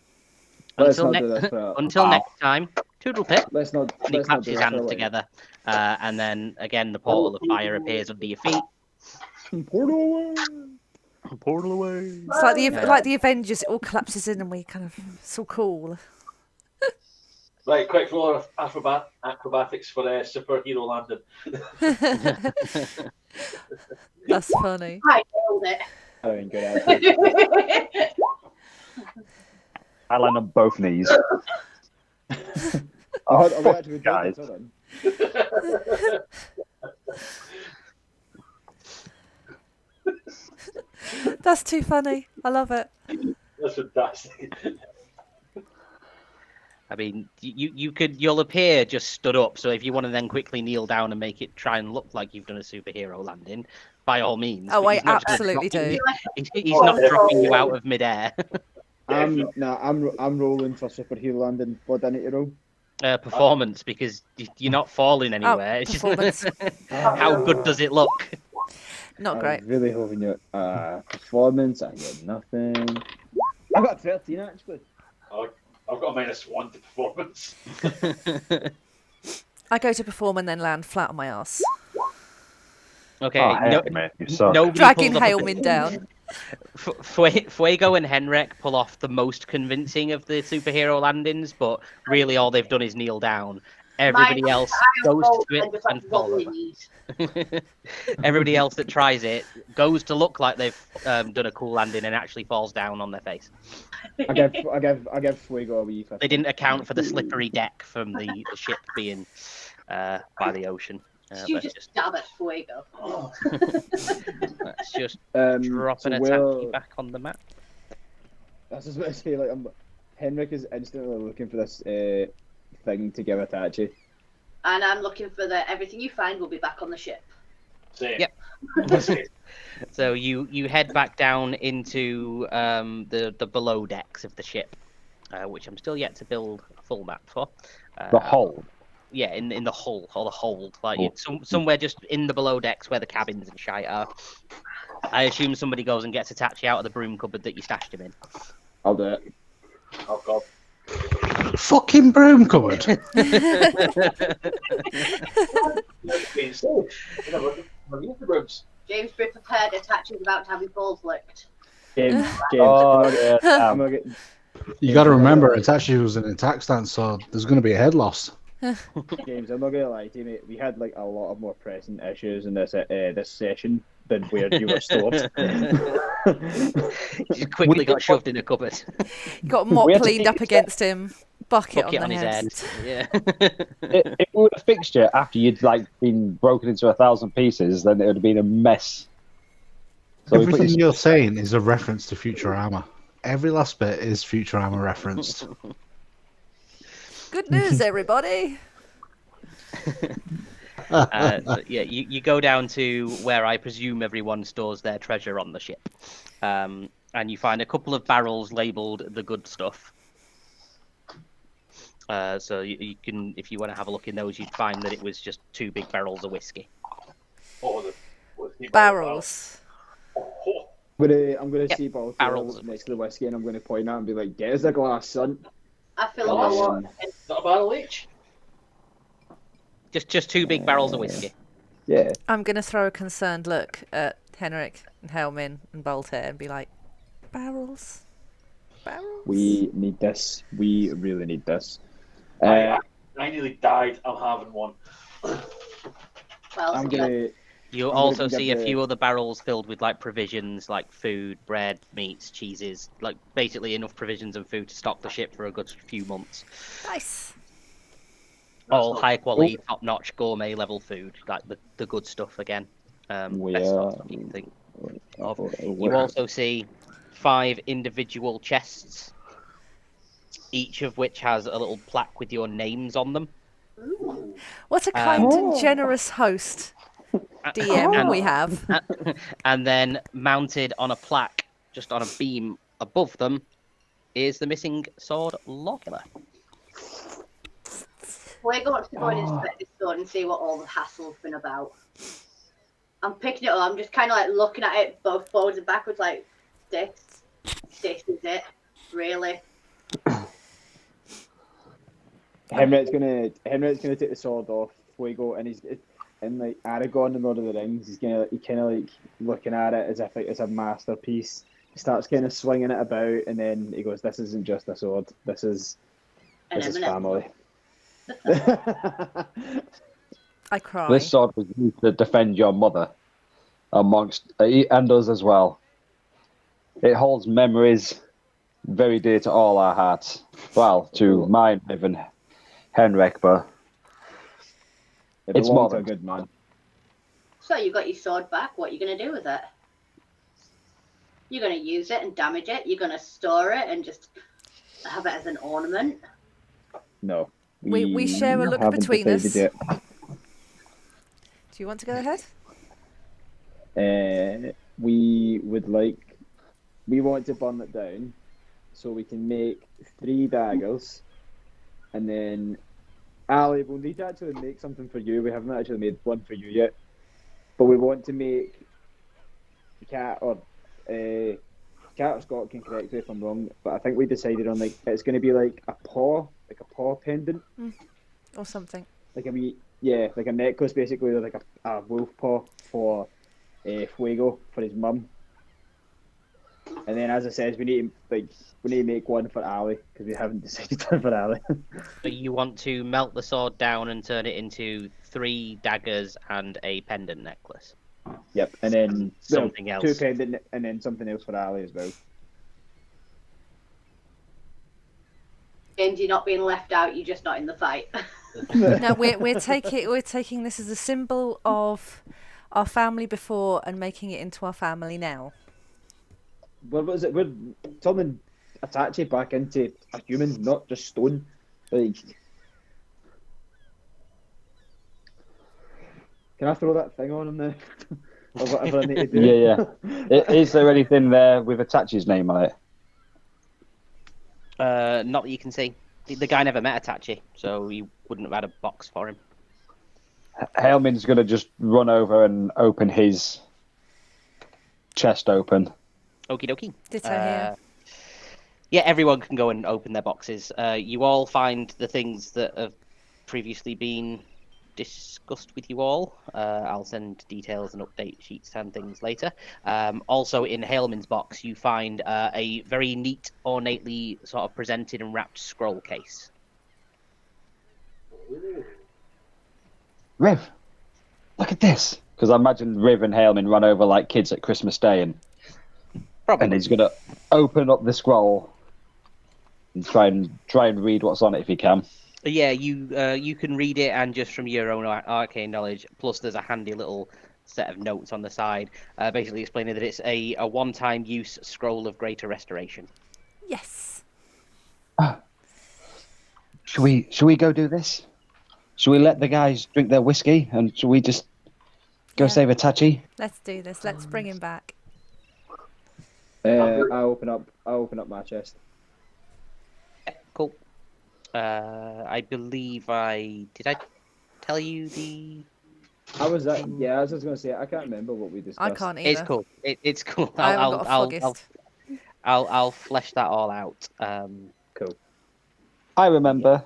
Let's Until, not do this for... until next time, toodle pip. Let's not. And he Let's not claps do his this for hands a together. And then, again, the portal of fire appears under your feet. Portal away. Portal away. It's like the Avengers. It all collapses in, and we kind of so cool. Right, quick roll of acrobatics for superhero landing. That's funny. I nailed it. I ain't good at it. I land on both knees. Guys. That's too funny. I love it. That's fantastic. I mean, you'll appear just stood up. So if you want to then quickly kneel down and make it try and look like you've done a superhero landing, by all means. Oh, But I he's not gonna absolutely drop you- do. He's not dropping you out of midair. I'm rolling for superhero landing. What do I need to roll? Performance, because you're not falling anywhere. It's just performance. how good does it look? Not I great. was really hoping you. Performance. I got nothing. I got 13 actually. I've got a -1 to performance. I go to perform and then land flat on my ass, Okay, Oh, heck, mate, you suck. nobody dragging pulls up a- Hailmin down. Fuego and Henrik pull off the most convincing of the superhero landings, but really all they've done is kneel down. Everybody Mine, else I have goes rolled to it and just and falls wobbly over. knees. Everybody else that tries it goes to look like they've done a cool landing and actually falls down on their face. I give Fuego a wee. They didn't account for the slippery deck from the ship being by the ocean. You Let's just just, stab at Fuego. let's just drop so an we'll- attack back on the map. I was just about to say, like, Henrik is instantly looking for this thing to give Itachi. And I'm looking for everything you find will be back on the ship. Same. Yep. Same. So you head back down into the below decks of the ship, which I'm still yet to build a full map for. The hull. Yeah, in the hull or the hold, like it's somewhere just in the below decks where the cabins and shite are. I assume somebody goes and gets Itachi out of the broom cupboard that you stashed him in. I'll do it. Oh god. Fucking broom cupboard. Being safe. The rooms. James, be prepared. Itachi's about to have his balls licked. James, Oh, yeah. I'm gonna get. You got to remember, it's actually was an attack stance, so there's going to be a head loss. James, I'm not gonna lie to you, mate. We had like a lot of more pressing issues in this session than where you were stored. Just quickly got shoved in a cupboard. Got mop We had to leaned up fix against him, bucket Bucket on the his head. head. Yeah. If we would have fixed it after you'd like been broken into 1,000 pieces, then it would have been a mess. So we put Everything you- you're saying is a reference to Futurama. Every last bit is Futurama referenced. Good news, everybody. So, yeah, you go down to where I presume everyone stores their treasure on the ship, and you find a couple of barrels labelled the good stuff. So you can, if you want to have a look in those, you'd find that it was just 2 big barrels of whiskey. What was the Barrels. Oh, I'm gonna see both barrels of next to the whiskey, and I'm gonna point out and be like, "Get us a glass, son." I fill up my water. is that a barrel each? Just 2 big barrels of whiskey. Yeah. I'm going to throw a concerned look at Henrik and Helmin and Bolter and be like, barrels? Barrels? We need this. We really need this. I nearly died. I'm having one. Well, I'm still, gonna. You I'm also gonna see get a the- few other barrels filled with like provisions, like food, bread, meats, cheeses, like basically enough provisions and food to stock the ship for a good few months. Nice. All not- high quality, top notch gourmet level food, like the good stuff again. Best stuff you can think of. You also see 5 individual chests, each of which has a little plaque with your names on them. What a kind and generous host DM we have. And then mounted on a plaque, just on a beam above them, is the missing sword Lawkiller. Fuego wants to go and inspect this sword and see what all the hassle's been about. I'm picking it up. I'm just kind of like looking at it both forwards and backwards, like this is it, really. Henry's gonna take the sword off Fuego, and and like Aragorn in Lord of the Rings, he kind of like looking at it as if it's a masterpiece. He starts kind of swinging it about, and then he goes, "This isn't just a sword. This is family." I cry. This sword was used to defend your mother, and us as well. It holds memories very dear to all our hearts. Well, to mine, even Henrik, but it's more than a good man. So you got your sword back. What are you going to do with it? You're going to use it and damage it? You're going to store it and just have it as an ornament? No. We share a look between us. Yet. Do you want to go ahead? We want to burn it down so we can make 3 daggers, and then Ali, we'll need to actually make something for you. We haven't actually made one for you yet, but we want to make Cat or Scott can correct me if I'm wrong, but I think we decided on it's going to be like a paw pendant or something. Like a necklace basically, like a wolf paw for Fuego for his mum. And then, as I said, we need to make one for Ali because we haven't decided for Ali. So you want to melt the sword down and turn it into 3 daggers and a pendant necklace. Yep, and then something else. 2 pendant, and then something else for Ali as well. James, you're not being left out. You're just not in the fight. No, we're taking this as a symbol of our family before and making it into our family now. What was it? We're turning Itachi back into a human, not just stone. Like, can I throw that thing on him there? Or whatever I need to do? Yeah. Is there anything there with Itachi's name on it? Not that you can see. The guy never met Itachi, so you wouldn't have had a box for him. Helmin's going to just run over and open his chest open. Okie dokie. Ditto here. Yeah, everyone can go and open their boxes. You all find the things that have previously been discussed with you all. I'll send details and update sheets and things later. Also, in Hailman's box, you find a very neat, ornately sort of presented and wrapped scroll case. Riv, look at this. Because I imagine Riv and Hailman run over like kids at Christmas Day, and he's going to open up the scroll and try and read what's on it if he can. Yeah, you can read it, and just from your own arcane knowledge, plus there's a handy little set of notes on the side, basically explaining that it's a one-time use scroll of greater restoration. Yes. Should we go do this? Should we let the guys drink their whiskey, and should we just go save Itachi? Let's do this. Let's bring him back. I'll open up my chest. Cool. I believe did I tell you the... How was that? Yeah, I was just going to say, I can't remember what we discussed. I can't either. It's cool. It's cool. I haven't got a floggist. I'll flesh that all out. Cool. I remember.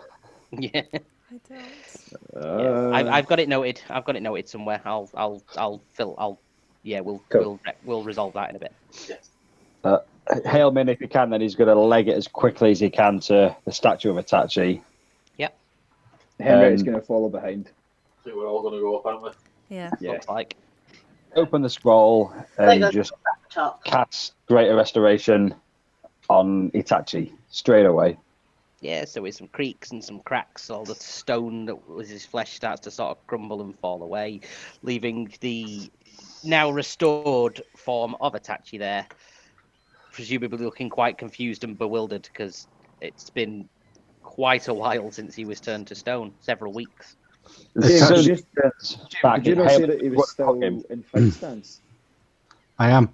Yeah. I don't. Yeah. I've got it noted. I've got it noted somewhere. We'll resolve that in a bit. Hailman, if he can, then he's going to leg it as quickly as he can to the statue of Itachi. Yep. Henry's going to follow behind. So we're all going to go up, aren't we? Yeah. Looks like. Open the scroll and just cast Greater Restoration on Itachi straight away. Yeah, so with some creaks and some cracks, all the stone that was his flesh starts to sort of crumble and fall away, leaving the now restored form of Itachi there, presumably looking quite confused and bewildered because it's been quite a while since he was turned to stone, several weeks. Did you not say that he was still in fight stance? I am.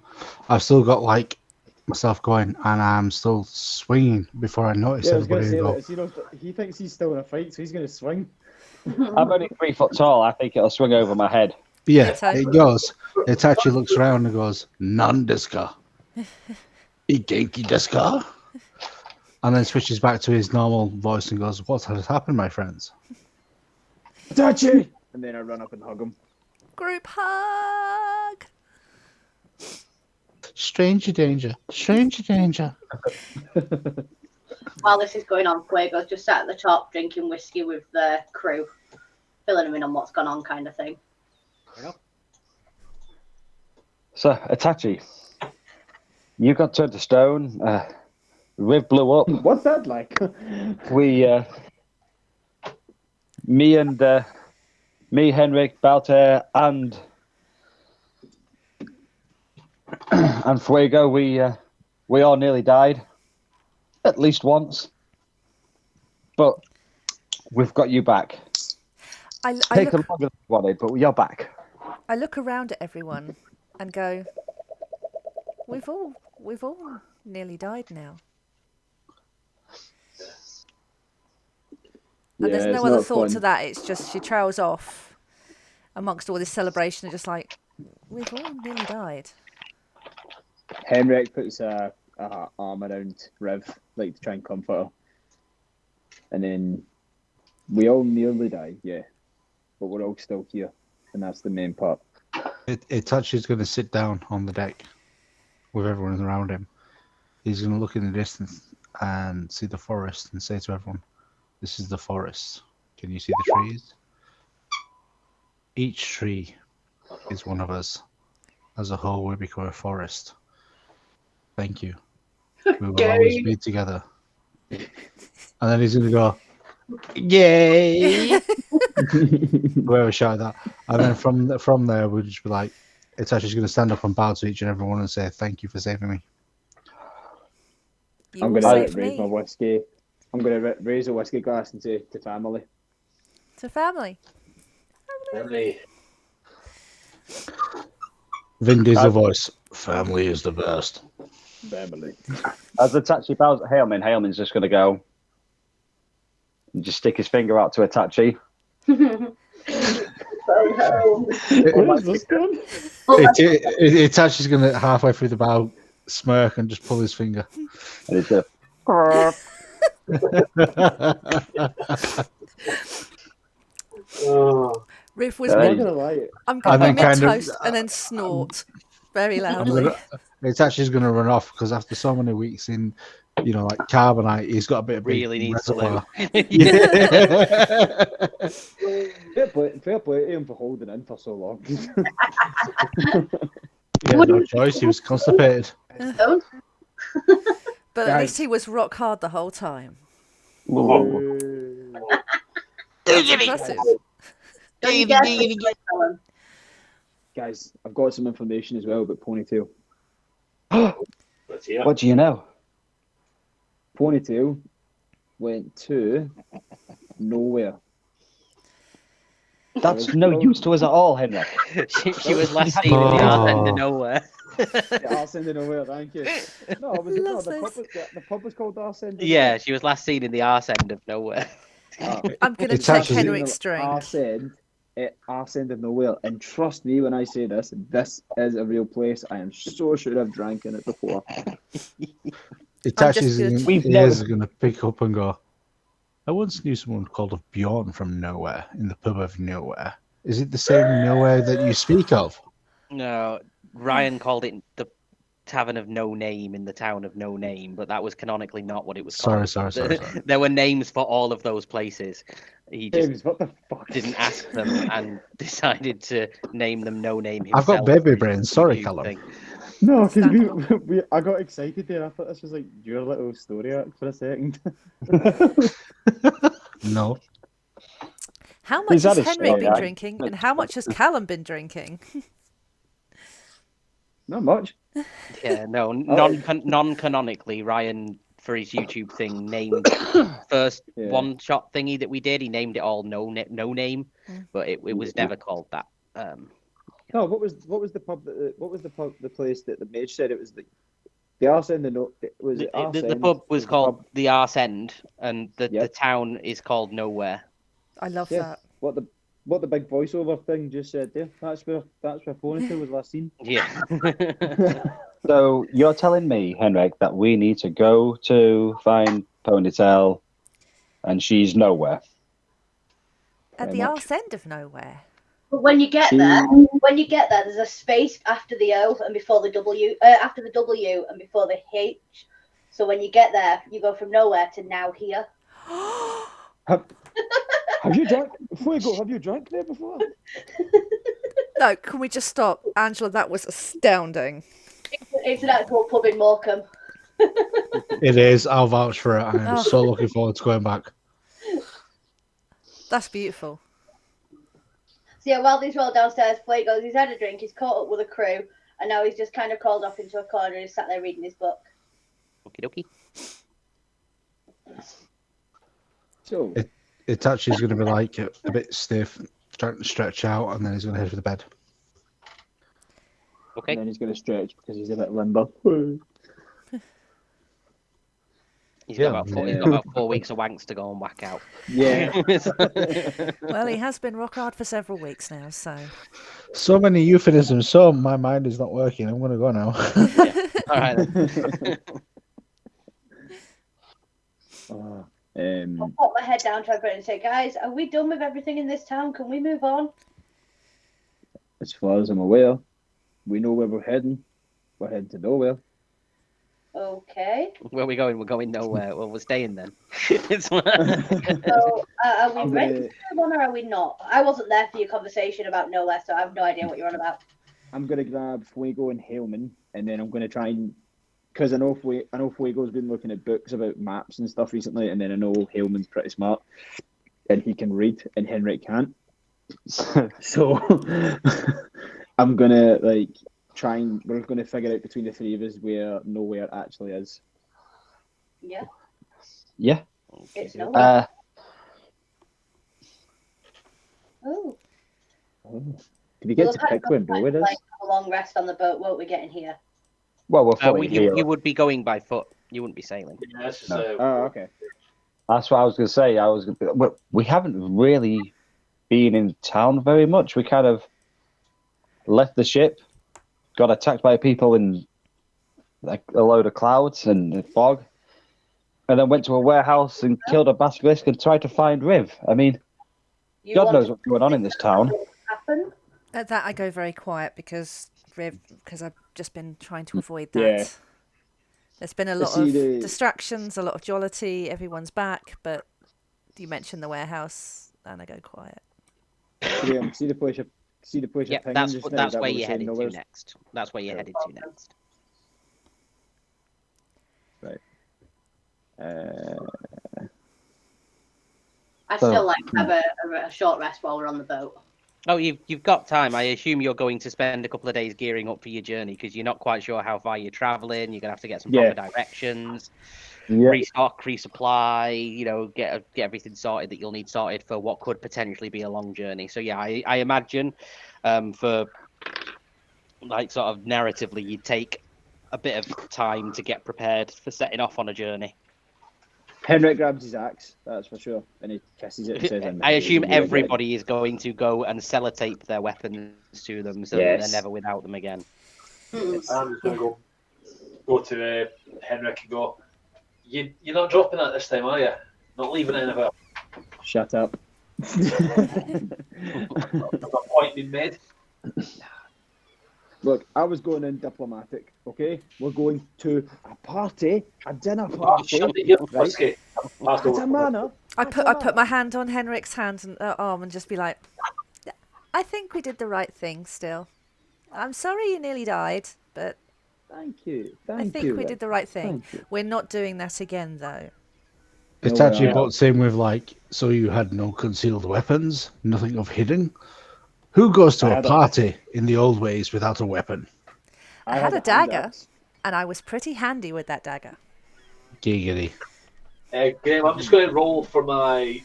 I've still got like myself going, and I'm still swinging before I notice Yeah, I was going everybody. to say that. He thinks he's still in a fight, so he's going to swing. I'm only 3 foot tall. I think it'll swing over my head. Yeah, Ditto. it goes. Itachi looks around and goes, "Nan desu ka? Igenki desu ka?" And then switches back to his normal voice and goes, "What has happened, my friends?" Itachi! And then I run up and hug him. Group hug. Stranger danger, stranger danger. While this is going on, Fuego's just sat at the top drinking whiskey with the crew, filling them in on what's gone on, kind of thing. So, Itachi, you got turned to stone. Riv blew up. What's that like? Me, Henrik, Balter, and Fuego, we all nearly died, at least once. But we've got you back. It's taken longer than we wanted, but you're back. I look around at everyone and go, we've all nearly died now. And there's no other thought to that. It's just she trails off amongst all this celebration and just like, we've all nearly died. Henrik puts a arm around Riv, like to try and comfort her. And then we all nearly died, yeah. But we're all still here. And that's the main part. Itachi's going to sit down on the deck with everyone around him. He's going to look in the distance and see the forest and say to everyone, "This is the forest. Can you see the trees? Each tree is one of us. As a whole, we become a forest. Thank you. We will always be together." And then he's going to go, "Yay!" Whoever shouted that. And then from there, we'll just be like, Itachi's going to stand up and bow to each and everyone and say, "Thank you for saving me." I'm going to raise my whiskey. I'm going to raise a whiskey glass and say, "To family." To family. Family. Vin Diesel voice. Family is the best. Family. As Itachi bows at Hailman, Hailman's just going to go and just stick his finger out to Itachi. Where is this going? Itachi's going to, halfway through the bow, smirk and just pull his finger. And he's going Riff was I'm I'm going to mid-toast and then snort very loudly. Itachi's going to run off because after so many weeks in, like carbonite, he's got a bit of Really needs to lose. Fair play to him for holding in for so long. He had no choice. He was constipated. But at least he was rock hard the whole time. That's impressive. Guys, I've got some information as well about Ponytail. What do you know? Ponytail went to nowhere. That's no use to us at all, Henrik. she was last seen in the arse end of nowhere. The arse end of nowhere, thank you. No, was it not? The pub was called Arse End of Nowhere. Yeah, she was last seen in the arse end of nowhere. I'm going to check Henrik's drink. Arse End of Nowhere. And trust me when I say this is a real place. I am so sure I've drank in it before. Itachi's ears are going to pick up and go, "I once knew someone called Bjorn from nowhere in the pub of nowhere. Is it the same nowhere that you speak of?" No, Ryan called it the Tavern of No Name in the town of No Name, but that was canonically not what it was called. Sorry. There were names for all of those places. He just James, what the fuck? didn't ask them and decided to name them No Name I've himself. got baby brain. Sorry, Callum. No, because I got excited there. I thought this was like your little story arc for a second. No. How much has Henrik been drinking and how much has Callum been drinking? Not much. Yeah, no, non-canonically, Ryan, for his YouTube thing, named first one-shot thingy that we did. He named it all No Name, but it was never called that. No, what was the pub? What was the place that the mage said it was The arse end, was it arse The end? pub was the called pub? the Arse End, and the Yep. town is called Nowhere. I love Yeah. that. What the big voiceover thing just said there. That's where Ponytail was last seen. Yeah. So you're telling me, Henrik, that we need to go to find Ponytail, and she's nowhere. At Very the much. arse end of nowhere. But when you get there, there's a space after the O and before the W, after the W and before the H. So when you get there, you go from nowhere to now here. Have you drank? Fuego, have you drank there before? No, can we just stop? Angela, that was astounding. It's an actual pub in Morecambe. It is. I'll vouch for it. I am Oh. so looking forward to going back. That's beautiful. So yeah, while these roll downstairs, Fuego's he's had a drink, he's caught up with a crew, and now he's just kind of crawled off into a corner and he's sat there reading his book. Okie dokie. So Itachi's going to be like a bit stiff, trying to stretch out, and then he's going to head for the bed. Okay. and then he's going to stretch because he's a bit limber. He's Yeah. got about 4 weeks of wanks to go and whack out. Yeah. Well, he has been rock hard for several weeks now, so. So many euphemisms, so my mind is not working. I'm going to go now. All right. Then. I'll put my head down to everybody and say, guys, are we done with everything in this town? Can we move on? As far as I'm aware, we know where we're heading. We're heading to nowhere. Okay. Where are we going? We're going nowhere. Well, we're staying then. So, are we ready to move on or are we not? I wasn't there for your conversation about nowhere, so I have no idea what you're on about. I'm going to grab Fuego and Haleman, and then I'm going to try and... Because I know Fuego's been looking at books about maps and stuff recently, and then I know Haleman's pretty smart, and he can read, and Henrik can't. So I'm going to, try and... We're going to figure out between the three of us where nowhere actually is. Yeah, Yeah. it's nowhere. Oh. Did we get to pick where nowhere is? A long rest on the boat, won't we, getting here? Well, we're fully here. You would be going by foot. You wouldn't be sailing. Yeah, this is, Oh, okay. That's what I was going to say. We haven't really been in town very much. We kind of left the ship, got attacked by people in a load of clouds and fog, and then went to a warehouse and killed a basilisk and tried to find Riv. I mean, God knows what's going on in this town. Happen? At that, I go very quiet because I've just been trying to avoid that. Yeah. There's been a lot of distractions, a lot of jollity. Everyone's back, but you mentioned the warehouse, and I go quiet. See the place. Yeah, that's where you're headed to next. That's where you're headed to next. Right. I'd still like to have a short rest while we're on the boat. Oh, you've got time. I assume you're going to spend a couple of days gearing up for your journey because you're not quite sure how far you're traveling. You're gonna have to get some proper directions, restock, resupply. Get everything sorted that you'll need sorted for what could potentially be a long journey. So yeah, I imagine for sort of narratively, you'd take a bit of time to get prepared for setting off on a journey. Henrik grabs his axe, that's for sure, and he kisses it and says, I assume everybody is going to go and sellotape their weapons to them so that they're never without them again. I'm just going to go to Henrik and go, you're not dropping that this time, are you? Not leaving it in a bit. Shut up. There's a point being made. Look, I was going in diplomatic, okay? We're going to a party, a dinner party. Right? At a manor. I put my hand on Henrik's hand and arm and just be like, I think we did the right thing still. I'm sorry you nearly died, but Thank you. I think we did the right thing. We're not doing that again, though. Itachi butts in with so you had no concealed weapons, nothing of hidden. Who goes to a party in the old ways without a weapon? I had a dagger, and I was pretty handy with that dagger. Giggity. Graham, I'm just going to roll for my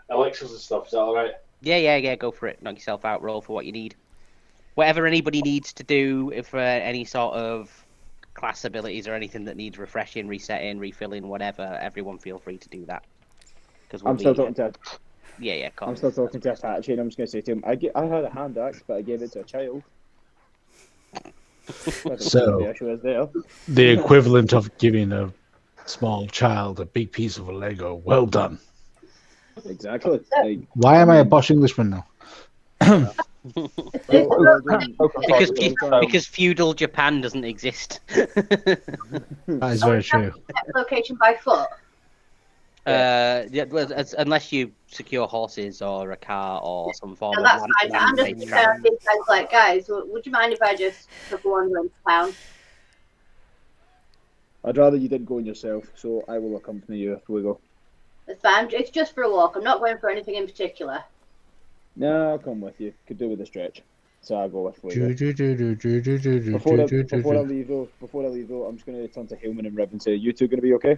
elixirs and stuff. Is that all right? Yeah, go for it. Knock yourself out. Roll for what you need. Whatever anybody needs to do for any sort of class abilities or anything that needs refreshing, resetting, refilling, whatever, everyone feel free to do that. Because I'm still talking to. Yeah, I'm still talking to Apache, and I'm just going to say to him, I had a hand axe, but I gave it to a child. So, the issue is there. the equivalent of giving a small child a big piece of a Lego. Well done. Exactly. Why am I a posh Englishman now? Because feudal Japan doesn't exist. That is very true. Location by foot. Yeah, well, unless you secure horses or a car or some form No, of that's fine. I'm land-based just travel. like, guys, would you mind if I just took a wander into town? I'd rather you didn't go in yourself, so I will accompany you if we go. It's fine. It's just for a walk. I'm not going for anything in particular. No, I'll come with you. Could do with a stretch. So I'll go with Fuego. Before I leave though, I'm just going to turn to Hillman and Rib and say, you two going to be okay?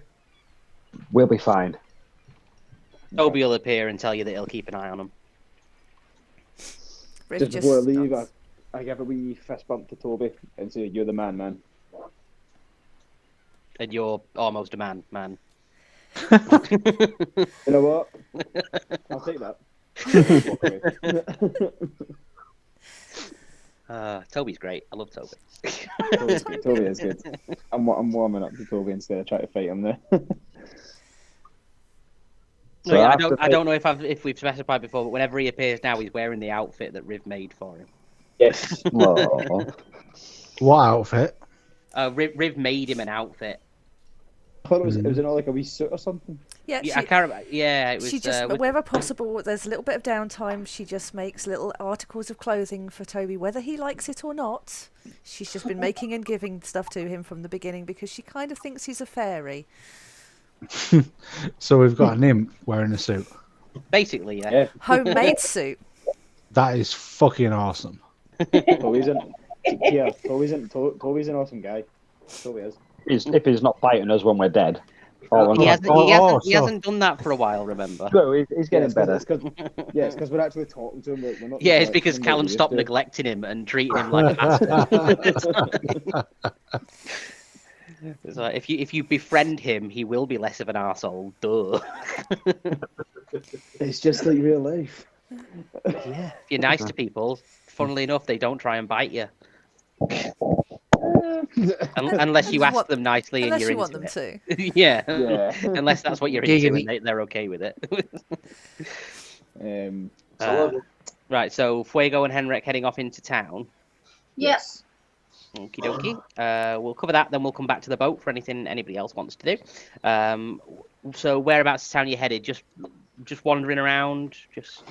We'll be fine. Toby will appear and tell you that he'll keep an eye on him. Just before I leave, I give a wee fist bump to Toby and say, you're the man. And you're almost a man. You know what? I'll take that. Toby's great. I love Toby. Toby is good. I'm warming up to Toby instead of trying to fight him there. No, yeah, I don't know if we've specified before, but whenever he appears now, he's wearing the outfit that Riv made for him. Yes. What outfit? Riv made him an outfit. I thought it was not like a wee suit or something. Yeah, I can't remember. Yeah, it was. She just, wherever possible, there's a little bit of downtime. She just makes little articles of clothing for Toby, whether he likes it or not. She's just been making and giving stuff to him from the beginning because she kind of thinks he's a fairy. So we've got an imp wearing a suit. Basically, yeah. Homemade suit. That is fucking awesome. Toby's an awesome guy. Toby is. If he's not fighting us when we're dead. He hasn't done that for a while, remember? No, he's getting better. It's because we're actually talking to him. We're not. Yeah, it's because Callum stopped neglecting him and treating him like a bastard. So if you befriend him, he will be less of an arsehole. Duh. It's just like real life. Yeah. If you're nice to people, funnily enough, they don't try and bite you. Unless you ask them nicely and you're want into them to. Yeah. Unless that's what you're into and they're okay with it. Right, so Fuego and Henrik heading off into town. Yes. Okie dokie. We'll cover that, then we'll come back to the boat for anything anybody else wants to do. So whereabouts in town you headed? Just wandering around? Just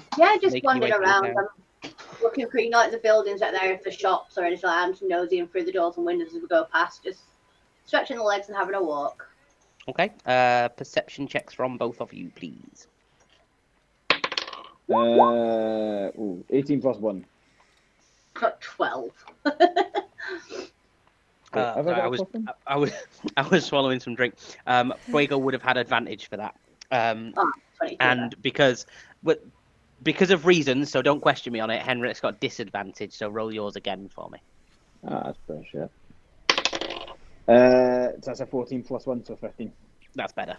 wandering around. I'm looking for the buildings out there, if the shops or anything like that. I'm just nosying through the doors and windows as we go past, just stretching the legs and having a walk. Okay. Perception checks from both of you, please. 18 plus 1. Got 12. I was swallowing some drink. Fuego would have had advantage for that. And because of reasons, so don't question me on it, Henrik's got disadvantage, so roll yours again for me. That's pretty shit. So that's a 14 plus 1, so 15. That's better.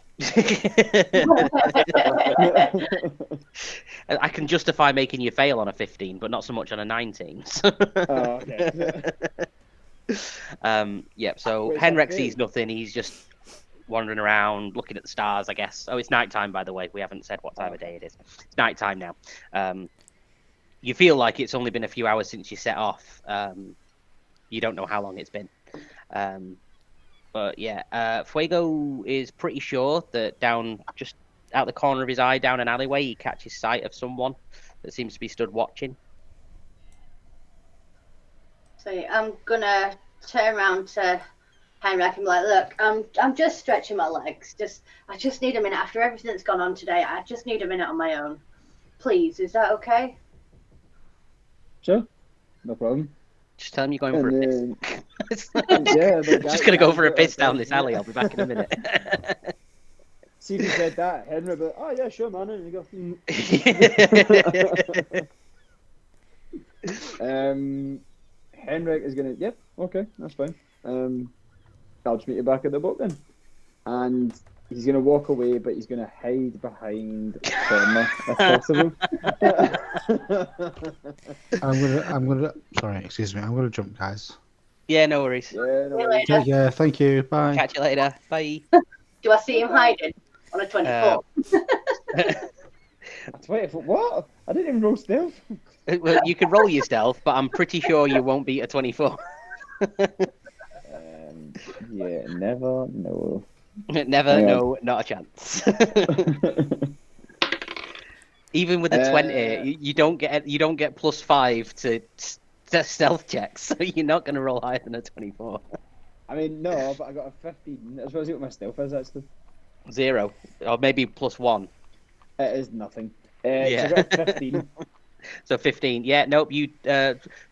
I can justify making you fail on a 15, but not so much on a 19. Okay. So Henrik sees nothing. He's just wandering around, looking at the stars, I guess. Oh, it's nighttime, by the way. We haven't said what time of day it is. It's nighttime now. You feel like it's only been a few hours since you set off. You don't know how long it's been. But yeah, Fuego is pretty sure that just out the corner of his eye, down an alleyway, he catches sight of someone that seems to be stood watching. So I'm gonna turn around to Henrik and be like, look, I'm just stretching my legs. I just need a minute after everything that's gone on today. I just need a minute on my own. Please, is that okay? Sure, no problem. Just tell him you're going for a piss. Just gonna go for a piss down this alley. I'll be back in a minute. See if he said that, Henry would be like, oh yeah, sure, man. And you go, Henrik is gonna. Yep. Okay, that's fine. I'll just meet you back at the boat then. And he's gonna walk away, but he's gonna hide behind Selma if possible. I'm gonna. Sorry, excuse me. I'm gonna jump, guys. Yeah, no worries. Yeah, no See you worries. later. Take care. Thank you. Bye. Catch you later. Bye. Do I see him hiding on a 24? 24. What? I didn't even roll stealth. Well, you could roll your stealth, but I'm pretty sure you won't beat a 24. Yeah, never know. Never, Hang on. no, not a chance. Even with a 20, you don't get +5 to stealth checks, so you're not going to roll higher than a 24. I mean, no, but I got a 15. I suppose what my stealth is actually. 0, or maybe +1. It is nothing. Yeah. So I got 15. So 15. Yeah, nope. You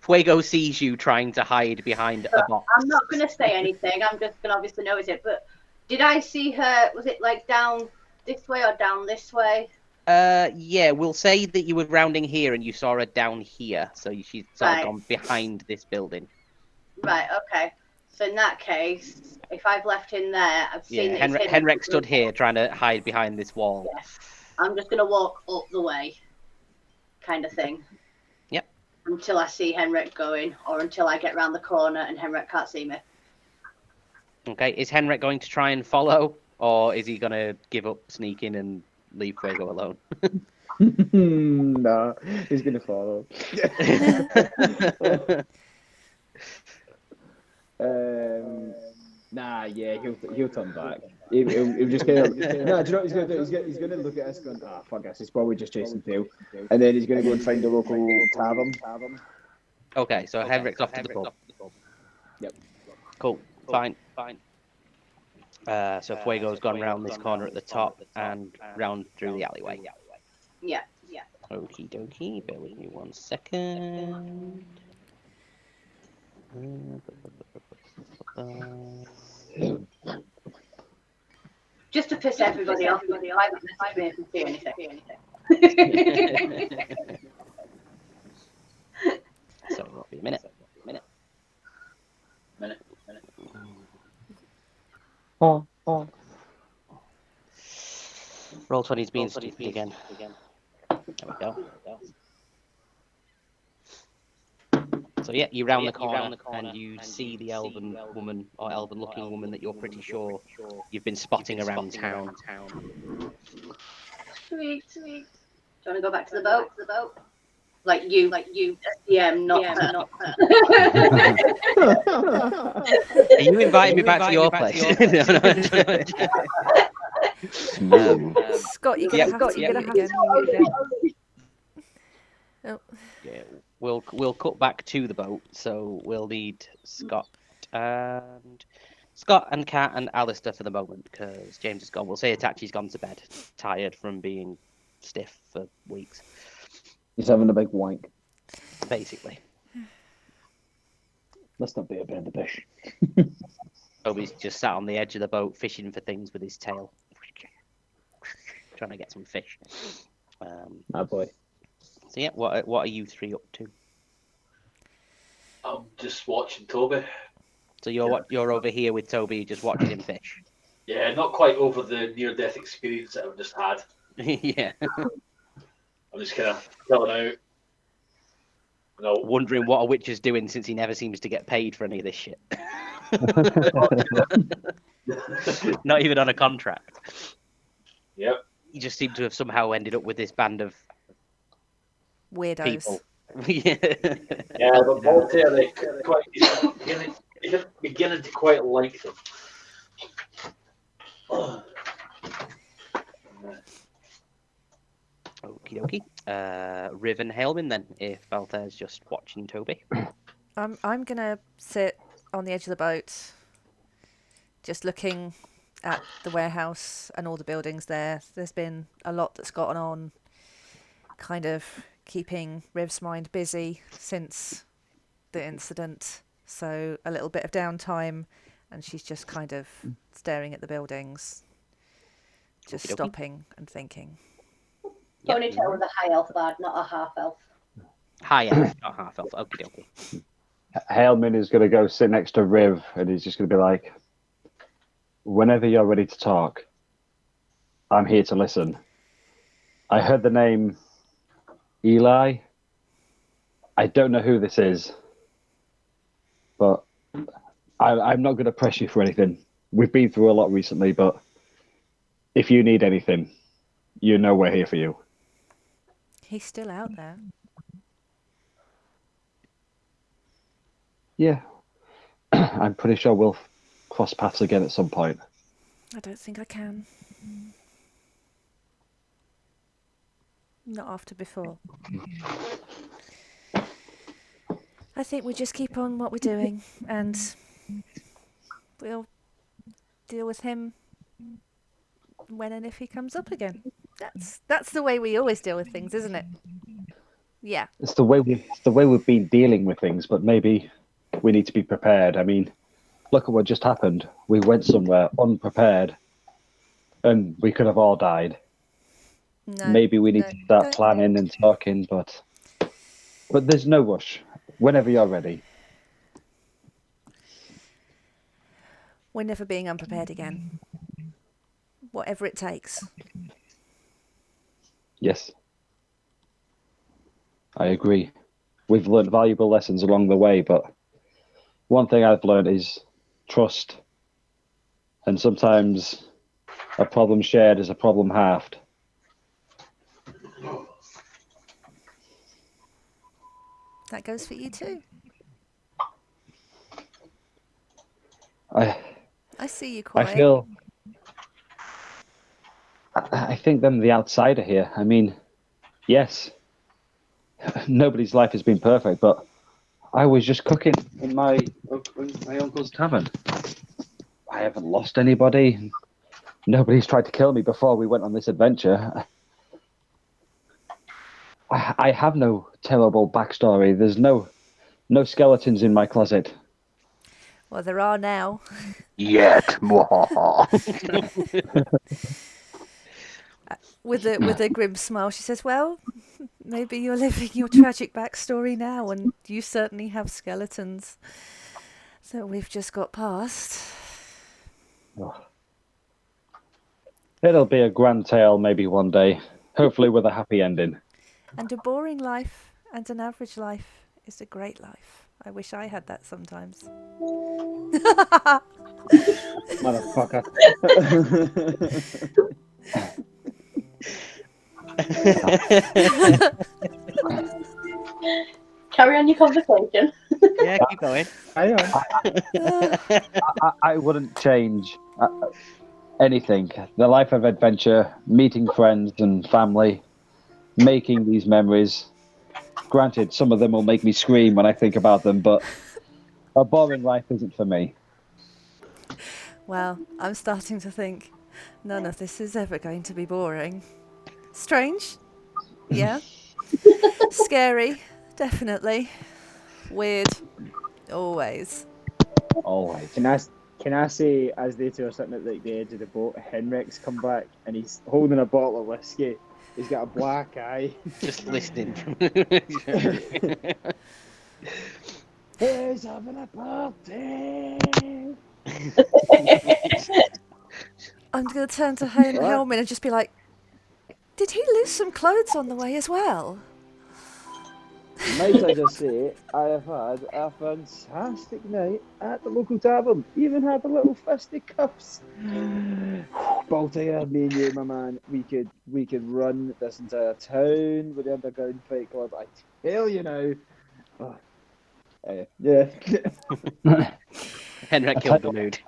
Fuego sees you trying to hide behind a box. I'm not going to say anything. I'm just going to obviously notice it. But did I see her? Was it like down this way or down this way? Yeah, we'll say that you were rounding here and you saw her down here, so she's sort of Right. gone behind this building. Right. Okay. So in that case, if I've left him there, I've seen Yeah, that he's hidden. Henrik stood here trying to hide behind this wall. Yeah. I'm just going to walk up the way, kind of thing. Yep. Until I see Henrik going, or until I get round the corner and Henrik can't see me. Okay, is Henrik going to try and follow, or is he going to give up sneaking and leave Fuego alone? Nah, he's gonna follow. Nah, yeah, he'll turn back. He'll just kind of. Nah, do you know what he's gonna do? He's gonna look at us going, fuck this. He's probably just chasing tail, and then he's gonna go and find a local tavern. Okay, so Henrik's off to the pub. Yep. Cool. Fine. So Fuego's gone round this corner at the top and round through the alleyway. Yeah. Okie dokie. Bear with me 1 second. Just to piss everybody off. I haven't messaged me if you see anything. So it won't be a minute. Oh. Roll 20's being stupid again. There we go. So yeah, you round the corner and you see the elven woman or elven-looking woman that you're pretty sure you've been spotting around town. Sweet. Do you want to go back to the boat? Like you, SDM, not her. Are you inviting me back to your place? No. Scott, you're gonna have to get it again. Oh. Yeah, we'll cut back to the boat. So we'll need Scott and Kat and Alistair for the moment because James is gone. We'll say Itachi's gone to bed, tired from being stiff for weeks. He's having a big wank. Basically. Let's not be a bit of the bush. Toby's just sat on the edge of the boat fishing for things with his tail. Trying to get some fish. Ah, boy. So yeah, what are you three up to? I'm just watching Toby. So you're over here with Toby just watching him fish? Yeah, not quite over the near-death experience that I've just had. Yeah. I'm just kind of chilling out. No. Wondering what a witch is doing since he never seems to get paid for any of this shit. Not even on a contract. Yep. He just seemed to have somehow ended up with this band of Weirdos. people. Yeah. Yeah, but Voltaire, beginning to quite like them. Okie dokie. Riv and Hailman then, if Valtaire's just watching Toby. I'm gonna sit on the edge of the boat, just looking at the warehouse and all the buildings there. There's been a lot that's gotten on, kind of keeping Riv's mind busy since the incident. So a little bit of downtime, and she's just kind of staring at the buildings, just Okey-dokey. stopping and thinking. Ponytail with a high elf bard, not a half elf. High elf, not half elf. Okie dokie. Hailman is going to go sit next to Riv, and he's just going to be like, whenever you're ready to talk, I'm here to listen. I heard the name Eli. I don't know who this is, but I'm not going to press you for anything. We've been through a lot recently, but if you need anything, you know we're here for you. He's still out there. Yeah. I'm pretty sure we'll cross paths again at some point. I don't think I can. Not after before. I think we just keep on what we're doing, and we'll deal with him when and if he comes up again. That's the way we always deal with things, isn't it? Yeah. It's the way we've been dealing with things, but maybe we need to be prepared. I mean, look at what just happened. We went somewhere unprepared, and we could have all died. No, maybe we need to start planning and talking, but there's no rush. Whenever you're ready. We're never being unprepared again. Whatever it takes. Yes. I agree. We've learned valuable lessons along the way, but one thing I've learned is trust. And sometimes a problem shared is a problem halved. That goes for you too. I see you crying. I think I'm the outsider here. I mean, yes, nobody's life has been perfect, but I was just cooking in my uncle's tavern. I haven't lost anybody. Nobody's tried to kill me before we went on this adventure. I have no terrible backstory. There's no skeletons in my closet. Well, there are now. Yet. With a grim smile, she says, well, maybe you're living your tragic backstory now, and you certainly have skeletons that we've just got past. Oh. It'll be a grand tale maybe one day, hopefully with a happy ending. And a boring life and an average life is a great life. I wish I had that sometimes. Motherfucker. Carry on your conversation. Yeah, keep going. I wouldn't change anything. The life of adventure, meeting friends and family, making these memories. Granted, some of them will make me scream when I think about them, but a boring life isn't for me. Well, I'm starting to think none of this is ever going to be boring. Strange? Yeah. Scary? Definitely. Weird? Always. Always. Can I say, as they two are sitting at the edge of the boat, Henrik's come back and he's holding a bottle of whiskey. He's got a black eye. Just listening. He's having a party. I'm going to turn to Helmin and just be like, did he lose some clothes on the way as well? Might I just say, I have had a fantastic night at the local tavern. Even had the little fisticuffs. Baltier, me and you, my man, we could run this entire town with the underground fight club. I tell you now. Oh, yeah. Henrik killed the mood.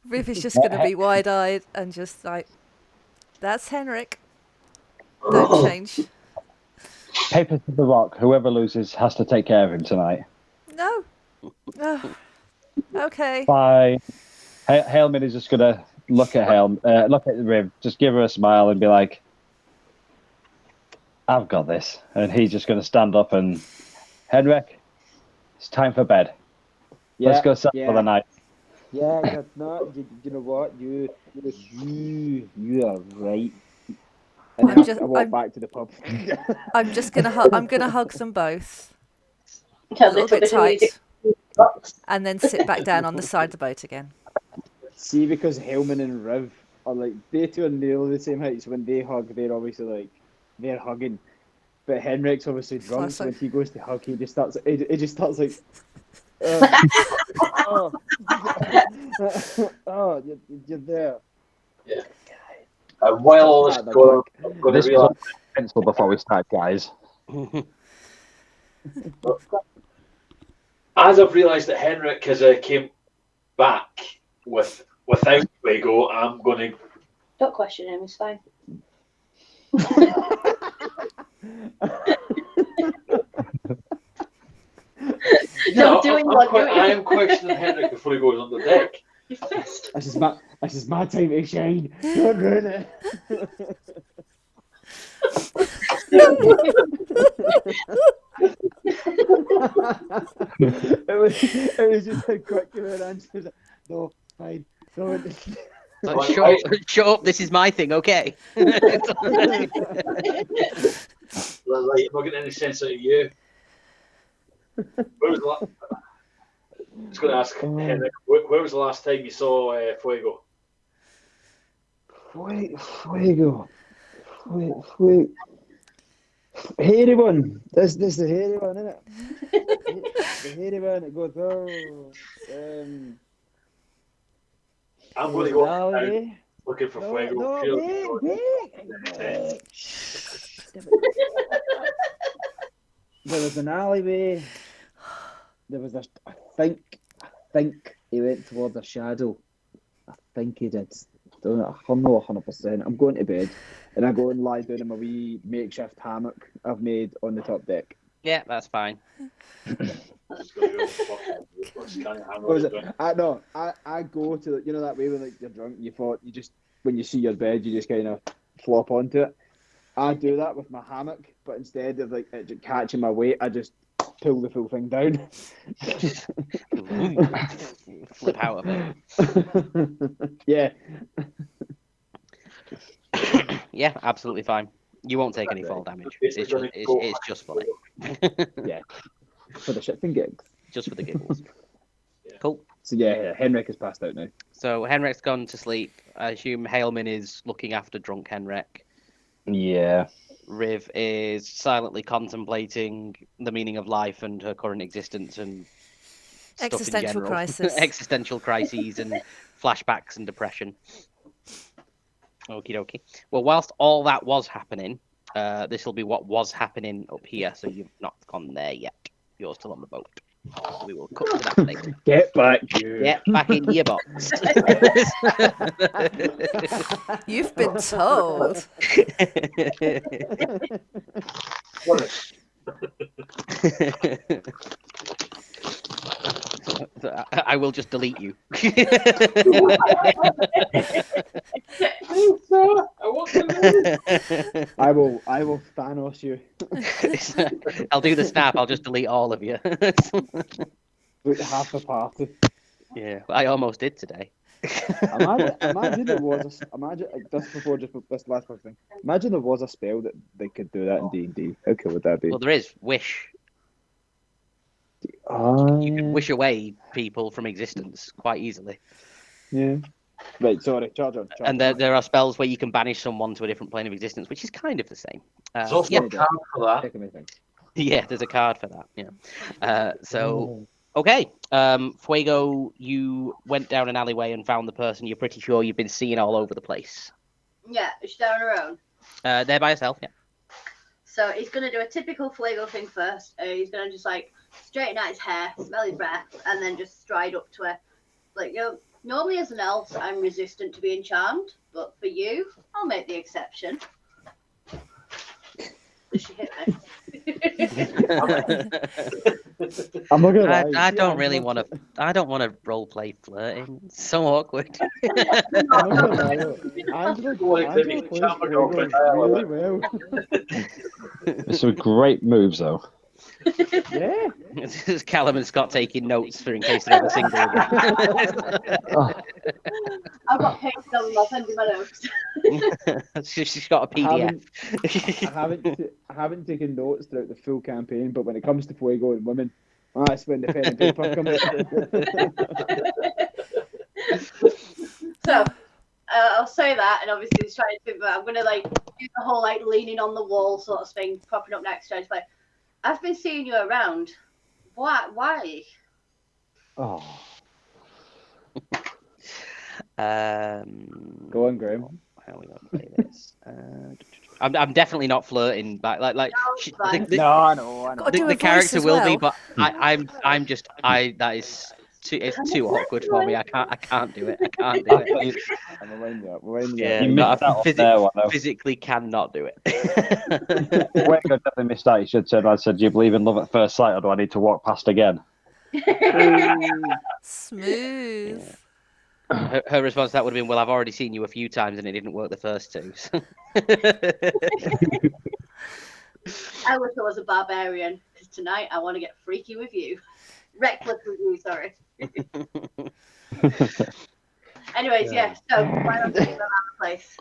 Riv is just going to be wide-eyed and just like, that's Henrik. Don't change. Paper to the rock. Whoever loses has to take care of him tonight. No. Oh, okay. Bye. Hailman is just gonna look at Riv, just give her a smile and be like, "I've got this." And he's just gonna stand up and, Henrik, it's time for bed. Let's go set for the night. Yeah, that's not. You know what? You are right. And I walk back to the pub. I'm gonna hug them both. a little bit tight, and then sit back down on the side of the boat again. See, because Hellman and Riv are like, they two are nearly the same height, so when they hug, they're obviously like, they're hugging. But Henrik's obviously drunk, so when he goes to hug, he just starts like, oh, oh, you're there. Yeah. While all this going on, I'm going This to was realize. pencil before we start, guys. As I've realised that Henrik has came back without Fuego, I'm going to. Don't question him, it's fine. No, I am questioning Henrik before he goes on the deck. This is my time to shine. Don't ruin it. it was just a quick answer. Like, no, fine. No. Shut up, this is my thing, okay? Right, I'm not getting any sense out of you. Where was the last? I was going to ask Henrik, where was the last time you saw Fuego? Fuego. Hairy one. This is the hairy one, isn't it? The hairy one. It goes. I'm going to go out looking for Fuego. No, wait. There was an alleyway. There was I think he went towards a shadow. I think he did. I'm not 100%. I'm going to bed, and I go and lie down in my wee makeshift hammock I've made on the top deck. Yeah, that's fine. I go to that way when you're drunk. You just when you see your bed, you just kind of flop onto it. I do that with my hammock, but instead of it catching my weight, I just pull the full thing down. Flip out of it. Yeah. Yeah, absolutely fine. You won't take any fall damage. It's just funny. Yeah. For the shits and gigs. Just for the giggles. Cool. So yeah, Henrik has passed out now. So Henrik's gone to sleep. I assume Hailman is looking after drunk Henrik. Yeah. Riv is silently contemplating the meaning of life and her current existence and stuff Existential in general. crisis. Existential crises and flashbacks and depression. Okie dokie. Well, whilst all that was happening, this will be what was happening up here, so you've not gone there yet. You're still on the boat. We will cut to that later. Get back here. Get back in your box. You've been told. I will just delete you. I will Thanos you. I'll do the snap. I'll just delete all of you. Half the party. Yeah, I almost did today. Imagine there was this last thing. Imagine there was a spell that they could do that in D&D. How cool would that be? Well, there is wish. You can wish away people from existence quite easily. Yeah. Right, sorry, charge on. And there are spells where you can banish someone to a different plane of existence, which is kind of the same. There's also a card for that. Yeah, there's a card for that. Yeah. Okay. Fuego, you went down an alleyway and found the person you're pretty sure you've been seeing all over the place. Yeah, is she down her own? There by herself, yeah. So he's going to do a typical Fuego thing first. He's going to just straighten out his hair, smell his breath, and then just stride up to her. Normally as an elf, I'm resistant to being charmed, but for you, I'll make the exception. Did she hit me? I'm not gonna lie. I don't really want to. I don't want to role play flirting. It's so awkward. Really well. Some great moves, though. Yeah. This is Callum and Scott taking notes for in case they're ever single again. I've got paper on my pen in my notes. She's got a PDF. I haven't taken notes throughout the full campaign, but when it comes to Fuego and women, That's when the pen and paper come out. So I'll say that, and obviously he's trying to. But I'm gonna like do the whole like leaning on the wall sort of thing, propping up next to her. It's like, I've been seeing you around. Why? Oh, Go on, Graham. How are we gonna play this? I'm definitely not flirting back. Like No, she, fine. the, No, I know. Gotta do the a voice character as will be, well. but I'm just that is it's too awkward for me. I can't do it. I can't do it. I'm gonna wind you up. We'll wind you Yeah, up. you no, missed I out on there one though. physically cannot do it. Wait, I definitely missed out. You should turn around and said, "Do you believe in love at first sight, or do I need to walk past again?" Smooth. Yeah. Her response to that would have been, "Well, I've already seen you a few times, and it didn't work the first two." So. I wish I was a barbarian, because tonight I want to get freaky with you. Reckless with you, sorry. Anyways, yeah, so why don't we go around the place?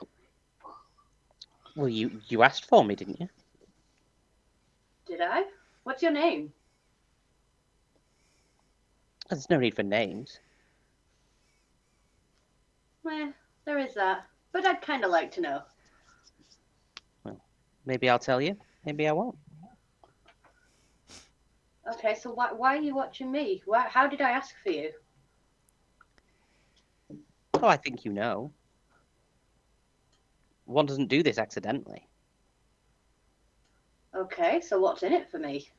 Well, you asked for me, didn't you? Did I? What's your name? There's no need for names. Well, there is that. But I'd kind of like to know. Well, maybe I'll tell you. Maybe I won't. Okay, so why are you watching me? How did I ask for you? Oh, I think you know. One doesn't do this accidentally. Okay, so what's in it for me?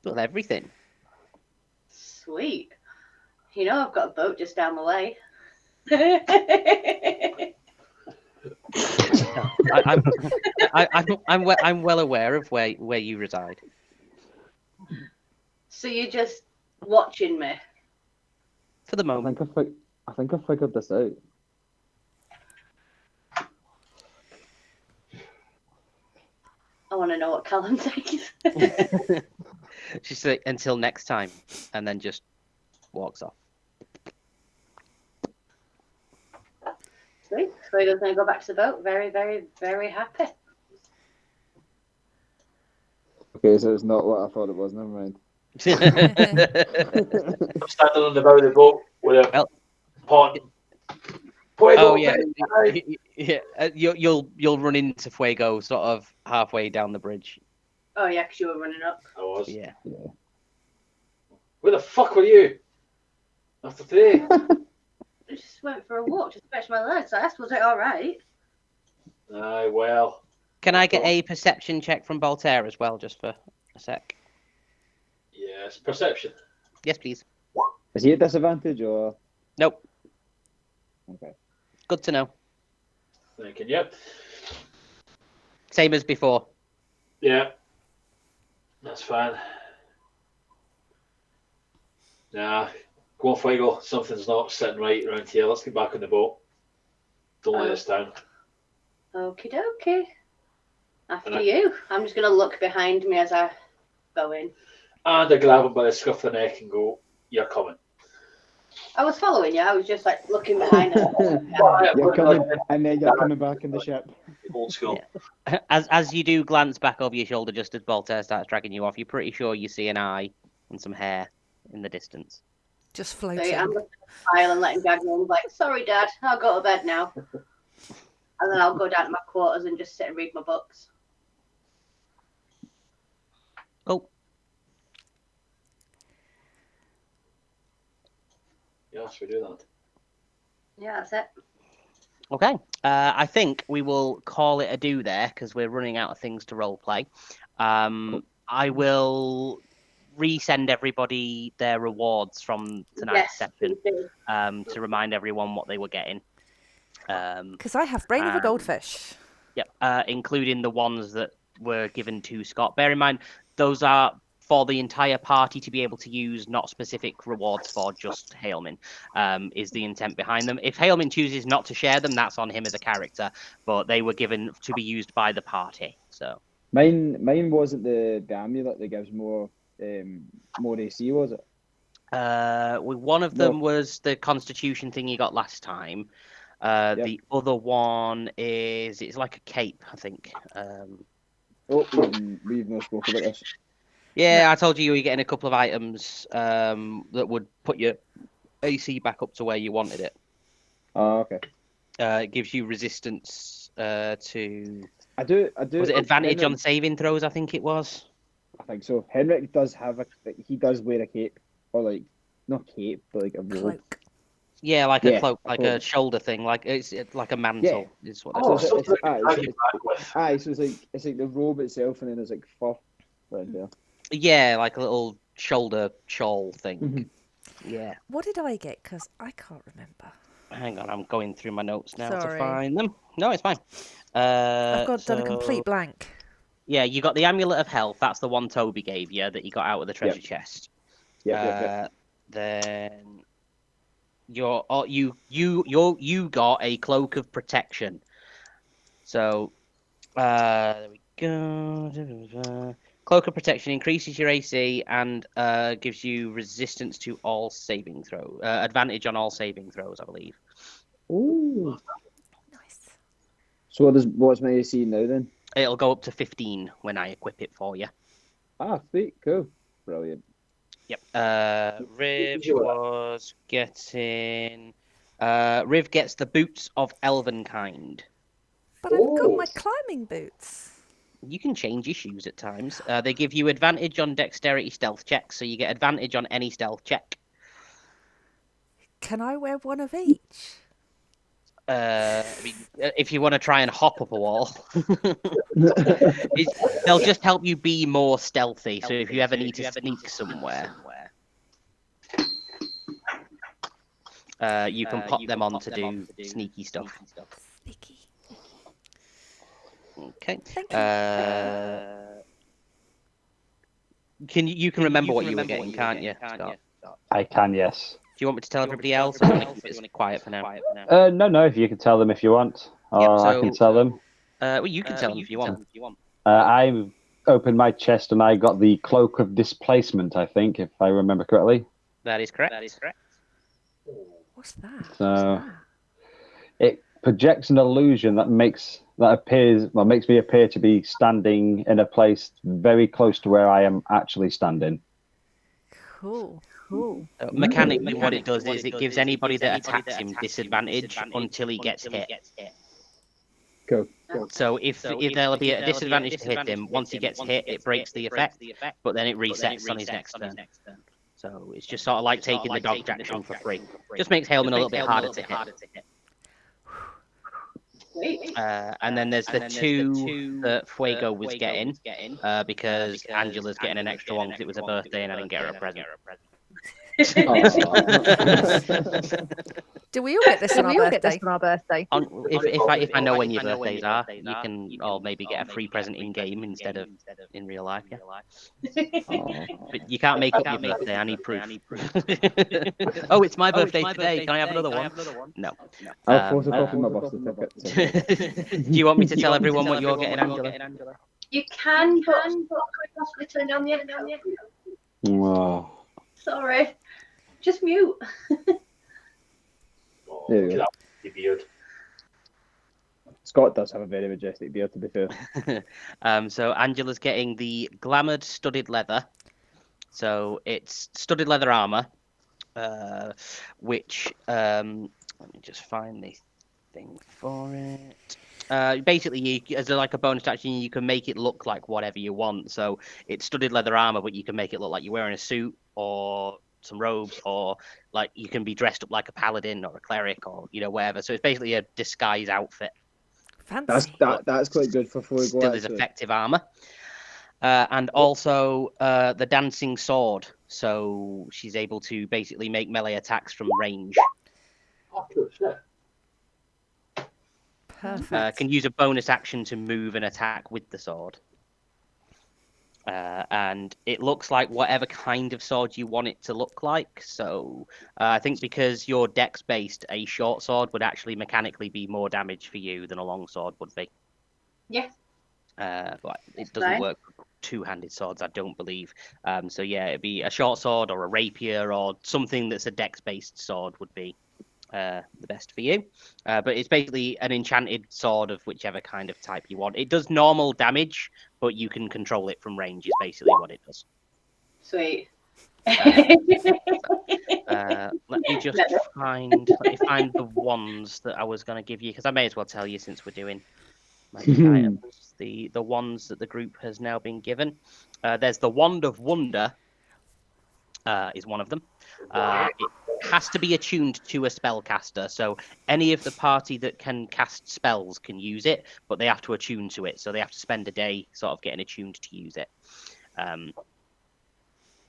Well, everything. Sweet. You know I've got a boat just down the way. I'm well aware of where you reside. So you're just watching me? For the I moment. think I figured this out. I want to know what Callum thinks. She's like, until next time, and then just walks off. Sweet. So he doesn't go back to the boat. Very, very, very happy. Okay, so it's not what I thought it was. Never mind. I'm standing on the bow of the boat with a pot. Oh yeah, yeah. You'll run into Fuego sort of halfway down the bridge. Oh yeah, because you were running up. I was. Yeah. Where the fuck were you? After today? I just went for a walk to stretch my legs. I asked, was it all right? Aye, well. Can I get a perception check from Voltaire as well, just for a sec? Yes, perception. Yes, please. Is he at disadvantage or? Nope. Okay. Good to know. Thinking, yep. Same as before. Yeah. That's fine. Nah, go on, Fuego. Something's not sitting right around here. Let's get back on the boat. Don't let us down. Okie dokie. After you. I'm just going to look behind me as I go in. And I grab him by the scruff of the neck and go, "You're coming." I was following you. I was just like looking behind us. You're coming, and then you're coming back in the ship. Old school. Yeah. As you do glance back over your shoulder, just as Voltaire starts dragging you off, you're pretty sure you see an eye and some hair in the distance. Just So floating. I'm just smile and letting Dad know. I'm like, sorry, Dad. I'll go to bed now. And then I'll go down to my quarters and just sit and read my books. Oh. Yes, we do that. Yeah, that's it. Okay. I think we will call it a do there because we're running out of things to role play. I will resend everybody their rewards from tonight's session to remind everyone what they were getting. Because I have brain of a goldfish. Yep, including the ones that were given to Scott. Bear in mind, those are for the entire party to be able to use, not specific rewards for just Hailman, is the intent behind them. If Hailman chooses not to share them, that's on him as a character, but they were given to be used by the party. So Mine wasn't the amulet that gives more AC, was it? One of them was the Constitution thing you got last time. The other one it's like a cape, I think. We've not spoken about this. Yeah, I told you were getting a couple of items that would put your AC back up to where you wanted it. Oh, okay. It gives you resistance to. I do. Was it advantage Henrik, on saving throws? I think it was. I think so. Henrik does have he does wear a cape, or like not cape, but like a robe. Cloak. Yeah, like a cloak, like a cloak. shoulder thing, like it's like a mantle. Is what. Oh, They're something called. I can drag it back with. So it's like the robe itself, and then there's like fur right there. Yeah, like a little shoulder shawl thing. Mm-hmm. Yeah. What did I get? Because I can't remember. Hang on, I'm going through my notes now Sorry. to find them. No, it's fine. I've done a complete blank. Yeah, you got the Amulet of Health. That's the one Toby gave you that you got out of the treasure chest. Yep. Then you got a Cloak of Protection. So there we go. Cloak of Protection increases your AC and gives you resistance to all saving throws. Advantage on all saving throws, I believe. Ooh. Nice. So what's my AC now then? It'll go up to 15 when I equip it for you. Ah, sweet, cool, brilliant. Yep. Riv was getting. Riv gets the Boots of Elvenkind. But I've got my climbing boots. You can change your shoes at times. They give you advantage on dexterity stealth checks, so you get advantage on any stealth check. Can I wear one of each? I mean, if you want to try and hop up a wall, they'll just help you be more stealthy. So if you ever need to sneak somewhere, you can pop them on to do sneaky stuff. Sneaky. Okay. Thank you. You can remember what you were getting, can't you, Scott? I can, yes. Do you want me to tell everybody else? Or do you want to keep it quiet for now? No, if you can tell them if you want. Or I can tell them. Well, you can tell them if you want. I've opened my chest and I got the Cloak of Displacement, I think, if I remember correctly. That is correct. What's that? So it projects an illusion that makes me appear to be standing in a place very close to where I am actually standing. Cool. Mechanically, what it does is it gives anybody that attacks him disadvantage until he gets hit. Cool. So if they'll be at a disadvantage to hit him, once he gets hit, it breaks the effect, but then it resets on his next turn. So it's just sort of like taking the dodge action for free. Just makes Haleman a little bit harder to hit. And then there's the two that Fuego was getting, because Angela's getting an extra one because it was her birthday and I didn't get her a present. Do we all get this on our birthday? If I know when your birthdays are, you can all maybe get a free present in game instead of in real life. Yeah. But you can't make up your birthday. I need proof. Oh, it's my birthday today. Can I have another one? No. I'll photocopy my birth certificate. Do you want me to tell everyone what you're getting, Angela? You can, but I could possibly turn down the audio. Wow. Sorry. Just mute. There you go. Your beard. Scott does have a very majestic beard, to be fair. So Angela's getting the Glamoured Studded Leather. So it's studded leather armor, which let me just find the thing for it. Basically, as like a bonus action, you can make it look like whatever you want. So it's studded leather armor, but you can make it look like you're wearing a suit or some robes, or like you can be dressed up like a paladin or a cleric or whatever. So it's basically a disguise outfit. Fancy. That's quite good for Fuego. Still is effective armor. And also the dancing sword. So she's able to basically make melee attacks from range. Oh, good shit. Perfect. Can use a bonus action to move and attack with the sword. And it looks like whatever kind of sword you want it to look like. So I think because you're dex based, a short sword would actually mechanically be more damage for you than a long sword would be. Yeah. But it doesn't work with two-handed swords, I don't believe. So yeah, it'd be a short sword or a rapier or something that's a dex-based sword would be the best for you. But it's basically an enchanted sword of whichever kind of type you want. It does normal damage, but you can control it from range is basically what it does. Sweet. Let me just find the ones that I was going to give you, because I may as well tell you since we're doing magic items. The ones that the group has now been given. There's the Wand of Wonder. Is one of them. It has to be attuned to a spellcaster, so any of the party that can cast spells can use it, but they have to attune to it, so they have to spend a day sort of getting attuned to use it.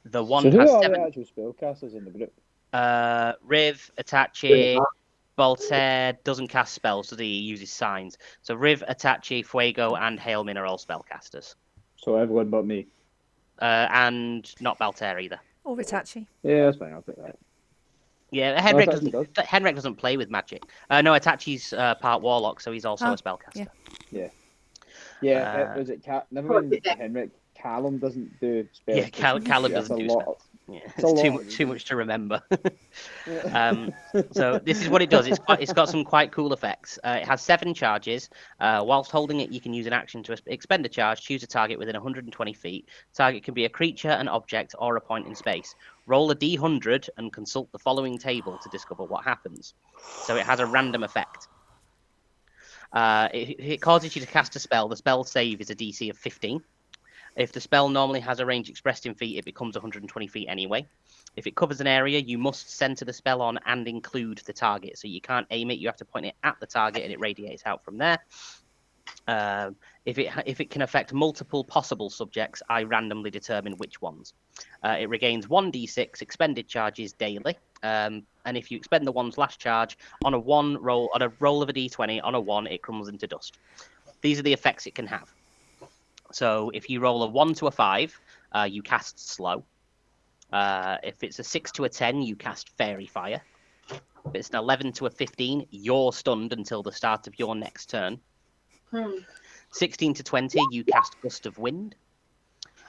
The wand who has are 7. the actual spellcasters in the group? Riv, Itachi, Voltaire doesn't cast spells, so he uses signs. So Riv, Itachi, Fuego, and Hailmin are all spellcasters. So everyone but me. And not Baltair either. Or Itachi. Yeah, that's fine. I'll take that. Yeah, Henrik doesn't play with magic. No, Itachi's part warlock, so he's also a spellcaster. Yeah. Was it never mind Henrik? Callum doesn't do spells. Yeah, Callum doesn't do spells. Yeah, it's too much to remember. So this is what it does. It's got some quite cool effects. It has 7 charges. Whilst holding it, you can use an action to expend a charge. Choose a target within 120 feet. Target can be a creature, an object, or a point in space. Roll a d100 and consult the following table to discover what happens. So it has a random effect. It causes you to cast a spell. The spell save is a DC of 15. If the spell normally has a range expressed in feet, it becomes 120 feet anyway. If it covers an area, you must center the spell on and include the target. So you can't aim it, you have to point it at the target and it radiates out from there. If it can affect multiple possible subjects, I randomly determine which ones. It regains 1d6 expended charges daily. And if you expend the one's last charge on a roll of a d20, on a 1, it crumbles into dust. These are the effects it can have. So if you roll a 1 to a 5, you cast Slow. If it's a 6 to a 10, you cast Fairy Fire. If it's an 11 to a 15, you're stunned until the start of your next turn. 16 to 20, you cast Gust of Wind.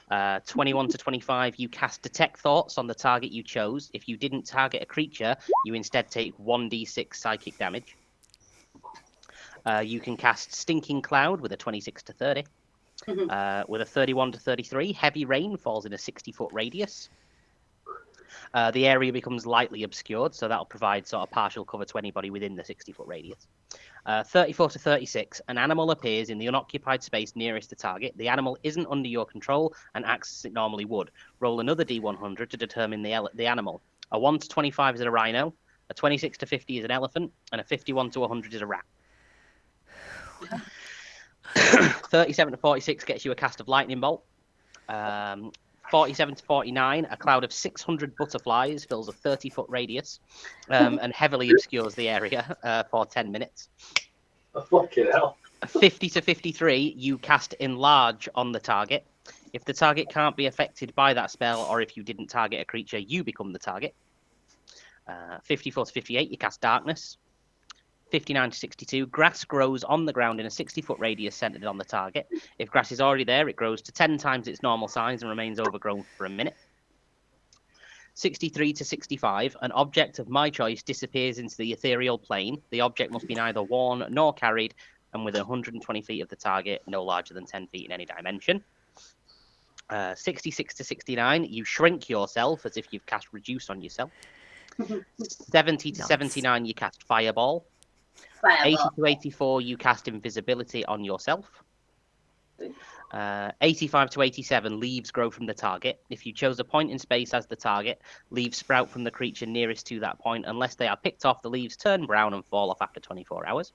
21 to 25, you cast Detect Thoughts on the target you chose. If you didn't target a creature, you instead take 1d6 psychic damage. You can cast Stinking Cloud with a 26 to 30. With a 31 to 33, Heavy Rain falls in a 60-foot radius. The area becomes lightly obscured, so that'll provide sort of partial cover to anybody within the 60-foot radius. 34 to 36, an animal appears in the unoccupied space nearest the target. The animal isn't under your control and acts as it normally would. Roll another d100 to determine the animal. A 1 to 25 is a rhino, a 26 to 50 is an elephant, and a 51 to 100 is a rat. 37 to 46 gets you a cast of Lightning Bolt. 47 to 49, a cloud of 600 butterflies fills a 30-foot radius and heavily obscures the area for 10 minutes. Fucking hell. 50 to 53, you cast Enlarge on the target. If the target can't be affected by that spell, or if you didn't target a creature, you become the target. 54 to 58, you cast Darkness. 59 to 62, grass grows on the ground in a 60-foot radius centered on the target. If grass is already there, it grows to 10 times its normal size and remains overgrown for a minute. 63 to 65, an object of my choice disappears into the ethereal plane. The object must be neither worn nor carried, and within 120 feet of the target, no larger than 10 feet in any dimension. 66 to 69, you shrink yourself as if you've cast Reduce on yourself. 70 to 79, you cast Fireball. 80 to 84, you cast Invisibility on yourself. 85 to 87, leaves grow from the target. If you chose a point in space as the target, leaves sprout from the creature nearest to that point. Unless they are picked off, the leaves turn brown and fall off after 24 hours.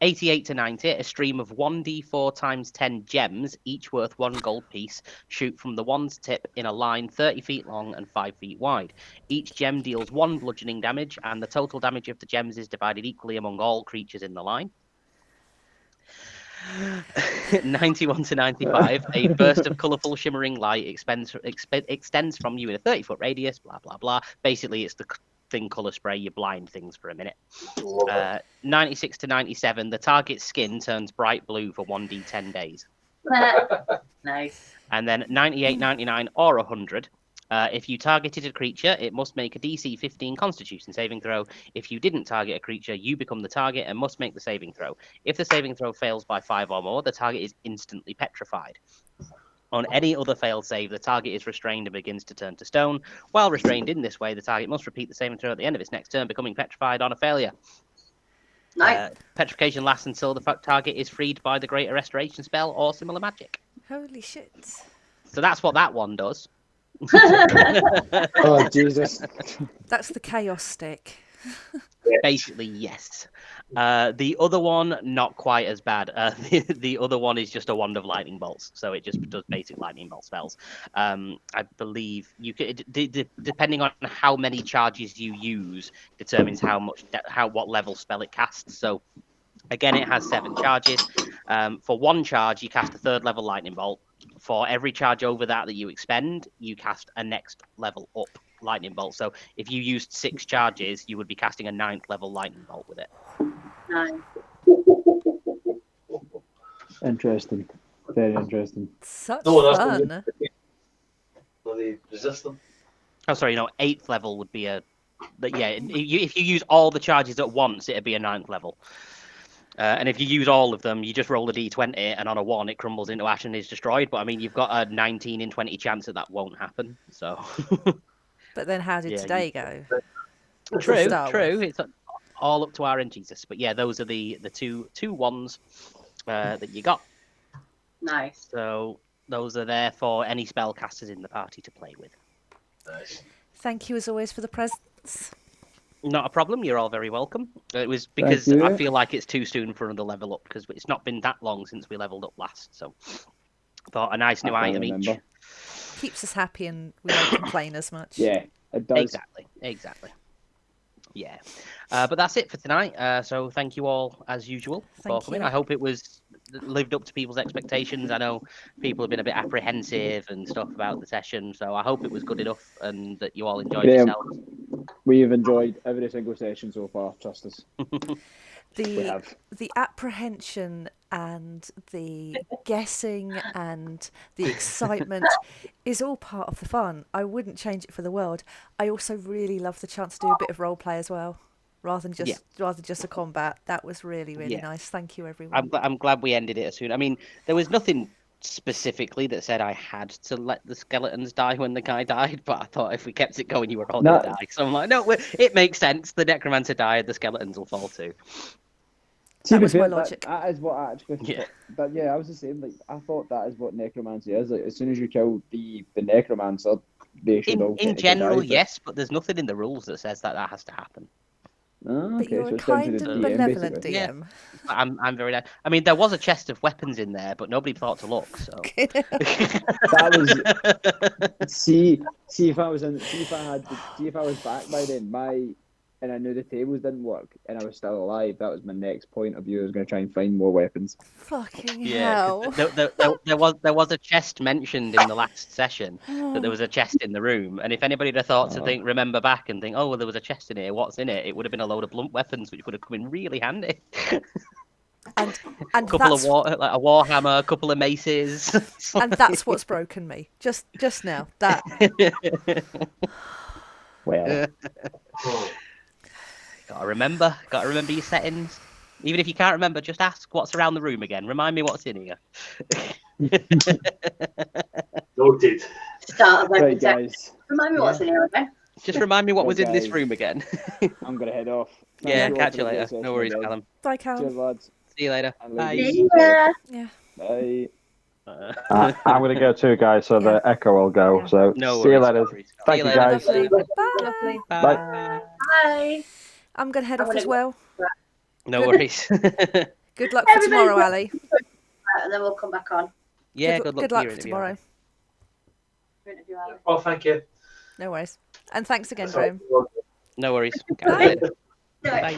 88 to 90, a stream of 1d4 times 10 gems, each worth 1 gold piece, shoot from the wand's tip in a line 30 feet long and 5 feet wide. Each gem deals 1 bludgeoning damage, and the total damage of the gems is divided equally among all creatures in the line. 91 to 95, a burst of colourful shimmering light extends from you in a 30-foot radius, blah, blah, blah. Basically, it's the thing colour spray, you blind things for a minute. 96 to 97, the target's skin turns bright blue for 1d10 days. Nice. And then 98, 99, or 100. If you targeted a creature, it must make a DC 15 Constitution saving throw. If you didn't target a creature, you become the target and must make the saving throw. If the saving throw fails by 5 or more, the target is instantly petrified. On any other failed save, the target is restrained and begins to turn to stone. While restrained in this way, the target must repeat the saving throw at the end of its next turn, becoming petrified on a failure. Nice. Petrification lasts until the target is freed by the Greater Restoration spell or similar magic. Holy shit. So that's what that one does. Oh, Jesus. That's the chaos stick. Basically, yes. The other one, not quite as bad. The other one is just a wand of lightning bolts, so it just does basic lightning bolt spells. I believe you could, depending on how many charges you use, determines what level spell it casts. So, again, it has 7 charges. For 1 charge, you cast a 3rd level lightning bolt. For every charge over that you expend, you cast a next level up lightning bolt. So if you used 6 charges, you would be casting a 9th level lightning bolt with it. Nice. Interesting. Very interesting. Such that's fun. Will they resist them? Oh, sorry, 8th level would be if you use all the charges at once, it'd be a 9th level. And if you use all of them, you just roll a d20, and on a 1, it crumbles into ash and is destroyed. But I mean, you've got a 19 in 20 chance that won't happen. So. But then how did today go? True. It's all up to RNG Jesus. But yeah, those are the two ones that you got. Nice. So those are there for any spellcasters in the party to play with. Nice. Thank you as always for the presents. Not a problem. You're all very welcome. It was because I feel like it's too soon for another level up because it's not been that long since we leveled up last. So thought a nice new item each. Keeps us happy and we don't complain as much. Yeah, it does. Exactly. Yeah. But that's it for tonight. So thank you all as usual for coming. I hope it lived up to people's expectations. I know people have been a bit apprehensive and stuff about the session, so I hope it was good enough and that you all enjoyed yourselves. We've enjoyed every single session so far, trust us. The apprehension and the guessing and the excitement is all part of the fun. I wouldn't change it for the world. I also really love the chance to do a bit of role play as well, rather than just a combat. That was really nice. Thank you, everyone. I'm glad we ended it as soon. I mean, there was nothing specifically that said I had to let the skeletons die when the guy died, but I thought if we kept it going, you were all going to die. So I'm like, no, it makes sense. The necromancer died, the skeletons will fall too. That was my logic. That is what I actually. Yeah. But yeah, I was the same. Like I thought that is what necromancy is. Like as soon as you kill the necromancer, they should all. In general, yes, but there's nothing in the rules that says that has to happen. Oh, okay. But you're so a kind and benevolent basically. DM. Yeah. I'm very nice. I mean, there was a chest of weapons in there, but nobody thought to look. So that was see if I was back by then, and I knew the tables didn't work, and I was still alive. That was my next point of view. I was going to try and find more weapons. Fucking hell! There was a chest mentioned in the last session that there was a chest in the room, and if anybody had thought to remember back and think, oh, well, there was a chest in here. What's in it? It would have been a load of blunt weapons, which would have come in really handy. And a couple of a warhammer, a couple of maces, and that's what's broken me just now. That. Well. Gotta remember your settings. Even if you can't remember, just ask what's around the room again. Remind me what's in here. Noted. Start of every Right, guys. Remind me what's in here again. Just remind me what was in this room again. I'm going to head off. Yeah, catch you later. No worries, Callum. Bye, Callum. Cheers, lads. See you later. Bye. Yeah. Bye. I'm going to go too, guys, so the echo will go. So No see you worries, later. no worries. Thank you, guys. Lovely. Lovely. Bye. Bye. Bye. I'm going to head off as well. No worries. Good luck for tomorrow, Ali. And then we'll come back on. Yeah, Good luck for tomorrow. Oh, thank you. No worries. And thanks again, Graham. No worries. Bye. Bye.